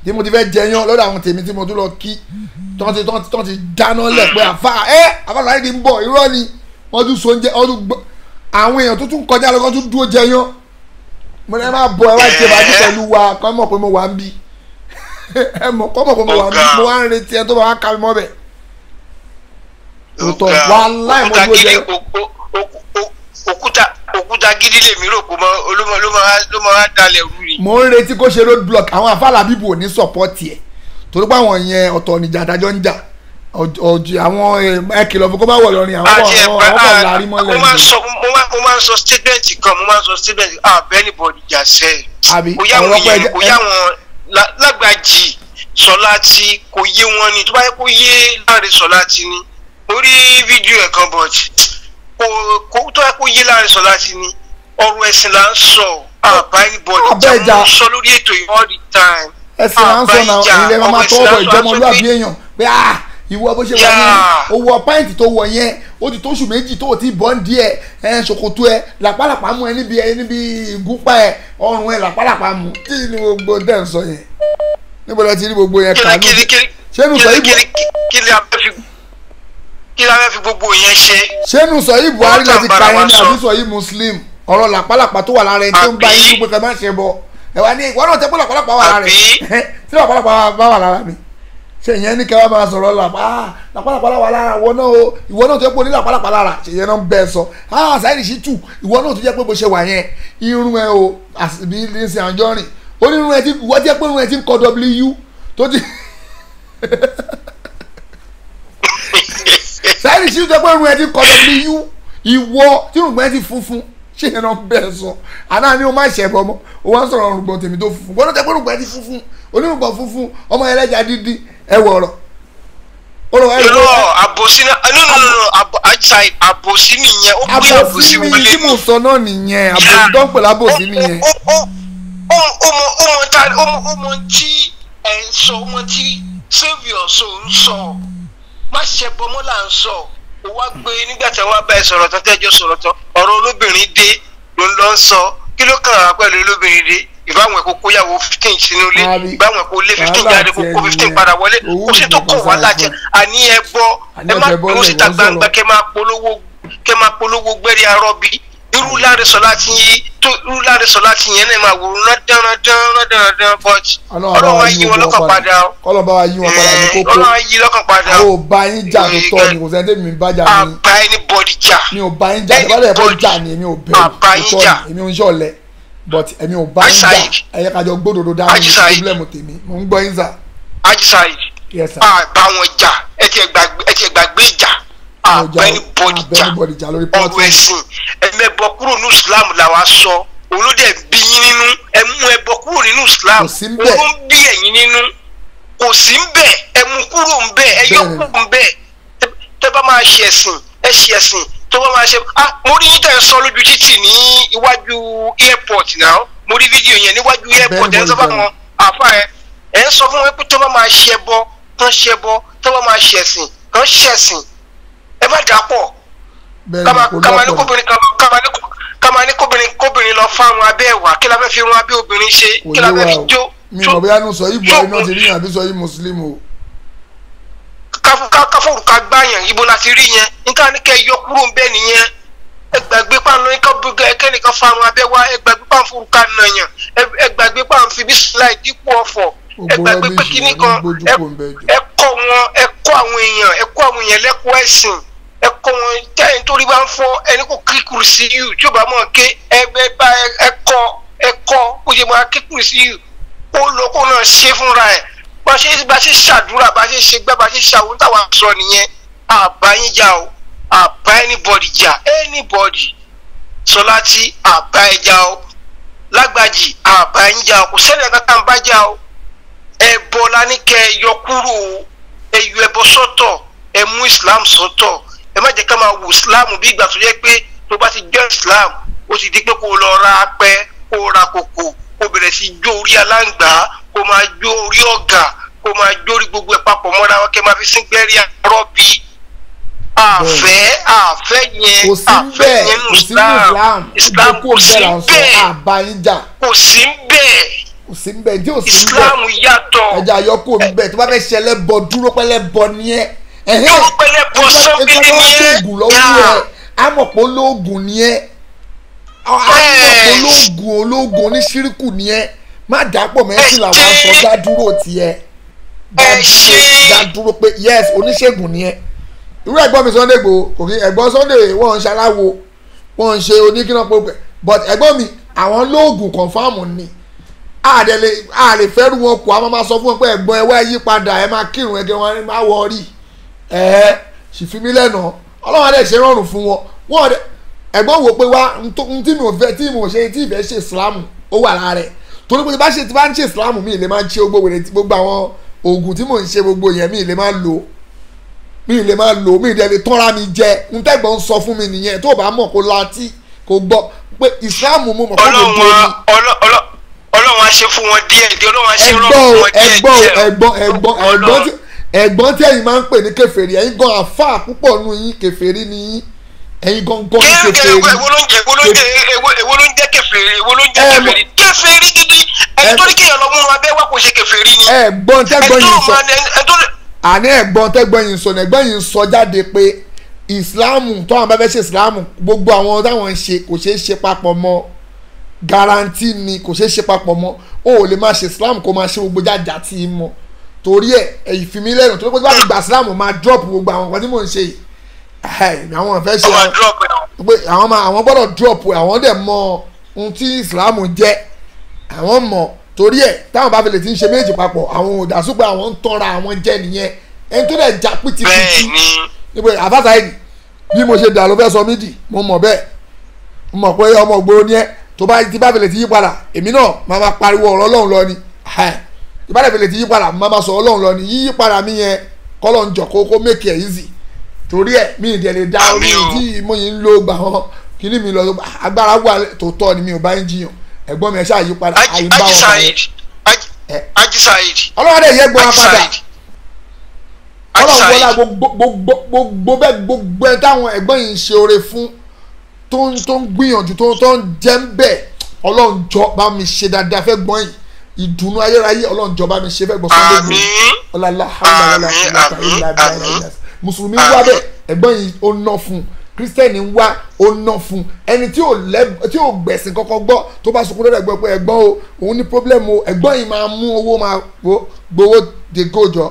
tí mo ti fẹ́ jẹyán lọ́dọ̀ àwọn tèmi tí mo tún lọ kí tọ́ ti dáná lẹ̀ pé àfa Saidi ń bọ̀ irọ́ ni wọ́n tún so oúnjẹ ọdún gbọ́ àwọn èèyàn tó tún kọjá lọ́kọ́ tún dúró jẹyán mo ní ẹ máa bọ̀ ẹ wá ṣe bàbí pẹ̀lú wa kọ́ mọ̀ pé mo wà ń bí ẹ mọ̀ kọ́ mọ̀ pé mo wà ń bí mo wá ń retí ẹ tó bá wá ká mi mọ́ bẹ̀. òótọ́ wàláì mo dúró jẹ. òkúta gidi lèmi rò pé ló máa dalẹ̀ rú ni. mo ń retí kó ṣe road block àwọn àfàlà bíbù ò ní sọ̀pọ̀tì ẹ̀ torí pé àwọn yẹn ọ̀tọ̀ níjà àtàjọ́ ń jà ọjì àwọn ẹkìlọ̀ fún kó má wọ̀ lọ́rin àwọn kan lárí mọ́lẹ̀. mo máa ń sọ statement kan anybody jà sẹ́ kò yá wọn Lágbàjì Sọláàtì kò yé wọn ni tó bá yẹ kó yé Láre Sọláàtì ni orí fídíò ẹ̀ kan but tó yẹ kó yé Láre Sọláàtì ni ọ̀rọ̀ ẹ̀sìn là ń sọ anybody jà mo ń sọ lórí ètò yìí all the time. ẹ̀sìn là ń sọ náà ilé wọn máa tọ́ ọ̀bọ̀ ìjọmọlúwàbí èèyàn pé ìwọ bó ṣe wà ní owó pàǹtì tó wọ yẹn ó ti tóṣù méjì tó ti bọ́ ń díẹ̀ ṣòkòtò ẹ làpálàpá mú ẹ níbi ìgúnpá ẹ ọrùn ẹ làpálàpá mú kí ni gbogbo dẹ́ ń sọ yẹn níbo la ti rí gbogbo yẹn kà ní ṣénu sọ yìí kí la fẹ́ fi gbogbo yẹn ṣe. ṣénu sọ yìí Buhari láti ka yẹn ní àbí sọ yìí Muslim ọ̀rọ̀ làpálàpá tó wà lára ẹni tó ń bá yín gbogbo ẹ má ṣe bọ ẹ wá ní ìwọ náà tẹ́ pé làpálàpá wà lára ẹ tí làpálàpá bá wà lára mi ṣe ìyẹn ní kẹwàá máa sọ̀rọ̀ làpálàpálà wà lára ìwọ náà o ìwọ náà tó yẹ pé oní làpálàpálà lára ṣe ìyẹn náà ń bẹ́ẹ̀ sọ Saheed Shittu ìwọ náà tó yẹ pé bó ṣe wà yẹn irun ẹ o àbí Lizzy Anjorin onírun ẹ ti ìwọ tí yẹ pé irun ẹ ti ń kọ w tó ti Saheed Shittu tó yẹ pé irun ẹ ti ń kọ w ìwọ tí irun ẹ ti funfun ṣe ìyẹn náà ń bẹ́ẹ̀ sọ àná ni o má ṣẹ̀ bọ́ mọ́ o wá ń sọ̀rọ̀ ọ̀rùngbọ̀n tèmi tó funfun gbọ́dọ̀ tẹ́ pé irun ẹ ti funfun onírùngbọ̀n funfun ọmọ ẹlẹ́jà dídí ẹ wọ̀ ọ̀rọ̀ irọ́ àbòsí náà outside àbòsí nìyẹn ó gbé àbòsí wọlé tí mo sọ náà nìyẹn àbòsí tó ń pè lábòsí nìyẹn. ó mọ tí ẹ ń sọ ó mọ tí saviour sọ ń sọ má ṣe bọmọ là ń sọ ó wá gbé nígbà tí wọn bá ẹ sọ̀rọ̀ tán tẹ́jọ́ sọ̀rọ̀ tán ọ̀rọ̀ olóbìnrin dé ló ń lọ sọ kí ló kàn án pẹ̀lú olóbìnrin dé ìbáwọn ẹ̀kọ́ kó yàwó 15 sínú ilé ìbáwọn ẹ̀kọ́ lé 15 jáde kó 15 padà wọlé kó sì tó kọ̀ wá lájẹ àní ẹ gbọ́ ẹ má bínú síta gbangba kẹ máa polówó gbẹ́rẹ́ arọ́bí irú Láre Sọlá ti yẹn náà máa wò ó rán but ọlọ́wọ́ yí wọn lọ́kàn padà o kọ́lọ́ba wa yí wọn padà ní kókó ọlọ́wọ́ yí lọ́kàn padà o. àwọn ò bá yín jà tó tọ́ ni kò sẹ́ni tẹ́mi bá jà ní. àbá anybody jà mi ò bá yín jà ìbálẹ̀ ẹ̀kọ́ jà ní èmi ò bẹ̀rù tó tọ́ ni èmi ò ń ṣọ̀lẹ̀ but èmi ò bá yín jà ẹ̀yẹ kájọ gbódòdó dáhùn ní pọ́blẹ́mù tèmi mò ń gbọ́ yín sà. Haji Saheed àbá wọn jà ẹ ti gbàgbé jà àbá anybody jà ọ̀rọ̀ ẹ̀sìn ẹ̀mẹ́bọ kúrò ní Islam làwa sọ olóde bí yín nínú ẹmú ẹbọ kúrò nínú Islam olóń bí ẹ̀yin nínú kò sí ń bẹ̀ ẹmú kúrò ń bẹ̀ ẹyọ kúrò ń bẹ̀ tẹ́ bá máa ṣe ẹ̀sìn ẹ ṣe ẹ̀sìn tó bá máa ṣe mo rí yín tẹ̀ ń sọ lójú títì ní iwájú airport náà mo rí fídíò yẹn níwájú airport ẹ̀ ń sọ fún àwọn àfa ẹ̀ ń sọ fún wọn pé tó bá máa ṣe ẹbọ kán ṣe ẹbọ tó bá máa ṣe ẹ̀sìn kán ṣe ẹ̀sìn ẹ má dà pọ̀ kama ní kóbìnrin lọ fáwọn abẹ́ ẹ̀wà kí la fẹ́ fi rún abẹ́ obìnrin ṣe kí la fẹ́ fi jó. mi ò bóyá nù sọ ibo iná ti rí yàn àbí sọ yìí mùsùlùmí o. káfọ́rùká gbáyàn ibo la ti rí yẹn nǹkan ní kẹ́ yọ kúrò ń bẹ́ẹ̀ nìyẹn ẹgbàgbé pàánù kẹ́nìkan fáwọn abẹ́ wa ẹgbàgbé pàánù fòrùká nàyàn ẹgbàgbé pàánù fi bísíláì dípò ọ̀fọ̀ ẹgbàgbé pé kíní kan ẹ kọ́ àwọn èèyàn lẹ́kọ̀ọ́ ẹ̀sìn ẹ̀kọ́ wọn tẹ́yìn torí bá ń fọ́ ẹni kò kíkùrù sí yù tí ó bá mọ̀ ké ẹ̀kọ́ kó ṣe máa kíkùrù sí yù ó lọ kó náà ṣe fúnra ẹ̀ bá ṣe ṣàdúrà bá ṣe ṣe gbá bá ṣe ṣàwọn táwa sọ nìyẹn àbá yín jà o àbá anybody jà anybody Sọláàtì àbá ẹ jà o Lágbàjì àbá yín jà o kò sẹ́ni ẹ̀ka tá à ń bá jà o ẹ̀bọ la ní kẹ́ ẹ yọ kúrò ẹ yọ ẹbọ sọ́tọ̀ ẹ mú Islam sọ́tọ̀ ẹ má jẹ́ ká máa wò Islam bí ìgbà tó yẹ pé tó bá ti jọ Islam ó ti di pé kó lọ ra apẹ kó ra kòkò kó bẹ̀rẹ̀ sí jó orí aláǹgbá kó máa jó orí ọ̀gà kó máa jó orí gbogbo ẹ̀ papọ̀ mọ́ra wọn kẹ́ máa fi sín gbẹ́rí àrọ́bí àfẹ́ yẹn nù Islam kò sí bẹ́ẹ̀ kò sí bẹ́ẹ̀ Islam yàtọ̀ ẹja yọkó ń bẹ tó bá fẹ́ ṣẹlẹ̀ bọ dúró pẹ́lẹ́ bọ ni ẹ pẹ̀lẹ́ bọ sọ́bìlì ni ẹ amọ̀pọ̀ olóògùn ni ẹ amọ̀pọ̀ olóògùn oníṣíríkù ni ẹ má dàpọ̀ mẹ́sì làwọn aṣọ dádúró tiẹ̀ dádúró pé yes oníṣègùn ni ẹ irú ẹ̀gbọ́n mi Sunday Igboho kò kí ẹ̀gbọ́n Sunday wọ́n ń ṣaláwo wọ́n ń ṣe oníkíná pé but ẹ̀gbọ́n mi àwọn lóògùn kọ̀ǹfàmù ni a lè fẹ́rù wọn kù a máa sọ fún wọn pé ẹ̀gbọ́n ẹ wá yí padà ẹ máa kírun ẹgẹ wọn máa wọ rí sì fi mí lẹ́nà ọlọ́run adé ṣe rọrùn fún wọn ẹ̀gbọ́n wò pé wá tí mo fẹ́ tí mo ṣe tí ìfẹ́ ṣe Islam ó wà lára rẹ̀ torí pé tí bá ń ṣe Islam mi lè máa ń ṣe gbogbo àwọn oògùn tí mò ń ṣe gbogbo yẹn mi lè máa lò mi ìdẹ̀ lè tọ́ra mi jẹ ń tẹ́gbọ́n sọ fún mi nìyẹn tó bá mọ̀ kó láti kó gbọ́ pé Islam mo mọ̀ kó lè dé mi. Ọlọ́run á ṣe fún wọn díẹ̀ díẹ̀ Ọlọ́run á ṣe rán fún wọn díẹ̀ díẹ̀. ẹ̀gbọ́n tí ẹ̀yin máa ń pè ní kèfèrí ẹ̀yin gan àfáà púpọ̀ nù yín kèfèrí ni yín ẹ̀yin gan ní kèfèrí. èwo ló ń jẹ́ kèfèrí kèfèrí gidi ẹni tó ní kéèyàn lọ mú wọn abẹ́ wà kó ṣe kèfèrí ni. ẹ̀gbọ́n tẹ́gbọ́n yìí sọ àní ẹ̀gbọ́n tẹ́gbọ́n yìí sọ jáde pé ìsìláàmù tó àwọn bá fẹ́ ṣe ìsìláàmù gbogbo àwọn táwọn ń ṣe kò ṣeé ṣe papọ̀ mọ́ garanti ni kò ṣeé ṣe papọ̀ mọ́ o ò lè máa ṣe Islam kó máa ṣe gbogbo jájà tí í mọ́ torí ẹ̀ ìfimi lẹ́nu torí pé bá mi gbà sílámù máa drop gbogbo àwọn nǹkan tí mò ń ṣe yìí àwọn fẹ́ ṣe pé àwọn gbọ́dọ̀ drop àwọn dẹ̀ mọ ohun tí ìsìlámù jẹ́ àwọn mọ̀ torí ẹ̀ táwọn bá fi lè ti ń ṣe méjì papọ̀ àwọn ò dàsú pé àwọn ń tọ́ra àwọn jẹ́ nìyẹn ẹni tó dẹ̀ já pìtìpìtì níbo àfáàsá yìí bí mo ṣe dà ló fẹ́ sọ mí dì mo mọ̀ bẹ́ẹ̀ mo mọ̀ pé ọmọ ògbóró ni ẹ́ tó bá ti bá fi lè ti yí padà èmi náà máa pariwo ọ̀rọ̀ Ọlọ́run lọ ni tí bá lè fi lè ti yí padà máa sọ Ọlọ́run lọ ni yíyí padà mi yẹn kọ́lọ̀ ń jọ kó make it easy torí ẹ̀ mi ìdẹ̀ lè dá orí tí mo yìí ń lo gbà wọn kíní mi lọ agbára wà tó tọ́ ni mi ò bá ń jiyàn ẹ̀gbọ́n mi ẹ̀ ṣáà yí padà àyíbá wọn padà Ọlọ́run dẹ̀ yẹ gbọ́n wọn padà Ọlọ́run wọlá gbogbo bẹ́ẹ̀ gbogbo ẹ̀ táwọn ẹ̀gbọ́n yìí ń ṣe oore fún tó ń gbìyànjú tó ń jẹ́ ń bẹ̀ Ọlọ́run jọ bá mi ṣe dáadáa fẹ́ gbọ́n yìí ìdùnnú ayérayé Ọlọ́run jọ bá mi ṣe fẹ́ gbọ́n Sunday ọlọ́lá mùsùlùmí wá bẹ́ẹ̀ ẹ̀gbọ́n yìí ó ná fún kírísítẹ́nì ń wá ó ná fún ẹni tí ò gbẹ̀sìn kọ́kọ́ gbọ́ tó bá sunkún lọ́dọ̀ ẹ̀gbọ́n pé ẹ̀gbọ́n o òun ní problem o ẹ̀gbọ́n yìí máa mú owó máa gbowó de góòjọ́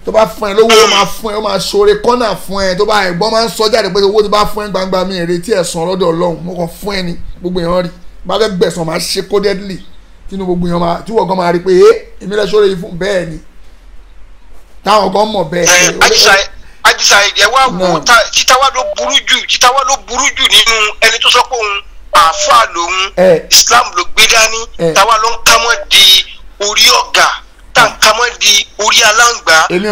tó bá fún ẹ lówó ó máa fún ẹ ó máa ṣoore kọ́nà fún ẹ tó bá ẹ̀gbọ́n máa ń sọ jáde pé owó tó bá fún ẹ gbangba mi èrè tí ẹ sàn lọ́dọ̀ Ọlọ́run mo kàn fún ẹ ní gbogbo èèyàn rí bá fẹ́ gbẹ̀sán máa ṣe codedly tínú gbogbo èèyàn máa tí wọ́n gan máa rí pé èmi lẹ́ ṣoore yìí fún bẹ́ẹ̀ ni táwọn gan mọ̀ bẹ́ẹ̀. Àjíṣà ẹ wá wò títáwá ló burú jù nínú ẹni tó sọ pé òun àáfàá lòun Islam ló gbé dání táwa ló ń kámọ́ di orí ọ̀gá tàǹkámọ́ di orí aláǹgbá. èmi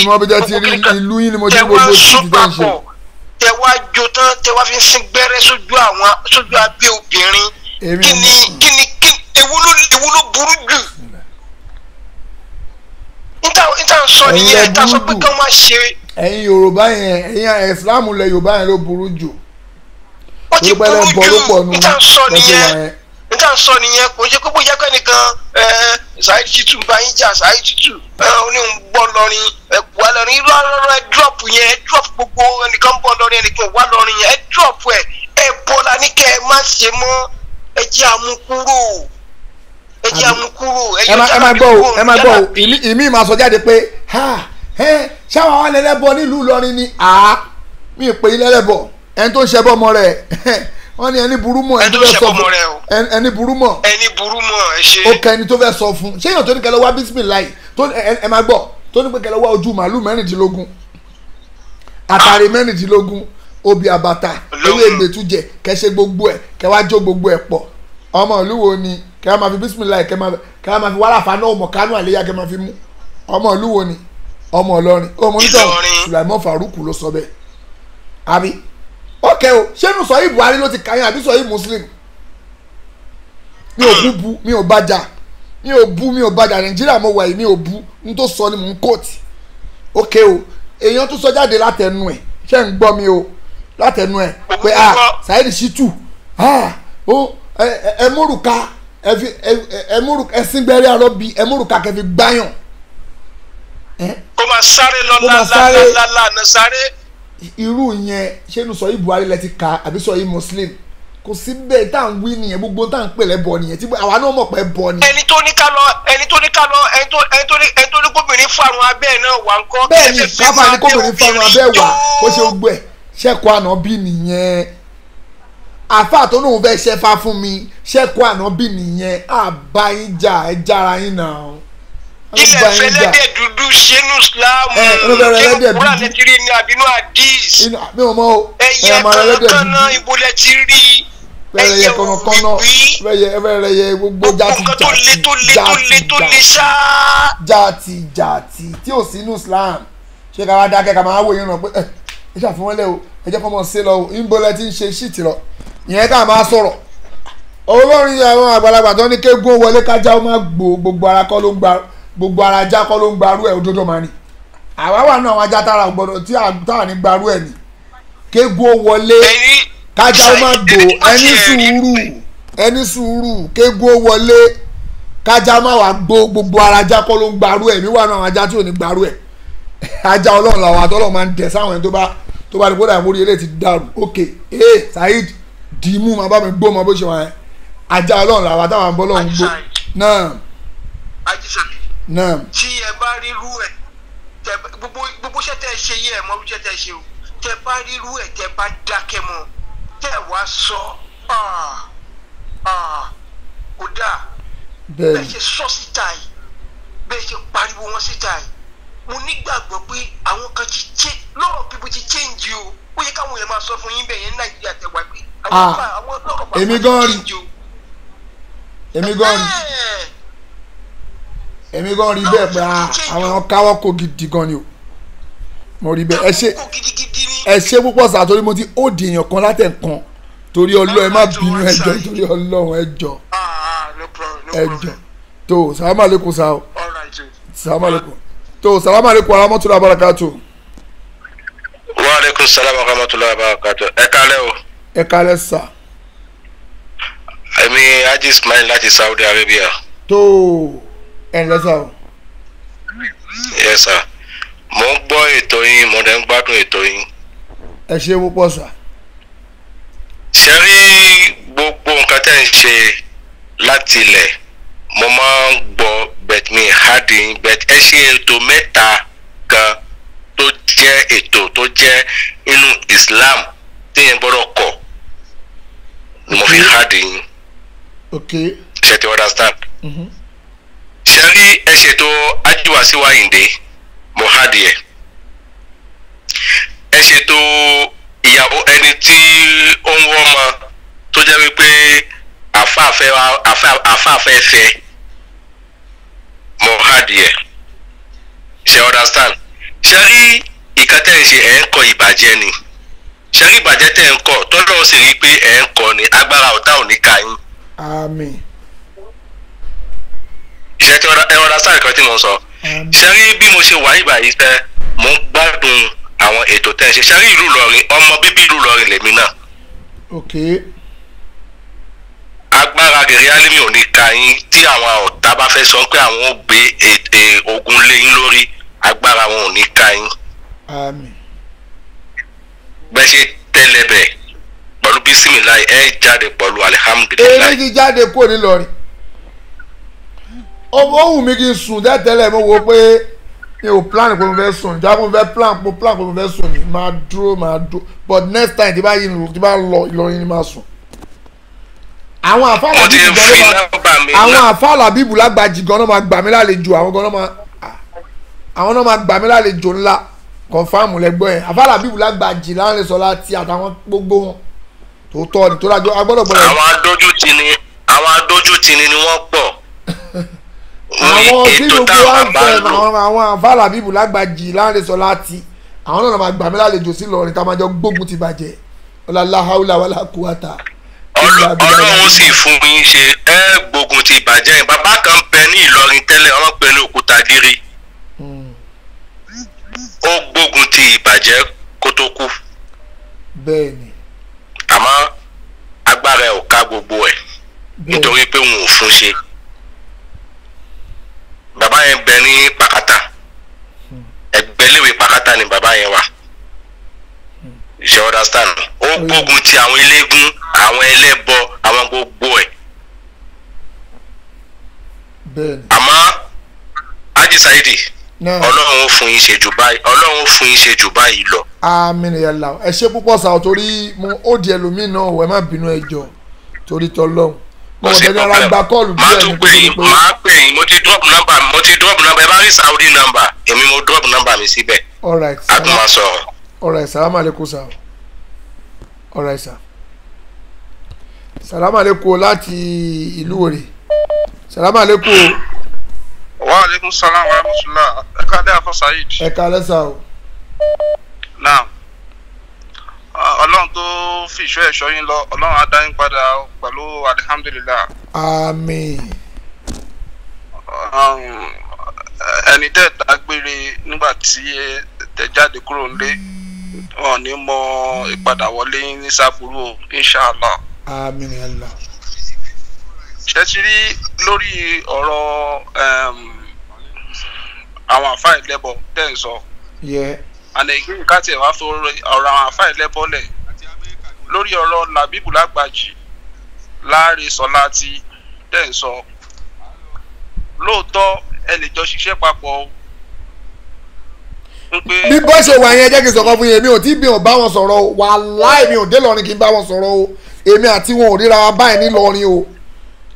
mọ bí jẹ́ ti rí ìlú yín ni mo ti gbogbo sí ti dá ṣe. tẹ wá jó tán tẹ wá fi ń sin gbẹ́rẹ́ sójú abẹ́ obìnrin kí ni ewu ló burú jù. níta ń sọ nìyẹn níta sọ pé kí wọ́n má ṣe. ẹ̀yin Yorùbá yẹn ẹ̀yin Islam lẹ Yorùbá yẹn ló burú jù. ó ti burú jù níta ń sọ nìyẹn kò ṣe kókó yẹ kẹ́nìkan Saheed Shittu bá yín jà Saheed Shittu ó ní ń bọ́ lọ́rin wà lọ́rin rọ́rọ́ ẹ drop yẹn ẹ drop gbogbo ẹnìkan bọ́ lọ́rin ẹnìkan wà lọ́rin yẹn ẹ drop ẹ bọ́lá ní kẹ́ ẹ má ṣe mọ́ ẹ jẹ́ àmúkúrò ẹ má gbọ́ o ìmí máa sọ jáde pé ṣáwọn àwọn ẹlẹ́bọ nílùú Ìlọrin ni mi ì pè é lẹ́lẹ́bọ ẹni tó ń ṣẹbọ ọmọ rẹ̀ wọ́n ní ẹni burú mọ̀ ẹni tó fẹ́ sọ fún ẹni burú mọ̀ ẹ ṣe. ó kẹ ẹni tó fẹ́ sọ fún ṣé èèyàn tó ní kẹlẹ́ wá bísímìláì tó ẹ máa gbọ́ tó ní pé kẹlẹ́ wá ojú màálù 16 àtàrí 16 obì àbàtà ewé ìgbètújẹ kẹṣẹ gbogbo ẹ kẹwàá jó gbogbo ẹ pọ̀ ọmọ ìlú wo ni kẹwàá máa fi bísímìláì kẹwàá máa fi wàràfà náà ọmọ kánú àléyá kẹ máa fi mú ọmọ ìlú wo ni ọmọ Ìlọrin ọmọ onítọ̀ Sùlàìmọ́ Fàrúkù ló sọ bẹ́ẹ̀ àbí ok o ṣé nu sọ yìí Buhari ló ti kàyàn àbí sọ yìí Muslim mi ò bu mi ò bàjá mi ò bàjá Nàìjíríà mo wà yìí mi ò bu n tó sọ ni mò ń kóòtì ok o èèyàn tó sọ jáde látẹnu ẹ ṣé ń gbọ́ mi o látẹnu ẹ pé Saheed Shittu ẹ múrùka ẹsìn gbẹrẹ arọbì ẹ múrùka kẹfì gbáyàn. kó máa sáré lọ lálálálá sáré. irú yẹn ṣé nu sọ yìí Buhari lẹ ti ka àbí sọ yìí Muslim kò sí bẹ́ẹ̀ tá à ń wí nìyẹn gbogbo tá à ń pè lẹ́bọ nìyẹn tí àwa náà mọ̀ pé bọ ni. ẹni tó ní kóbìnrin fárun abẹ́ náà wà ń kọ́. bẹ́ẹ̀ ni káfà ní kóbìnrin fárun abẹ́ wà ó ṣe gbogbo ẹ̀ ṣẹ́kọ̀ ànábì nìyẹn àfáà tó lóun fẹ́ ṣẹ́fà fún mi ṣẹ́kọ̀ ànábì nìyẹn àbáyíjà ẹ jára yín náà. ilẹ̀ fẹlẹ́dẹ̀ dúdú ṣẹ́nu Islam ṣẹ́nu kúrò lẹ́tìrì ní àbínú àdìs ẹ̀yẹ kankan náà ibo lẹ ti rí ẹ̀yẹ òwìwí ẹyẹ gbogbo jàtì tí ò sínú Islam ṣé ká wá dákẹ́ ká máa wò yín ràn pé ẹ ṣàfihàn lẹ́ o ẹ jẹ́ kọ́ mọ̀ sí lọ o ibo lẹ ti ń ṣe ṣíìtì lọ ìyẹn ká máa sọ̀rọ̀ olórin àwọn àgbàlagbà tó ní kéégún wọlé kájá ó máa gbò gbogbo ara kọ́ ló ń gba gbogbo ara ajá kọ́ ló ń gbarú ẹ̀ òdodo máa ní àwa wà náà àwọn ajá tára gbọdọ̀ tí táà ní gbarú ẹ̀ ní kéégún wọlé kájá ó máa gbò ẹni sùúrù kéégún wọlé kájá máa wà gbó gbogbo ara ajá kọ́ ló ń gbarú ẹ̀ mi wà náà àwọn ajá tí ò ní gbarú ẹ̀ ajá ọlọ́run làwọn àtọ́lọ́ máa ń dẹ̀ sáwọn ẹni tó bá ní kó dà mórí eléyìí ti dàrú ok Saheed dìímù máa bá mi gbó máa bó ṣe wà yẹn ajá ọlọ́run làwọn àtàwọn àbọ̀ ọlọ́run gbó náà. náà. tí ẹ bá rírú ẹ̀ gbogbo iṣẹ́ tẹ́ ẹ ṣe yẹ ẹ mọ iṣẹ́ tẹ́ ẹ ṣe o tẹ́ bá rírú ẹ̀ tẹ́ bá dákẹ́ mọ́ tẹ́ wá sọ kò dáa bẹ́ẹ̀ ṣe sọ síta yìí bẹ́ẹ̀ ṣe pariwo wọn síta yìí mo nígbàgbọ́ pé àwọn kan ti change lọ́rọ̀ people ti change o ó yẹ káwọn yẹn máa sọ fún yín bẹ́ẹ̀ yẹn Nàìjíríà tẹ́ wá pé àwọn lọ́rọ̀ bá èmi gan rí bẹ́ẹ̀ pé àwọn káwọ́ kó gidi gan ni o mo rí bẹ́ẹ̀ ẹ ṣe púpọ̀ sáà torí mo ti ó di èèyàn kan látẹ̀kan torí Ọlọ́run ẹ má bínú ẹjọ́ torí Ọlọ́run ẹjọ́ tó salamu alaikum sa o salamu alaikum tó salamu alaikum wa rahmatullahi wa barakatuh. wa alaikum salam wa rahmatullahi wa barakatuh. ẹ kálẹ́ o. ẹ kálẹ́ sà. èmi Haji Ismail láti Saudi Arabia. tó ẹ ǹlẹ́ sà o. yes sir mo ń gbọ́ ètò yín mo dẹ̀ ń gbádùn ètò yín. ẹ ṣe púpọ̀ sà. ṣe rí gbogbo nǹkan tẹ́ ń ṣe láti ilẹ̀ mo máa ń gbọ́ bet mi hardin bet ẹ ṣe ètò mẹ́ta kan tó jẹ́ ètò tó jẹ́ inú Islam téèyàn gbọ́dọ̀ kọ̀ ni mo fi hardin. okay. ṣe ti understand. ṣe rí ẹ ṣètò ajíwàsíwá Àyìndé mo hardin ẹ ṣètò ìyàwó ẹni tí ó ń wọ́n mọ tó jẹ́ wípé àfáàfẹ́ fẹ́ mo hádìí ẹ̀ ṣe understand ṣe rí ìkan tẹ́ ń ṣe ẹ̀ ń kọ ìbàjẹ́ ni ṣe rí ìbàjẹ́ tẹ́ ń kọ tọ́lọ́ sì rí pé ẹ̀ ń kọ ni agbára ọ̀tá ò ní ka yín. àmín. ṣe tí ẹ understand nǹkan tí mo sọ ṣe rí bí mo ṣe wà ìbàyí fẹ́ mo ń gbádùn àwọn ètò tẹ́ ẹ ṣe ṣe rí ìlú Ìlọrin ọmọ bíbí ìlú Ìlọrin lèmi náà. ok. agbára gèrè alimi ò ní ka yín tí àwọn ọ̀tá bá fẹ́ sọ pé àwọn ò gbé ogun lé yín lórí agbára wọn ò ní ka yín. àmín. bẹ́ẹ̀ ṣe tẹ́lẹ̀ bẹ̀ pẹ̀lú bísímìláì ẹ̀ jáde pẹ̀lú alihamudulilayi. èmi ti jáde kúrò nílọrin ó wù mí kí n sùn tẹ́tẹ́lẹ̀ mo wo pé mi ò plan pé mo fẹ́ sùn ìjà mo fẹ́ plan pé mo fẹ́ sùn ni máa dúró but next time tí bá lọ Ìlọrin ni máa sùn. àwọn àfàlà bíbù lágbàjì gan náà máa gbà mí lálejò àwọn náà máa gbà mí lálejò ńlá confam lẹ́gbọ́n yẹn àfàlà bíbù lágbàjì láwọn sọ láti àtàwọn gbogbo wọn tó tọ́ ni tó dájọ́ agbọ́dọ̀. àwọn adójútini ni wọ́n pọ̀. àwọn tí gbogbo wa ń fẹ́ àwọn àfàlà bíbù lágbàjì láwọn sọ láti àwọn náà máa gbà mí lálejò sí Ìlọrin ká máa jọ gbógun ti bàjẹ́ ọlá haúlà wàlá kúwàtà. Ọlọ́run sì fún yín ṣe ẹ gbógun ti ìbàjẹ́ yẹn bàbá kan bẹ ní Ìlọrin tẹ́lẹ̀ wọ́n pè ní Òkútagírí ó gbógun ti ìbàjẹ́ kó tó kú. bẹ́ẹ̀ni. àmọ́ agbára ẹ̀ ò ká gbogbo ẹ̀ nítorí pé wọn ò fún ṣe. bàbá yẹn bẹ ní Pàkátà ẹgbẹ́léwé Pàkátà ni bàbá yẹn wà. ṣe understand ó gbógun ti àwọn eléégún àwọn ẹlẹ́bọ àwọn gbogbo ẹ̀. àmọ́ Haji Saidi Ọlọ́run ó fún yín ṣe jù báyìí lọ. àmín ya Allah ẹ ṣe púpọ̀ sáà torí mo ó di ẹlòmíì náà wẹ̀ má bínú ẹjọ́ torí tọ́lọ́hún. mo tẹ̀lé ara gba kọ́ọ̀lù bí ẹni tó ṣe pé. máa pè yín mo ti drop number ẹ bá rí Saudi number èmi mo drop number mi síbẹ̀. all right a tún máa sọ̀rọ̀. all right salamu alaikum sir. all right sir. salamu alaikum láti ìlú Òrè. salamu alaikum. wa alaikum salam wa rahmatullah ẹ káalẹ́ àfọ Saheed. ẹ káalẹ́ sá o. náà Ọlọ́run tó fi ìṣọ́ ẹ̀ṣọ́ yín lọ Ọlọ́run á dá yín padà pẹ̀lú alihamdulilah. àmín. ẹni tẹ́ dágbére nígbà tí tẹ́ jáde kúrò nílé wọn ní mọ ìpadàwọlé ní sábúrú inshallah. àmín ya Allah. ṣe ti rí lórí ọ̀rọ̀ àwọn àfáà ìlẹ́bọ tẹ́ ń sọ. àná ìgbìmọ̀ ká tiẹ̀ wá fún ọ̀rọ̀ àwọn àfáà ìlẹ́bọ lẹ̀ lórí ọ̀rọ̀ Làbíbù Lágbàjì Láre Sọláàtì tẹ́ ń sọ. lóòótọ́ ẹ lè jọ ṣiṣẹ́ papọ̀ o. bí bó ṣe wà yẹn jẹ́ kí n sọ̀kan fún yẹn mi ò tí bí ò bá wọn sọ̀rọ̀ o wàláì mi ò dé lọ́rin kí n bá wọn sọ̀rọ̀ o èmi àti wọn ò ríra wa báyìí ní lọ́rin o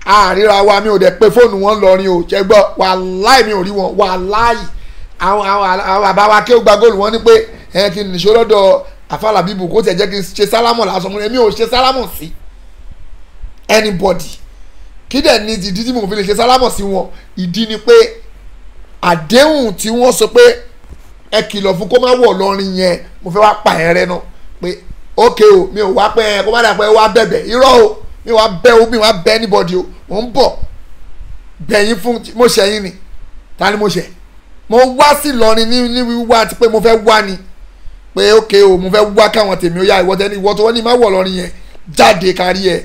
àríra wa mi ò dẹ̀ pé fóònù wọn lọ́rin o ṣe gbọ́ wàláì mi ò rí wọn wàláì àwọn bàbá wa kí ó gba góòlù wọn ní pé kí n nìṣó lọ́dọ̀ àfàlà bíbù kó tẹ̀ jẹ́ kí n ṣe sálámù lásán fún mi ò ṣe sálámù sí anybody kí dẹ̀ ní ìdí tí mo fi lè ṣe sálámù sí wọn ìdí ni pé àdéhùn tí wọ́n sọ pé ẹ kìlọ̀ fún kó má wọ̀ lọ́rin yẹn mo fẹ́ wá pa ẹ̀ rẹ náà pé ókè o mi ò wá pẹ́ kó má dà pé wá bẹ̀bẹ̀ irọ́ o mi wá bẹ́ o mi wá bẹ́ anybody o mo ń bọ̀ gbẹ̀yìn fún mo ṣẹ̀yìn ni ta ni mo ṣẹ̀ mo wá sí lọ́rin ní wíwá àti pé mo fẹ́ wá ni pé ókè o mo fẹ́ wá káwọn tèmi ó yá ìwọ tẹ́ni ìwọ tó wọ́n ní má wọ̀ lọ́rin yẹn jáde kárí ẹ̀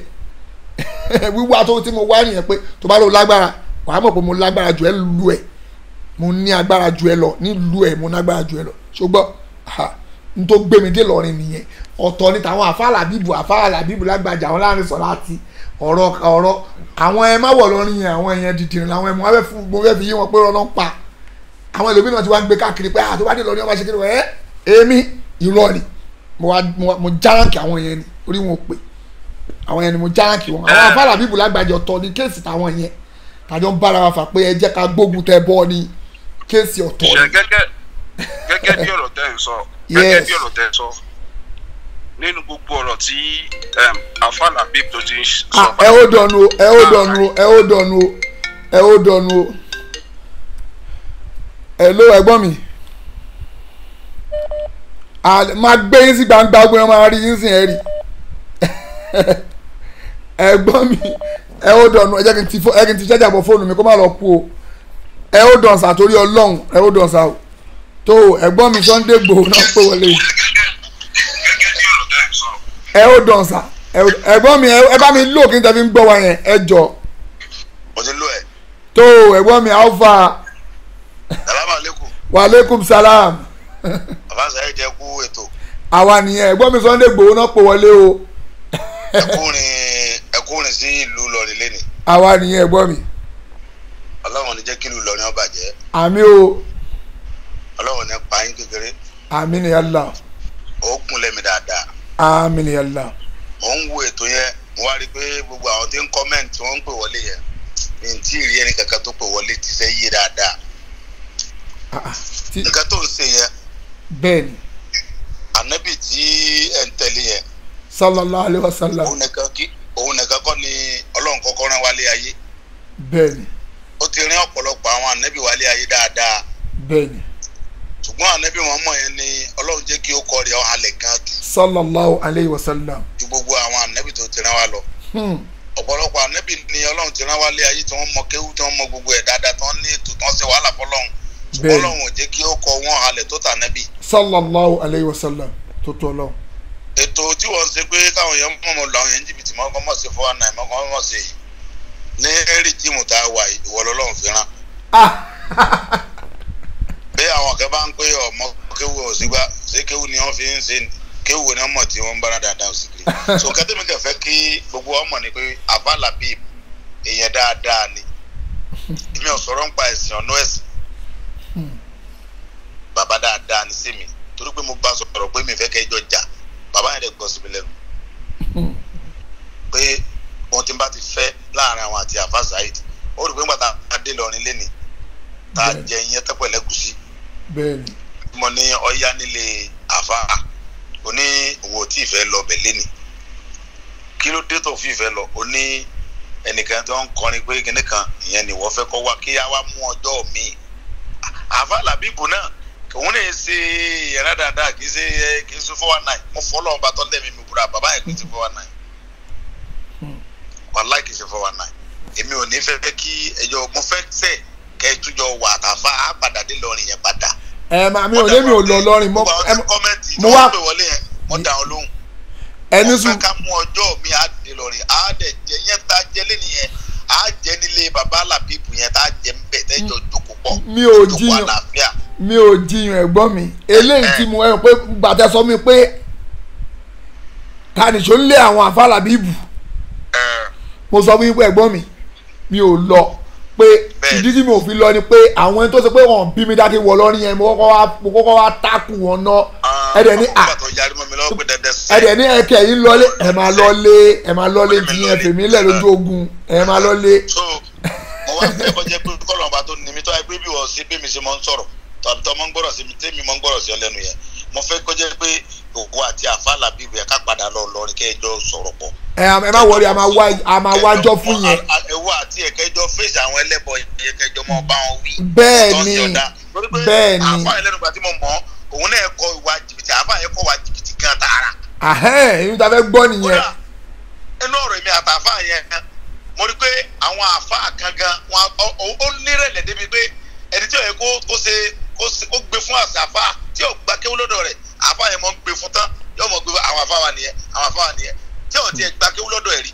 wíwá tó tí mo wá nìyẹn pé tó bá lò lágbára wàá mọ̀ pé mo lágbára jù ẹ́ lu ẹ̀ mo ní agbára jù ẹ lọ nílùú ẹ mo nágbára jù ẹ lọ ṣùgbọ́n n tó gbé mi dé lọ́rin nìyẹn ọ̀tọ̀ ní tàwọn àfàlà bíbù lágbàjà àwọn láàrin sọ láti ọ̀rọ̀ àwọn ẹ má wọ̀ lọ́rin yẹn àwọn èèyàn dìdìrín làwọn ẹ mo fẹ́ fi yí wọn pé ọ̀nà ń pa àwọn ẹlòmíràn ti wá ń gbé káàkiri pé tó bá dé lọ́rin ọba ṣe kí ni wọ́n èmi irọ́ ni mo járánkì àwọn yẹn ni orí wọn ò pè àwọn yẹn ni mo járánkì wọn àwọn àfàlà bíbù lágbàjà ọ̀tọ̀ ní kéèsì táwọn yẹn tàjọ ń bára wa fà pé ẹ jẹ́ ká gbógun tẹ bọ́ ni kéèsì ọ̀tọ̀ ni. gẹ́gẹ́ bí ọ̀rọ̀ tẹ́ ń sọ gẹ́gẹ́ bí ọ̀rọ̀ tẹ́ ń sọ nínú gbogbo ọ̀rọ̀ tí àfàlà bíb tó ti ń sọ. ẹ ó dọ̀nu o ẹ ó dọ̀nu o ẹ ó dọ̀nu o ẹ ó dọ̀nu o ẹ ló ẹ̀gbọ́n mi máa gbé yín sí gbangba gbé wọn máa rí yín sí ẹ rí ẹ̀gbọ́n mi ẹ ó dọ̀nu ẹ jẹ́ kí n ti ṣẹ́jà bọ̀ fóònù mi kó má lọ kú o ẹ ó dọ̀nsà torí ọlọ́run ẹ ó dọ̀nsà o tó ẹ̀gbọ́n mi Sunday Igboho náà pé wọlé ẹ ó dọ̀nsà ẹ̀gbọ́n mi ẹ bá mi lò kí n tẹ́ fi ń gbọ́ wa yẹn ẹ jọ. mo ti lò ẹ. tó ẹ̀gbọ́n mi alfa. salamu aleykum. wa aleykum salam. bàbá sáré jẹ kú ètò. àwa nìyẹn ẹ̀gbọ́n mi Sunday Igboho náà pé wọlé o. ẹkùnrin sí ìlú Ìlọrin lẹ́nìí. àwa nìyẹn ẹ̀gbọ́n mi. ọlọ́run ní jẹ́ kí ìlú Ìlọrin ó bàjẹ́. àmì o. ọlọ́run ní pa yín kékeré. àmì ni Allah. ó kún lẹ́mi dáadáa. àmì ni Allah. mo ń wo ètò yẹn mo wá rí i pé gbogbo àwọn tí ń kọ́mẹ́ǹtì wọ́n ń pè wọlé yẹn mi tí ì rí ẹni kankan tó pè wọlé ti fẹ́ yé dáadáa. nǹkan tó ń ṣe yẹn. bẹ́ẹ̀ni. ànábì tí ẹ̀ ń tẹ̀lé yẹn. sallallahu alaihi wasallam. òun nìkan kọ́ ni ọlọ́run kọ́kọ́ rán wálé ayé. bẹ́ẹ̀ni. ó ti rín ọ̀pọ̀lọpọ̀ àwọn ànábì wálé ayé dáadáa. bẹ́ẹ̀ni. ṣùgbọ́n ànábì wọn mọ̀ yẹn ni ọlọ́run jẹ́ kí ó kọ́ rẹ̀ ọ̀hálẹ̀ gan jù. sallallahu alaihi wasallam. ju gbogbo àwọn ànábì tó ti rán wa lọ. ọ̀pọ̀lọpọ̀ ànábì ni ọlọ́run ti rán wálé ayé tí wọ́n mọ kéwú tí wọ́n mọ gbogbo ẹ̀ dáadáa tí wọ́n ní ètò tí wọ́n ṣe wàhálà fọlọ́run. ṣùgbọ́n ọlọ́run ò jẹ́ kí ó kọ́ wọn ọ̀hálẹ̀ tó tà ànábì. sallallahu alaihi wasallam tó tó lọ. ètò tí wọ́n ṣe pé káwọn èèyàn mọ̀ lọ àwọn èèyàn jìbìtì mọ́ sí fún wa náà mọ́ sí yìí ní ẹ̀rí tí mo ta wà ìwọ lọ́lọ́run fi rán. bí àwọn kan bá ń pé ọmọ kéwù òsínbà ṣé kéwù ni wọ́n fi ń ṣe kéwù ni wọ́n mọ̀ tí wọ́n ń bára dáadáa òsì kiri. so kẹ́tẹ́mi kẹfẹ́ kí gbogbo ọmọ ni pé àfàlà bíi èèyàn dáadáa ni èmi ò sọ̀rọ̀ ń pa ẹ̀sìn ọ̀nà ẹ̀sìn bàbá dáadáa ni sí mi torí pé mo bá sọ̀rọ̀ pé mi fẹ́ kẹ́ ẹjọ́ jà bàbá yẹn dẹ̀ gbọ́ sí mi lẹ́nu pé ohun tí n bá ti fẹ́ láàrin àwọn àti àfa Saheed ó rí pé nígbà tá a dé lọrin lẹ́nìí tá a jẹ ìyẹn tẹ́pẹ̀lẹ́ gùsí mo ní ọ̀yá nílé àfa ó ní òwò tí ìfẹ́ lọ bẹ̀ lẹ́nìí kí ló dé tó fi ìfẹ́ lọ ó ní ẹnìkan tó ń kọrin pé kíní kan ìyẹn ni wọ́n fẹ́ kọ́ wá kí á wá mú ọjọ́ míì àfa Làbíbù náà òun lè ṣe ìyẹn dáadáa kì í ṣe 419 mo fọ́ lọ́wọ́ bá tọ́ lẹ́mìí mi búra bàbá yẹn kì í ṣe 419 wàláì kì í ṣe 419 èmi ò ní fẹ́ kí ẹjọ́ mo fẹ́ sẹ́ kẹ́ ẹ túnjọ wà àtàfà á padà dé lọrin yẹn padà. mi ò lé mi ò lọ lọrin mo wá pè wọlé yẹn mo dà ọ́ lóhùn. ẹni sùn mo fẹ́ ká mú ọjọ́ mi á dé lọrin á dẹ̀ jẹ yẹn tá a jẹ lẹ́nu yẹn á jẹ nílé bàbá Làbíbù yẹn tá a jẹ ń bẹ̀ tẹ́jọ́ jókòó pọ̀ mi ò jiyàn ẹ̀gbọ́n mi eléyìí tí mo ẹ̀ pé gbàtẹ́ sọ mi pé tàníṣó ń lé àwọn àfa Làbíbù mo sọ fún yín pé ẹ̀gbọ́n mi ò lọ pé ìdí tí mi ò fi lọ ni pé àwọn ẹni tó ṣe pé wọ́n bí mi dákẹ́ wọ lọ́rin yẹn mo kọ́kọ́ wá tákù wọn ná ẹ̀dẹ̀ ní ẹ̀kẹ́ yìí lọ́lé ẹ̀ máa lọ́lé tí ẹ̀ fèmí lẹ̀ lójú ogun ẹ̀ máa lọ́lé. mo wá fẹ́ kọjá pé kọ́lọ̀ ọba tó ní mi tó ẹgbẹ́ bí wọ́n sí bí mi ṣe mọ́ ń sọ̀rọ̀ tàbí tó mọ́ ń gbọ́rọ̀ sí mi tẹ́mi mọ́ ń gbọ́rọ̀ sí ọ lẹ́nu yẹn mo fẹ́ kọjá pé òkú àti àfàlà bíbí ẹ̀ ká padà lọ lọrin kẹ́ẹ̀jọ́ sọ̀rọ̀ pọ̀. ẹ má wọrí a máa wájọ́ fún yẹn. ẹwọ́ àti ẹ̀kẹ́jọ́ fèsì àwọn ẹlẹ́bọ̀ ẹ̀kẹ́jọ́ mọ́ bá wọn wí. bẹ́ẹ̀ni àfà ẹlẹ́nugbà tí mo mọ̀ òun náà kọ́ ìwà jìbìtì àfà yẹn kọ́ ìwà jìbìtì gan tààrà. èyí tá a fẹ́ gbọ́ nìyẹn. inú ọ̀rọ̀ èmi àtàfà yẹn mo rí pé àwọn àfà gangan ó nírẹ̀lẹ̀ débi pé ẹni tí ó yẹ kó gbé fún àṣàfà tí ó gbà kéwú lọ́dọ̀ rẹ̀ àfà yẹn mọ̀ ń gbé fún tán yóò mọ̀ gbé àwọn àfà wa nìyẹn tí ò tiẹ̀ gbà kéwú lọ́dọ̀ ẹ̀ rí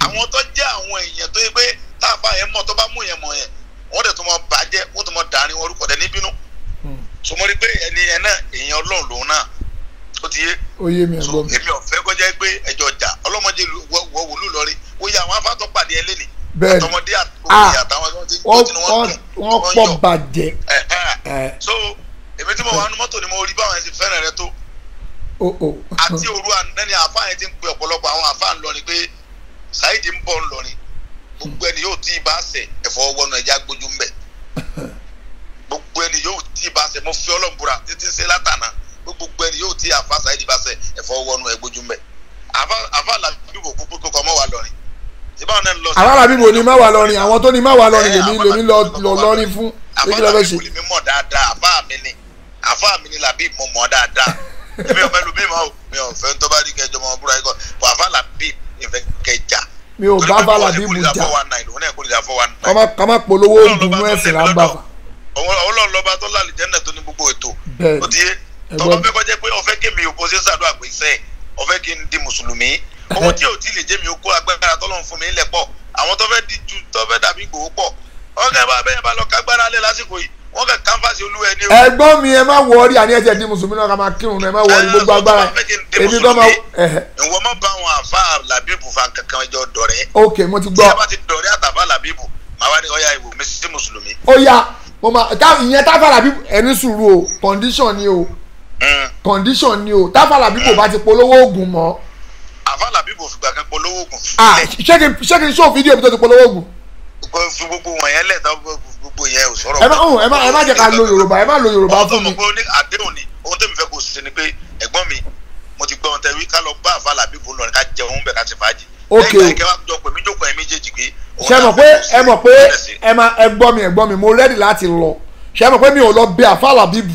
àwọn tó jẹ́ àwọn èèyàn tó yẹ pé táàfà yẹn mọ̀ tó bá mú yẹn mọ̀ yẹn wọ́n dẹ̀ tó mọ̀ bàjẹ́ wọ́n tó mọ̀ dàrin wọn orúkọ dẹ̀ níbínú so mo rí pé ẹni yẹn náà èèyàn ọlọ́run lòun náà ó ti yé so èmi ọ̀fẹ́ kọjá pé ẹjọ́ jà ọlọ́mọdé wọ wòlú lọ rí wọ́n yẹ àwọn afátọ́ pàdé ẹ lẹ́nìí àtọmọdé àtàwọn wọ́n pọ̀ bàjẹ́. so èmi tí mo wà nínú mọ́tò ni mo rí báwọn ẹ̀ ti fẹ́ràn rẹ tó àti òru ànẹ́ni àfáà yẹn ti ń pe ọ̀pọ̀lọpọ̀ àwọn àfáà ńlọrin pé Saheed ń bọ̀ ńlọrin gbogbo ẹni yóò tí ì bá ṣe ẹ̀fọ́ wọnú ẹja gbójú ńbẹ gbogbo ẹni yóò tí ì bá ṣe mo fi ọlọ́mbùra títí ṣe látànà gbogbo ẹni yóò tí àfáà Saheed bá ṣe ẹ̀fọ́ wọnú ẹ gbójú ńbẹ àfáà làbíbò púpọ̀ kọ́kọ́ mọ́ wà lọ́rin àwọn làbíbò ni má wà lọ́rin àwọn tó ní má wà lọ́rin lèmi lọ lọ́rin fún àfáà làbíbò lèmi mọ̀ dáadáa àfáà mi ni làbíbò mọ̀ dáadáa mi ò mẹ́lu mímọ́ o mi ò fẹ́ tó bá rí kẹjọ mọ́ búra ikọ̀ bọ̀ àfàlà bí ìfẹ́ kẹjà. mi ò bá fàlà bí mu jà kọ́má polówó dùnú ẹ̀sìn là ń bá fa. ọlọ́run lọ́ba tó lálẹ́ jẹ́nà tó ní gbogbo ètò ó ti yé tọ́ba fẹ́ kọjá pé ọ̀fẹ́ kí mi ò kó ṣe sàdúrà pé sẹ́ ọ̀fẹ́ kí n di mùsùlùmí owó tí ò tí lè jẹ́ mi ó kó agbára tọ́lọ́run fún mi lẹ̀ pọ̀ àwọn tó fẹ́ dàbí gbòó pọ̀ ọ̀gá bá bẹ́ẹ̀ bá lọ kágbára lẹ̀ lásìkò yìí wọ́n kẹ́ kánfàsì olúwa ẹni o. ẹ̀gbọ́n mi ẹ má wọrí àní ẹ̀jẹ̀ di mùsùlùmí náà ká máa kírun ẹ má wọrí gbogbo agbára èmi tó máa. ìwọ má bá àwọn àfa làbíbù fa kankan ẹjọ dọ̀rẹ́. ok mo ti gbọ́. tí a bá ti dọ̀rẹ́ àtàfà làbíbù màá wá ní ọ̀ya ìwò mi sí mùsùlùmí. ó yá mo máa ìyẹn táfà làbíbù ẹni sùúrù o condition ni o condition ni o táfà làbíbù bá ti polówó oògùn mọ́. àfa làbíbù fìgbà kan polówó oògùn. ṣé kí n ṣó fídíò mi tó ti polówó oògùn. fi gbogbo wọ̀nyẹn lẹ̀ gbogbo yẹn ò sọ̀rọ̀. ẹ má jẹ́ ká lo Yorùbá ẹ má lo Yorùbá fún mi. ọmọ ní àdéhùn ni ohun tó mi fẹ́ kó ṣe ni pé ẹ̀gbọ́n mi mo ti gbọ́ ohun tẹ́ wí ká lọ bá àfa làbíbù lọ ká jẹun bẹ̀ ká ti fàájì. ok lẹ́yìn ìgbà ìkẹwà jọ pé mi jókòó ẹ méjèèjì pé. ṣé mọ̀ pé ẹgbọ́n mi mo rẹ́dì láti lọ ṣé mọ̀ pé mi ò lọ bẹ àfa làbíbù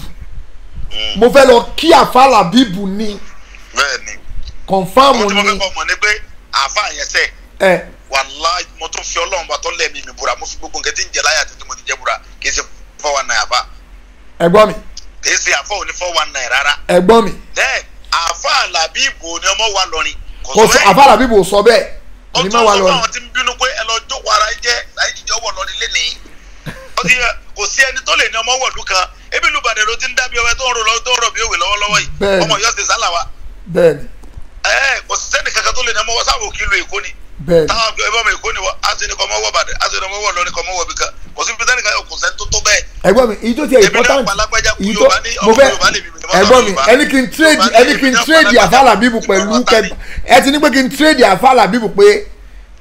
mo fẹ́ lọ kí àfa làbíbù ni. bẹ́ẹ̀ni kọ̀nfàmù ni. mo ti mọ̀ fẹ́ kọ́ mọ̀ ni pé àfa yẹn sẹ́ wàláì mo tún fi ọlọ́run bá tọ́ lẹ́ẹ̀mí mi búra mo fi gbogbo nǹkan tí ń jẹ láyà títí mo ti jẹ́ búra kì í ṣe 419 àfa. ẹ̀gbọ́n mi. kì í ṣe àfọ òní 419 rárá. ẹ̀gbọ́n mi. bẹ́ẹ̀ àfa làbíbò ni ọmọ wa lọrin. kò sọ àfa làbíbò sọ bẹ́ẹ̀ ni má wa lọrin. ó tún sọ fún àwọn tí ń bínú pé ẹ lọ jókòó ara jẹ́ láìjíjẹ́ ọwọ́ lọrin lénìí. ó ti kò sí ẹni tó lè ní ọmọ wọ̀lú kan ebi lùbàdàn ló ti ń dábìí ọwẹ́ tó ń rọ̀ bí òwe lọ́wọ́lọ́wọ́ yìí ọmọ yọ sí sálà wa. bẹ́ẹ̀ni. kò sẹ́ni kankan tó lè ní ọmọ wọ sáwọ́ kí lo Èkó ni táwọn ẹgbẹ́ mi Èkó ni wọ́n á sì ní kọ́ mọ́ wọ́ bàdẹ̀ á sì ní kọ́ mọ́ wọ́ lọ́ni kọ́ mọ́ wọ́ bí kan kò sí pété nìkan kò sẹ́ni tó tó bẹ́ẹ̀. ẹ̀gbọ́n mi èyí tó ti important èyí tó mo fẹ́ ẹ̀gbọ́n mi ẹni kí n trade àfa làbíbù pẹ̀lú ẹ ti ní pé kí n trade àfa làbíbù pé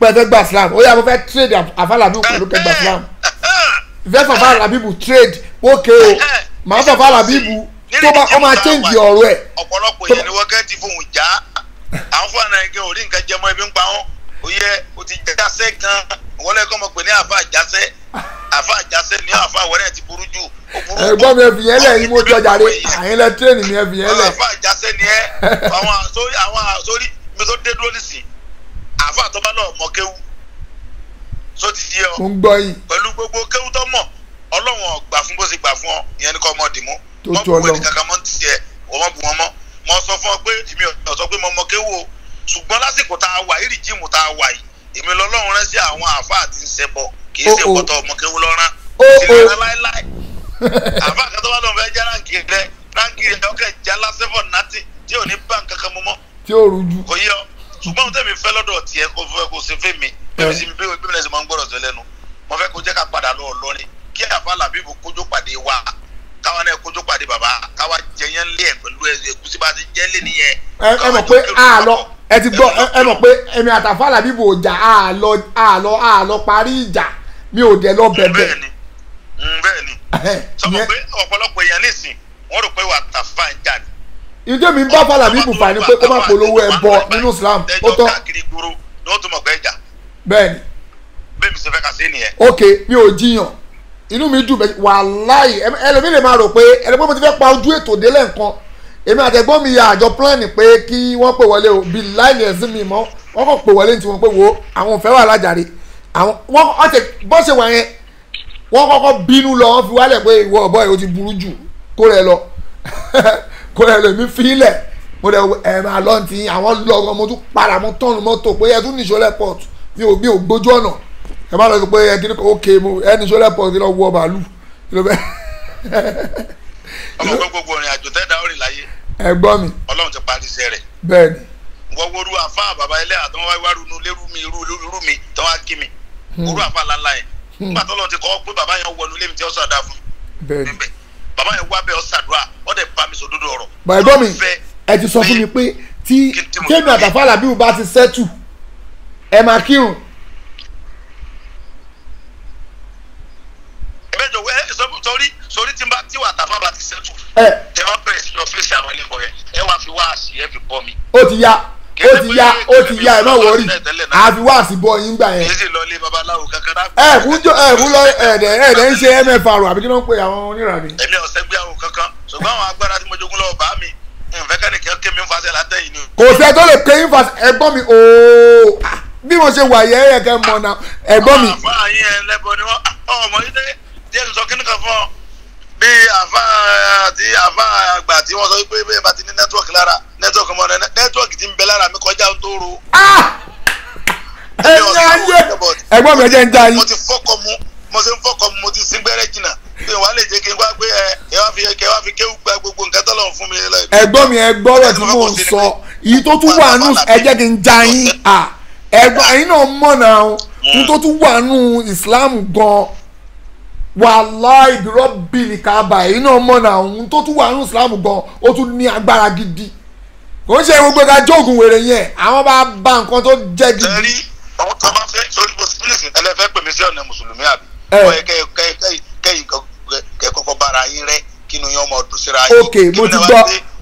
pẹ̀fẹ́ gba Islam ó yá mo fẹ́ trade àfa làbíbù pẹ̀lú kẹgbà Islam ìfẹ́ fàfa làbíbù trade ókè o màá fàfa làbíbù tó bá ọmọ change ọ̀rọ̀ ẹ̀. ọ̀pọ̀lọpọ̀ yẹn ni wọ́n kẹ́ ti fohùn já àwọn fún àná ẹgbẹ́ orí nǹkan jẹmọ́ ebi ń pa wọ́n oyè o ti jásẹ́ gan wọ́n lẹ́kọ́ mọ̀ pé ní àfa àjásẹ́ ní àfa àwọ̀rẹ́ ti burú jù. ẹ̀gbọ́n mi ẹ̀fìn yẹn lẹ̀ yín mo jọjà rẹ̀ àyìn lẹ tírẹ̀nì mi ẹ̀fìn yẹn lẹ̀. àfa àjásẹ́ ni ẹ àwọn sórí mi tó dé dúró nísìn àfa àtọ́ba náà mọ kéwú só ti di ọ. mo ń gbọ́ yìí. pẹ̀lú gbogbo kéwú tó mọ̀ Ọlọ́run ó gbà fún bó ṣe gbà fún ọ ìyẹn ni kò mọ̀ dì mú. tó tó Ọlọ́run mo sọ fún ọ pé èmi ò sọ pé mo mọ kéwú o ṣùgbọ́n lásìkò tá a wà yìí rìjìmù tá a wà yìí èmi lọ́lọ́run rẹ́ sí àwọn àáfàá tí ń ṣẹbọ kì í ṣe pọ̀tọ̀ ọmọ kéwú lọ́rán sílẹ̀ rẹ láéláé àáfàá kan tó bá lọ́n fẹ́ já ránkì rẹ ọkẹ́ já lásẹ̀fọ̀ nàtì tí ò ní bá nǹkan kan mú mọ́ tí ò rújú kò yẹ ọ ṣùgbọ́n ohun tẹ̀mí fẹ́ lọ́dọ̀ tiẹ̀ kó fẹ́ kó ṣe fẹ́ mi bí mi lẹ́sìn máa ń gbọ́dọ̀ sọ lẹ́nu mo fẹ́ kó jẹ́ ká padà lọ lọ́rin kí àfa làbíbù kójó pàdé wa káwa náà kójó pàdé bàbá káwa jẹyàn lé ẹ̀ pẹ̀lú ẹ̀gúsí bá ti jẹ́ lé nìyẹn. ẹ mọ̀ pé àlọ́ ẹ ti gbọ́ ẹ mọ̀ pé èmi àtàfà làbíbù ọjà àlọ́ parí ìjà mi ò dẹ̀ lọ bẹ̀bẹ̀. bẹ́ẹ̀ni sọ pé ọ̀pọ̀lọpọ̀ èèyàn nísìn wọ́n rò pé wà tàfà ń jà ní. ìjọ mi ń bá Fàlàbíbù fà ní pé kó má polówó ẹbọ nínú Islam ó tán. bẹ́ẹ̀ni. bẹ́ẹ̀ mi ṣe fẹ́ kà sí nìyẹn. ok mi ò jiyàn inú mi dùn bẹ́ẹ̀ wàláì ẹlòmíì lè máa rò pé ẹlòmíì mo ti fẹ́ pa ojú ètò délẹ̀ nǹkan èmi àtẹ̀gbọ́n mi ya àjọ plan pé kí wọ́n pè wọlé o bí láìlì ẹ̀sìn mi mọ́ wọ́n kàn pè wọlé ní tiwọn pé wo àwọn òfẹ́ wà lájàre àwọn wọ́n ọ̀tẹ̀ bọ́ ṣe wà yẹn wọ́n kọ́kọ́ bínú lọ wọ́n fi wálẹ̀ pé ìwọ ọ̀bọ yìí ó ti burú jù kó rẹ lọ kó rẹ lọ èmi fílẹ̀ mo dẹ̀ ẹ̀ máa lọ́n ti àwọn lọ́gọ́ mo tún para mo tọ́nu mọ́tò pé ẹ tún ní ìṣọ́lẹ̀ port mi ò gbójú ọ̀nà ẹ má lọ sọ pé ẹ kí ni ok mo ẹ ní ìṣọ́lẹ̀ port lọ wọ bàálù kí ló bẹ́ẹ̀. ọmọ gbogbo orin àjò tẹ́ da orin láyé. ẹ gbọ́ mi. Ọlọ́run ti parí iṣẹ́ rẹ̀. bẹ́ẹ̀ni. wọ́n wo ru àfa bàbá ẹlẹ́yà tó wá wá runu lérú mi tó wá kí mi. orú àfa lánlá yẹn. nígbà tó lọ́n ti kọ́ pé bàbá yẹn wọnú lémi tí ó sọ̀dá fún. bẹ́ẹ̀ni. bàbá yẹn wá bẹ́ẹ̀ ó ṣàdúrà ó dẹ̀ bá mi sọ dúdú ọ̀rọ̀. bàbá mi ẹ ti sọ fún mi pé tí kéèmì àtàfà làbíwò bá ti sẹ́tù ẹ máa kírun. ìbẹ́jọ wẹ́ sórí tí wà tàfà bá ti sẹ́tù. tẹ wọ́n bẹ̀rẹ̀ sí ọ́fíìsì àwọn ilé ìbọn yẹn ẹ wá fi wá àṣì ẹ fi bọ́ mi. ó ti ya ẹ má wọrí àfi wá àṣì bọ yín gbà yẹn. èyí sì lọ lé babaláwo kankan náà. ẹ̀ẹ́dẹ̀ lọ ẹ̀ẹ́dẹ̀ ń ṣe mfr àbí kí ló ń pè àwọn onírànì. èmi ọ̀sẹ̀ gbé àwọn kankan ṣùgbọ́n àwọn agbára tí mo jogún lọ́wọ́ bá mi nfẹ́ kẹ́nìkan ké mi ń fasẹ̀ látẹ̀yìn ni. kò sẹ́ tó lè ké yín fasẹ̀ ẹ̀gbọ́n mi ooo bí mo ṣe wà yẹ́ ẹ̀kẹ́ mọ̀ náà ẹ̀gbọ́n mi. àwọn àfa yín ẹ̀ lẹ́bọ̀ ni wọ́n ọmọ yín dé díẹ̀ sọ kí nìkan fún ọ bí àfa àgbà tí wọ́n sọ pé bẹ́ẹ̀ bá ti ní nẹ́tíwọ̀kì lára nẹ́tíwọ̀kì mọ́ nẹ́tíwọ̀kì ti ń bẹ lára mi kọjá tó ro. ẹ̀gbọ́n mi ẹ jẹ́ ń já yín. mo ti fọ́kọ̀ mu mo ti ń fọ́kọ̀ mu mo ti sin gbẹ́rẹ́ jìnnà pé wàá lè jẹ́ kí n wá pé ẹ wá fi kéwù gba gbogbo nǹkan tó lọ́wọ́ fún mi. ẹ̀gbọ́n mi ẹ gbọ́rọ̀ tí mò ń sọ èyí tó tún wà nù ẹ jẹ́ kí n já yín ẹ̀gbọ́n ẹ̀yin náà mọ̀ náà ohun tó tún wà nù Islam gan wàláì ìdúró bìlì kábà ẹ̀yin náà mọ̀ náà ohun tó tún wà nù Islam gan ó tún ní agbára gidi kò ń ṣe gbogbo ká jóògùn wèrè yẹn àwọn bá ba nǹkan tó jẹ́ gidi. ẹ̀rí àwọn tó bá fẹ́ sórí possibility ẹlẹ́fẹ́ pè mí sí ọ̀nà mùsùlùmí àbí ọ̀yẹ́ kẹ́yìn kọ́kọ́ bára yín rẹ́ kí inú yín ọmọ ọdún síra yín. ok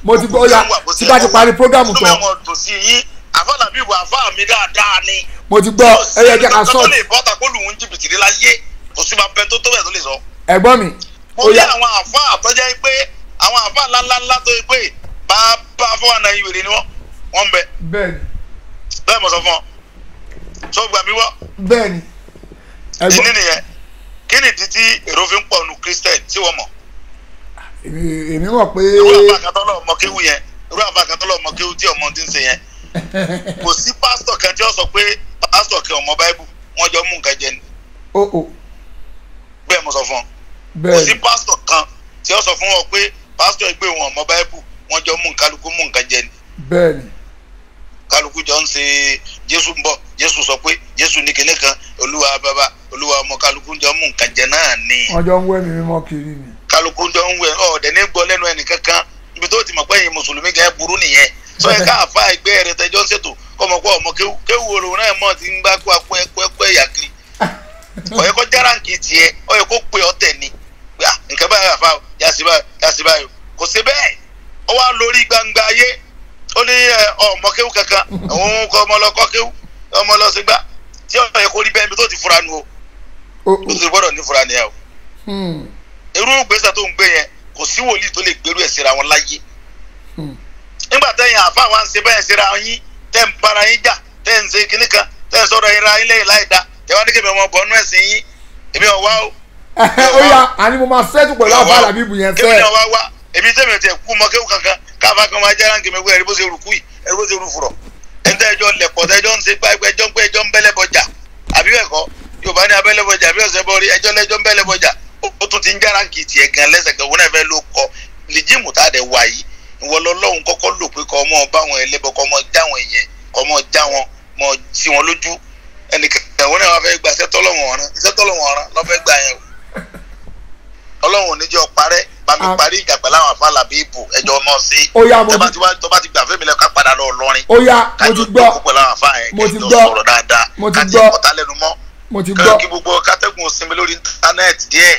mo ti gbọ́ ya tí bá ti parí programu tán. inú mi ọmọ ọdún sí yín àfọlàbí ìwà àfáà mi dáadáa ni. mo ti gbọ́ ẹ yẹ jẹ́ ká sọ. tó lè bọ́ta kó lù ú jìbìtì rí láyé kò sí máa bẹ tó bẹ̀ tó lè sọ. ẹ̀gbọ́n mi. mo ní àwọn àfáà àtọ́jà pé àwọn àfáà ńláńlá tó yẹ pé bá fọwọ́ náà ìwèrè ni wọ́n ń bẹ. bẹ́ẹ̀ mo sọ fún ọ tó gbà mí wọ́. bẹ́ẹ̀ni. ìní nìyẹn kí ni ìdí tí èrò fi ń pọ̀ nu Christian tí wọ́n mọ̀. èmi mọ̀ pé. irú àfàkàtọ́lọ̀ ọmọ kéwù yẹn irú àfàkàtọ́lọ̀ ọmọ kéwù tí ọmọ ti ń ṣe yẹn kò sí pásítọ̀ kan tí ó sọ pé pásítọ̀ kí ọmọ báíbù wọ́n jọ mú nǹkan jẹ ni. bẹ́ẹ̀ mo sọ fún ọ. kò sí pásítọ̀ kan tí ó sọ fún ọ pé pásítọ̀ ẹgbẹ́ wọn ọmọ báíbù wọ́n jọ mú kálukú mú nǹkan jẹ ni. bẹ́ẹ̀ni. kálukú jọ ń ṣe Jésù ń bọ̀ Jésù sọ pé Jésù ní kinní kan Olúwa bàbá Olúwa ọmọ kálukú jọ mú nǹkan jẹ náà ni. wọ́n jọ ń wẹ̀ mí mímọ́ kiri ni. kálukú jọ ń wẹ̀ ọ̀ọ́dẹ̀ ní gbọ́ lẹ́nu ẹnì kankan ibi tó ti mọ̀ pé ẹ̀yin mùsùlùmí gẹ́gẹ́ burú nìyẹn sọ yẹ ká àfa ẹgbẹ́ rẹ tẹjọ́ ń ṣètò kọ́mọkọ́ ọmọ kéwù olùwò náà mọ̀ ti ń bá kó apẹ́ ẹ̀yà kiri ọ̀yẹ́ kọ́ járáǹkì tiẹ̀ ọ̀yẹ́ kó pe ọ̀tẹ̀ ni nǹkan báyìí àfa yàsí báyìí kò sí bẹ́ẹ̀ ó wá lórí gbangba ayé ó ní ọmọ kéwù kankan òun kọ́ ọmọ lọ kọ́ kéwù ọmọ lọ sí gbá tí ọ̀yẹ́ kó rí bẹ́ẹ̀ bí tó ti fura nu o ó ti gbọ́dọ̀ ní fura nìyẹn o irú ìgbésẹ̀ tó ń gbé yẹn kò sí wòlíì tó lè gbèrú ẹ̀ síra wọn láyé nígbà tẹ́yìn àfa wa ń ṣe bẹ́ẹ̀ síra yín tẹ́ ń bára yín jà tẹ́ ń ṣe kinní kan tẹ́ ń sọ̀rọ̀ yín ra yín lẹ́yìn láì dá tẹ́ wá ní kí èmi ọmọ bọ̀ nú ẹ̀sìn yín èmi ò wá o. ó yá àní mo máa ṣẹ́tù pẹ̀lú àfa Làbíbù yẹn sẹ́ẹ̀. èmi ò wá èmi tẹ́mi tẹ̀ kú mọ kéwù kankan káfa kan máa jẹ́ ránkì mi pé ẹ̀rí bó ṣe rùkú yìí ẹ̀rí bó ṣe rù fùrọ̀ ẹ̀ńtẹ́ ẹjọ́ lẹ̀pọ̀ tẹ́jọ́ ń ṣe ẹjọ́ ń bẹ́lẹ̀ bọjà àbí bẹ́ẹ̀ kọ́ Yorùbá ní abẹ́lẹ̀ bọjà bí ọ̀sẹ̀ bọ́ọ̀rí ẹjọ́ lẹ́jọ́ ń bẹ́lẹ̀ bọjà ó tún ti ń já ránkì tiẹ̀ gan lẹ́sẹ̀ kan wọn náà fẹ́ ló kọ lìjíìmù tá a dẹ̀ wá yìí ìwọ lọ́lọ́run kọ́kọ́ lò pé kọ́ ọmọ bá wọn ẹlẹ́bọ kọ́ ọmọ já wọn èèyàn kọ́ ọmọ já wọn mọ sí wọn lójú ẹnìkan ẹ̀wọ̀n náà wọ́n fẹ́ gba iṣẹ́ tọ́lọ́wọ̀n ọ̀ràn lọ́fẹ́ gbà yẹn o ọlọ́run oníjọ́ parẹ́ bá mi parí ìjà pẹ̀lú àwọn afálà bí ibù ẹjọ́ ọmọ sí tó bá ti gbà fẹ́mi lẹ́ka padà lọ lọ́rin ó yá mo ti gbọ́ mo ti gbọ́ mo ti gbọ́ mo ti gbọ́ kí gbogbo kátẹ́gùn sinmi lórí íńtánẹ́ẹ̀tì díẹ̀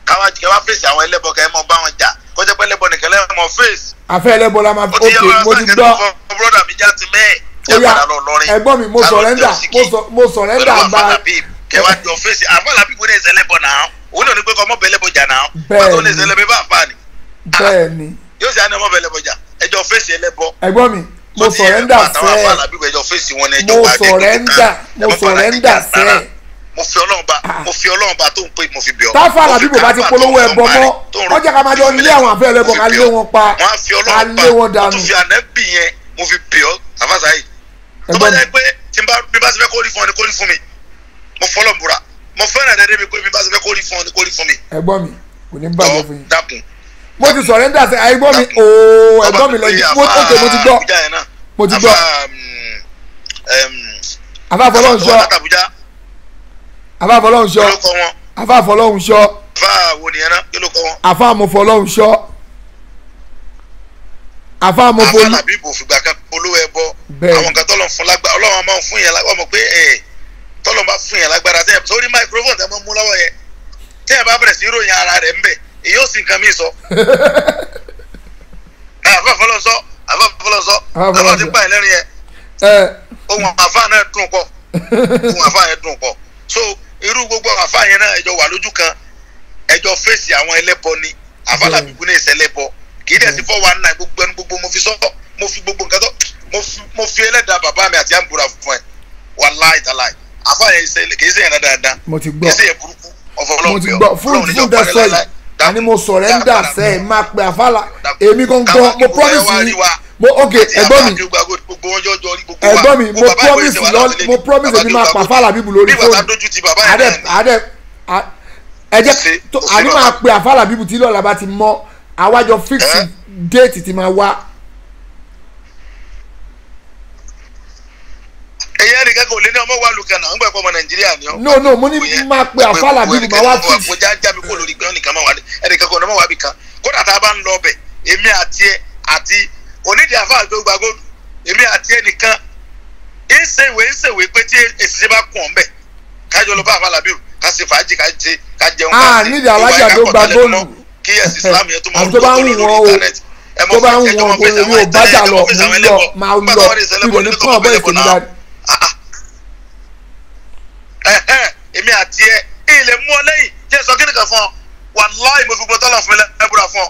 káwá fèsì àwọn ẹlẹ́bọ kẹ́ mọ́ bá wọn jà kọjá pé ẹlẹ́bọ nìkan lẹ́mọ̀ fèsì. àfẹ́ ẹlẹ́bọ la máa fi ókè mo ti gbọ́ brọ́dà mi já ti mẹ́ẹ̀ ó yá ẹ̀gbọ́n mi mo sọ̀rẹ́ndà agbára kẹwàá jọ fèsì àfọlà bí wọ́n ní ẹsẹ̀ ẹlẹ́bọ náà òun náà ní pé kọ́ ọmọ bẹ̀ ẹlẹ́bọ jà náà pàtó ní ẹsẹ̀ ẹlẹ́bọ bá fà ní. bẹ́ẹ̀ni yóò ṣe àná ọmọ bẹ̀ ẹlẹ́bọ jà ẹjọ́ fèsì ẹlẹ́bọ. ẹ̀gbọ́n mi mo sọ̀rẹ́ndà sẹ́ẹ̀ mo sọ̀rẹ́ndà sẹ́ẹ̀ mo fi ọlọ́run bá tó ń pè mo fi bẹ̀ ọ́. táfà làbíbò bá ti polówó ẹbọ mọ́ wọ́n jẹ́ ká máa jọ lé àwọn àfẹ́ ẹlẹ́bọ ká lé wọn pa ká lé wọn dànù. mo tún fi ànẹ́bì yẹn mo fi bẹ̀ ọ́ àfàṣà yìí tó bá jẹ́ pé tí bí bá ti fẹ́ kó rí fún ọ ni kó rí fún mi mo fọlọ́ búra mo fẹ́ràn ẹ̀rẹ́ mi pé bí bá ti fẹ́ kó rí fún ọ ni kó rí fún mi. ẹ̀gbọ́n mi kò ní bàjẹ́ fún yín. dákun mo ti sọ̀rẹ́ndà sí ẹ̀gbọ́n mi ooo ẹ̀gbọ́n mi lọ́jọ́ mo ti gbọ́ mo ti gbọ́ afáfọlọ́hunṣọ́ afáfọlọ́hunṣọ́ afáfọlọ́hunṣọ́ afáàmọ̀fọlọ́hunṣọ́ afáàmọ̀fọlọ́ afáàlàbíbò fìgbà kan olówó ẹbọ àwọn kan tọ́lọ̀ fún lágbára ọlọ́run máa ń fún yẹn lágbára mọ̀ pé tọ́lọ̀ bá fún yẹn lágbára tẹ́ sórí microphone tẹ́ mọ́ mú lọ́wọ́ yẹn tẹ́ ẹ bá bẹ̀rẹ̀ sí ròyìn ara rẹ̀ ń bẹ̀ èyí ó sì nǹkan mí sọ. afáfọlọ́sọ afá ti pa ẹlẹ́rìn yẹn ohun àfa náà dùn pọ̀ ohun àfa yẹn dùn pọ̀ so irú gbogbo àfa yẹn náà ẹjọ́ wà lójú kan ẹjọ́ fèsì àwọn ẹlẹ́bọ ni àfàlàbíbù ní ìṣẹ́ ẹlẹ́bọ kì í dẹ̀ sí 419 gbogbo ẹnu gbogbo mo fi sọ mo fi gbogbo nǹkan tó mo fi ẹlẹ́dàá bàbá mi àti àǹbùrà fún ẹ wàláì tàláì àfa yẹn kì í ṣe yẹn dáadáa kì í ṣe yẹn burúkú ọ̀fọ̀ ọlọ́run bí ọ fún dẹ́sọ̀ yìí àní mo sọ̀rẹ́ndà sẹ́ ẹ̀ máa pe àfàlà èmi gangan mo promise yìí mo ok ẹ̀gbọ́n mi ẹ̀gbọ́n mi mo promise èmi máa pa àfàlàbíbù lórí fóònù adẹ ẹjẹ àní máa pe àfàlàbíbù tí lọ́la bá ti mọ́ àwájọ fix date ti máa wá. ẹyẹ nìkan kò lé ní ọmọ wa lùkàn náà ń gbà pọ̀ ọmọ nàìjíríà ni ọ. no mo ní máa pe àfàlàbíbù máa wá fix. mo já mi kó lórí pé ẹnìkan máa wà ní ẹnìkan kò ní ọmọ wa bì kan kódà tá a bá ń lọ ọbẹ̀ èmi àti ẹ àti onídìí àfáà tó gba góòlù èmi àti ẹnìkan ìṣèwé pé tí èsì bá kún ọ̀nbẹ kájọ lọ bá àfàlàbíbù ká ṣe fàájì ká jẹun ká ṣe nídìí alájà tó gba góòlù kí ẹsì islam yẹn tó máa tó bá ń wù wọn o tó bá ń wù wọn kò yóò bájà lọ máa lọ ìrò ní kún ọ̀bẹ ìfòmí dáadé. èmi àti ẹ ilẹ̀ mú ọ lẹ́yìn jẹ́ sọ kíni kan fún ọ wàláì mo fi gbọ́ tọ́lọ̀ fún mi lẹ́bùrà fún ọ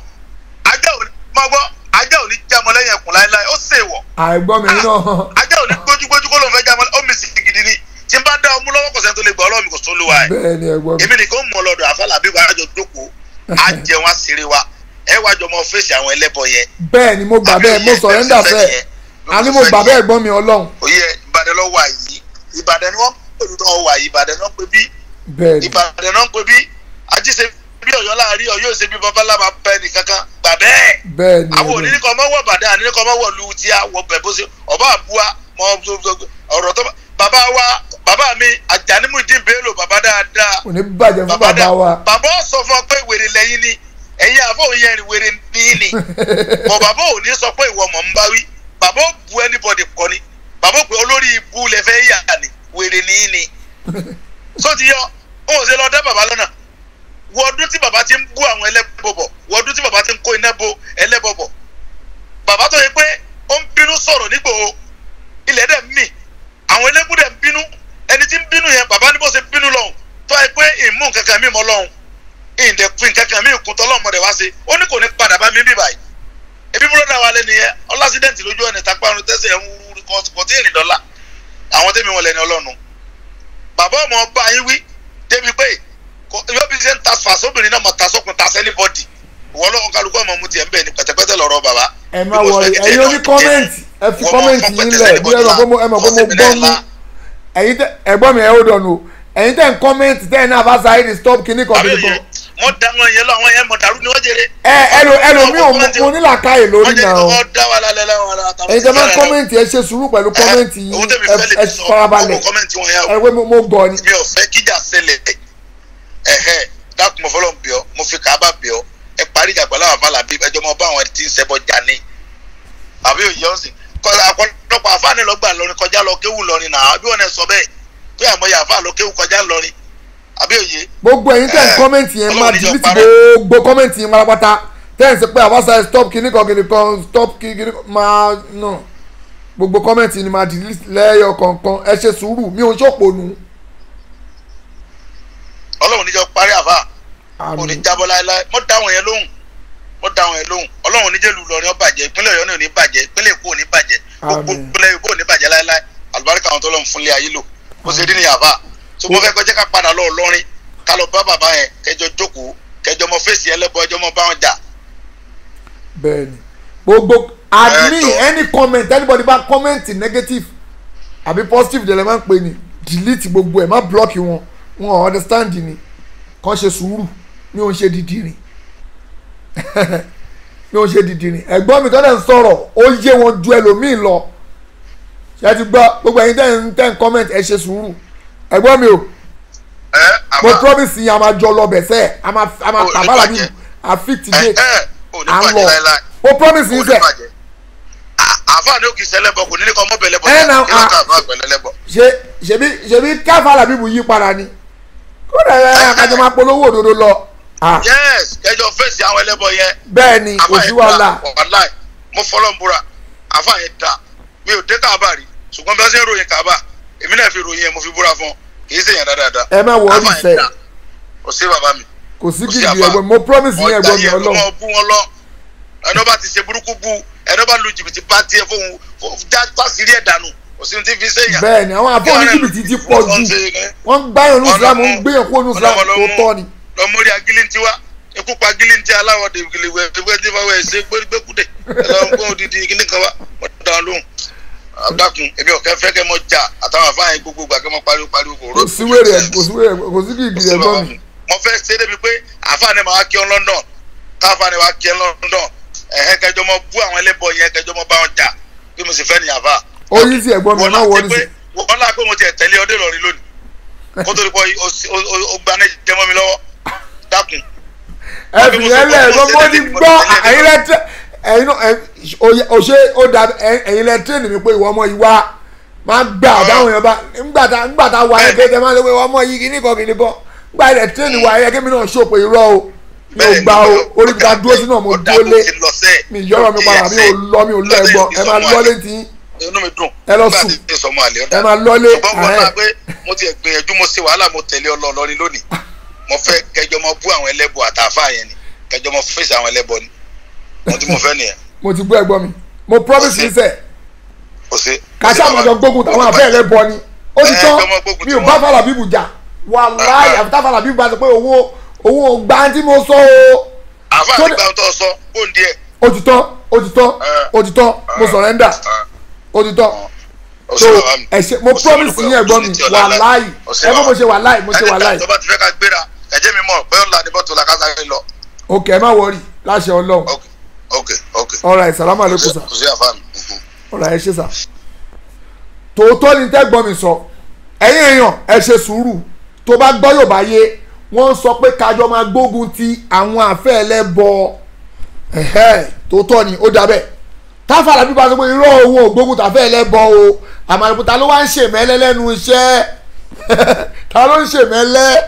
ajá ò ní jámọ lẹ́yìn ẹkùn láéláé ó ṣe wọ̀. àìgbọ́n mi náà. ajá ò ní gbójúgbójú kó ló ń fẹ́ jámọ ó mi sì gidi ni tí n bá dá ọmú lọ́wọ́ kọ̀sẹ́ tó lè gbọ́ ọlọ́run mi kò tó lówà ẹ̀. bẹ́ẹ̀ ni ẹ̀gbọ́n mi. èmi nìkan mọ̀ lọ́dọ̀ àfàlàbí wa àjọ jókòó á jẹun á ṣeré wa ẹ wá jọ mọ fèsì àwọn ẹlẹ́bọ yẹn. bẹ́ẹ̀ ni mo gbà bẹ́ẹ̀ mo sọ̀rẹ́ndà bẹ́ẹ̀ àní mo gbà bẹ́ẹ̀ gbọ́n mi ọlọ́run. òye ìbàdàn lọ wà yìí ìbàdàn ni wọ́n pẹ̀lú náà wà yìí ìbàdàn náà pé bí ìbàdàn náà pé bí ajíṣe bí Ọ̀yọ́ láàrin Ọ̀yọ́ ṣe bí babaláwa bẹ ní kankan gbà bẹ́ẹ̀. bẹ́ẹ̀ni àwọn oníkọ ọmọ wọ bàdá àníkọ ọmọ wọ lu tí a wọ bẹ bó ṣe ọba àbúwá mọ ọ̀rọ̀ tó bàbá mi Àjànímùdín Bello bàbá dáadáa. kò ní bàjẹ́ fún bàbá wa. bàbá sọ fún ọ pé wèrè lẹ́yìn ni ẹ̀yin àbọ̀ òyìn wèrè ní ni mọ bàbá ò ní sọ pé ìwọ mọ̀ ń bá wí bàbá ò bu anybody kọ ni bàbá ò pé olórí ibu lẹ fẹ́ yà ni wèrè ní ni. sọ ti yọ òun ò ṣe lọ dá bàbá lọ́nà wọ́ọ̀dún tí bàbá ti ń bú àwọn ẹlẹ́bọ bọ̀ wọ́ọ̀dún tí bàbá ti ń kó iná bo ẹlẹ́bọ bọ̀ bàbá tó yẹ pé ó ń bínú sọ̀rọ̀ nígbòho ilẹ̀ dẹ̀ ń mì àwọn ẹlẹ́bù dẹ̀ ń bínú ẹni tí ń bínú yẹn bàbá ní bó ṣe bínú lọ́hùn tó yẹ pé ìmú nǹkankan mi mọ́ lọ́hùn ìdẹ̀kùn nǹkankan mi kún tọ́lọ́mọdé wá sí ó ní kò ní padà bá mi bí báyìí ebi búrọ́dà wa lẹ́nu yẹn ọlásídẹ̀ǹtì lójú ọ̀nà ìtàpárun tẹ́sẹ̀ ń wúru kọ́tí ìrìn dọ́là àwọn tẹ́mi wọn lẹ́ni ọlọ́nu bàbá ọmọ ọba yín wí débi pé yóò bí ṣe ń ta fàṣọbìnrin náà mọ ta sọkùn ta sẹ́ni bọ́dì ìwọ lọ́wọ́ kálukú ọmọ mu tiẹ̀ ń bẹ̀ ní pẹ̀tẹ̀pẹ̀tẹ̀ lọ́rọ̀ bàbá. ẹ má wọrí ẹ̀yin oní kọ́mẹ́ǹtì ẹ fi kọ́mẹ́ǹtì yín lẹ̀ bí ẹ mọ̀ pé mo gbọ́ mú ẹ̀yin tẹ ẹ̀gbọ́n mi ẹ̀ ó dọ̀nù ẹ̀yin tẹ̀ ń kọ́mẹ́ǹtì tẹ̀ náà bá sáyé ní stop kíní kan kíní kan mo da wọn yẹn lọ àwọn yẹn mo dàrú ni wọ́n jèrè. ẹlòmíì ò mo nílà káyè lórí náà o. wọ́n dá wà lálẹ́ láwọn ará àtàwọn. ẹ̀yin tẹ́ máa kọ́mẹ̀ntì ẹ ṣe sùúrù pẹ̀lú kọ́mẹ̀ntì yìí ẹ farabalẹ̀ ẹ pé mo gbọ́ ni. mi ò fẹ́ kíjà ṣẹlẹ̀ dákun mo fọlọ́ bí ọ mo fi Káàbà bí ọ ẹ parí ìjà pẹ̀lú àwọn afálàbí ẹjọ́ mọ bá àwọn tí ń ṣẹbọ jà ní. àbí òye ọ̀sìn àpọ̀lọpọ̀ àfáàní lọ́gbà lọrin kọjá lọ kéwù lọrin náà àbí wọn ẹ sọ bẹ́ẹ̀ pé àmọ́ yà àfáà lọ kéwù kọjá lọrin àbí òye. gbogbo ẹ̀yin tẹ́ ń kọ́mẹ̀ntì yẹn máa dìlítì gbogbo kọ́mẹ̀ntì yẹn pátápátá tẹ́ ń sọ pé àwọ̀sà stop kìnnìkan stop kìnnìkan máa nà gbogbo kọ́mẹ̀ntì ni máa dìlítì lẹ́yọ kọ̀ọ̀kan ẹ ṣe sùúrù mi ò ṣòpònú. ọlọ́run níjọ parí àfà òní jábọ́ láéláé mọ́ dáwọn yẹn lóhùn ọlọ́run níjẹ́lu lọ́rin ó bàjẹ́ ìpínlẹ̀ Ọ̀yọ́ náà ò ní bàjẹ́ ìpínlẹ̀ Èkó ò ní bàjẹ́ gbogbo ìpínlẹ̀ Èkó ò ní bàjẹ́ láéláé àlùbáríkà àwọn tó lọ́n fúnlé ayé lò ó ṣe dín ní àfà tó mo fẹ́ kọjá ká padà lọ lọ́rin ká lọ bá bàbá yẹn kẹjọ jókòó kẹjọ mọ fèsì ẹlẹ́bọ ẹjọ mọ bá wọn jà. bẹ́ẹ̀ni gbogbo admin any comment anybody bá comment negative àbí positive dẹ̀ lẹ́ máa ń pè ní delete gbogbo ẹ̀ má block wọn understand ni kàn ṣe sùúrù mi ò ń ṣe dídìrín mi ò ń ṣe dídìrín ẹ̀gbọ́n mi tó dẹ̀ ń sọ̀rọ̀ ó yé wọn ju ẹlòmíì lọ ṣe ti gbọ́ gbogbo ẹ̀yin tẹ́ ń comment ẹ ṣe sùúrù ẹ̀gbọ́n mi o mo promise yín a máa jọ lọ bẹ̀sẹ̀ a máa tàbálà bí àfíìtì dé à ń lọ mo promise yín sẹ́. àfáà ní òkè sẹlẹbọ kò ní ní kọ mọ bẹlẹbọ ṣebí káfàlà bíbu yí padà ni kó dẹ̀ ẹ́ kájọ máa polówó òdodo lọ. yes kẹjọ fèsì àwọn ẹlẹ́bọ yẹn. bẹ́ẹ̀ ni kò sí wàhálà. mo fọlọ́ ń búra àfáà yẹn da mi ò dé Káàbà rí ṣùgbọ́n bí wọ́n ṣe ń ròyìn Káàbà èmi náà fi ròyìn yẹn mo fi búra fún kì í ṣèyàn dáadáa. ẹ má wọ ọdún sẹ kò sí bàbá mi. kò sí gidi ẹ̀gbọ́n mo promise yín ẹ̀gbọ́n mi Ọlọ́run. ọjà yẹn bú wọn lọ ẹni bá ti ṣe burúkú bú ẹni bá lu jìbìtì bá tiẹ̀ fóun já pàṣírí ẹ̀ dànù kò sí ti fi ṣèyàn. bẹ́ẹ̀ni àwọn àfọwọ́n ní jìbìtì ti pọ̀ jù wọ́n gbáyàn ní Islam ń gbéyàn kó ní Islam tó tọ́ ni. lọmọrí agilintí wa ikú pa agilintí aláwọ̀ dèbìkìlì wẹ̀ tí wọ́n ṣe gbẹ́kúdẹ̀ ẹlọ́gbọ́n odidi kíní kan wá wọ́n dá wọn lóhùn. dákun èmi ò kẹ́ fẹ́ kẹ́ mọ jà àtàwọn àfáàyàn gbogbo gbà kẹ́ mọ pariwo kò rọ́. kò sí gidi ẹ̀gbọ́n mi. mo fẹ́ ṣe débi pé àfáàní máa kí ọ London káfáàní wa kí ọ London kẹjọ mọ bú àwọn ẹlẹ́bọ yẹn kẹjọ mọ bá wọn jà bí mo sì fẹ́ ní àfáà. ó yí sí ẹ̀gbọ́n mi náà wọlé sí. wọ́n láti pé mo ti tẹ̀lé ọdẹ lọ́rin lónìí kó tó di pọ̀ ó gba náà jẹ́ mọ́ mi lọ́wọ́ dákun. ẹ fi yẹn lẹ gbogbo ti gbọ́ ẹ̀yin lẹ tẹ ẹ̀yin náà ọ̀ṣẹ́ ó da ẹ̀yin lẹ tẹ́ẹ̀nì mi pé ìwọ ọmọ yìí wá máa gbà àdáhùn yẹn bá ńgbà tá wà yẹn kéde máa lé pé ọmọ yìí kìnnìkan ńgbà ilẹ̀ tẹ́ẹ̀nì wà yẹn kémi náà ṣó pé irọ́ o mi ò gbà o orí mi ta dúró sínú ọmọ dúró lé mi yọ̀rọ̀ mi padà mi ò lọ ẹ̀gbọ́n ẹ máa lọ́lé tí inú mi dùn ẹ lọ sùn ẹ máa lọ́lé ṣùgbọ́n wọn náà pé mo ti gbìyànjú mo ṣe wàhálà mo tẹ̀lé ọlọ́ọ̀lọ́rin lónìí mo fẹ́ kẹjọ mọ bú àwọn ẹlẹ́bọ àtàfà yẹn ni kẹjọ mọ fèsì àwọn ẹlẹ́bọ ni mo ti mo fẹ́ nìyẹn. mo ti gbọ́ ẹ̀gbọ́n mi mo promise yín sẹ́ kàṣà àmọ́jọ gbógun táwọn àfẹ́ ẹlẹ́bọ ni ó ti tán mi ò bá fàlà bíbù jà wàláhì àfitá fàlà bíbù bá sọ pé owó gbà tí mo sọ o. àfà àti gbà tó sọ bóńdì ẹ. ó ti tán mo surrender ó ti tán so mo promise yín ẹ̀gbọ́n mi wàláhì ẹ mọ̀ mo ṣe wàláhì mo ṣe wàláhì. ẹni tó bá ti fẹ́ ká gbéra ẹ̀jẹ̀ mi mọ̀ bẹ́ẹ̀ ọ̀la ni bọ́tò la ká sáré lọ. ok ẹ má wọrí láṣẹ Ọlọ́run. ok. alright salamu aleykum sa. kò sí àfà mi. alright ẹ ṣe sà. tòótọ́ ni tẹ́gbọ́n mi sọ ẹ̀yin èèyàn ẹ ṣe sùúrù tó bá gbọ́ yóò bá yé wọ́n sọ pé kájọ máa gbógun ti àwọn àfẹ́ ẹlẹ́bọ tòótọ́ ni ó dábẹ́ táfàlà bí ba sọ pé irọ́ owó ògbógun tàfẹ́ ẹlẹ́bọ o àmàlùkù ta ló wá ń ṣèmẹ́lẹ́ lẹ́nu iṣẹ́ ta ló ń ṣèmẹ́lẹ́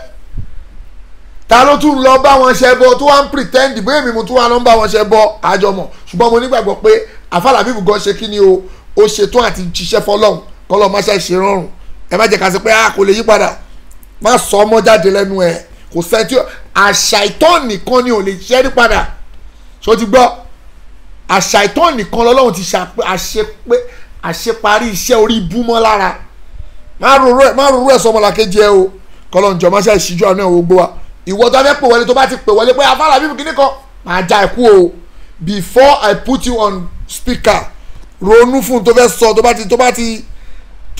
ta ló tún lọ bá wọn ṣe bọ tó wá ń pretend bóyá èmi mo tún wá lọ ń bá wọn ṣe bọ àjọmọ̀ ṣùgbọ́n mo nígbàgbọ́ pé àfàlà bíbù gan ṣe kí ni o ó ṣetán àti ṣiṣẹ́ fọlọ́hún kọ́lọ́ má ṣe ṣe rọrùn ẹ má jẹ́ ká sọ pé kò lè yí padà má sọ ọmọ jáde lẹ́nu ẹ̀ kò sẹ́ńtì àṣà ìtọ́ nìkan ni ò lè ṣẹ́rí padà ṣó ti gbọ́ àṣà ìtọ́ nìkan lọ́lọ́run ti àṣeparí iṣẹ́ orí ibú mọ́ lára má rorú ẹ̀ sọmọlàkejì ẹ o kọ́lọ́njọ́ má ṣe ìṣíjú àná ẹ̀ gbogbo wa ìwọ tó fẹ́ pè wọlé tó bá ti pè wọlé pé afárá bíbí kíní kan máa já ẹ̀kú o before I put you on speaker ronú fún tó fẹ́ sọ tó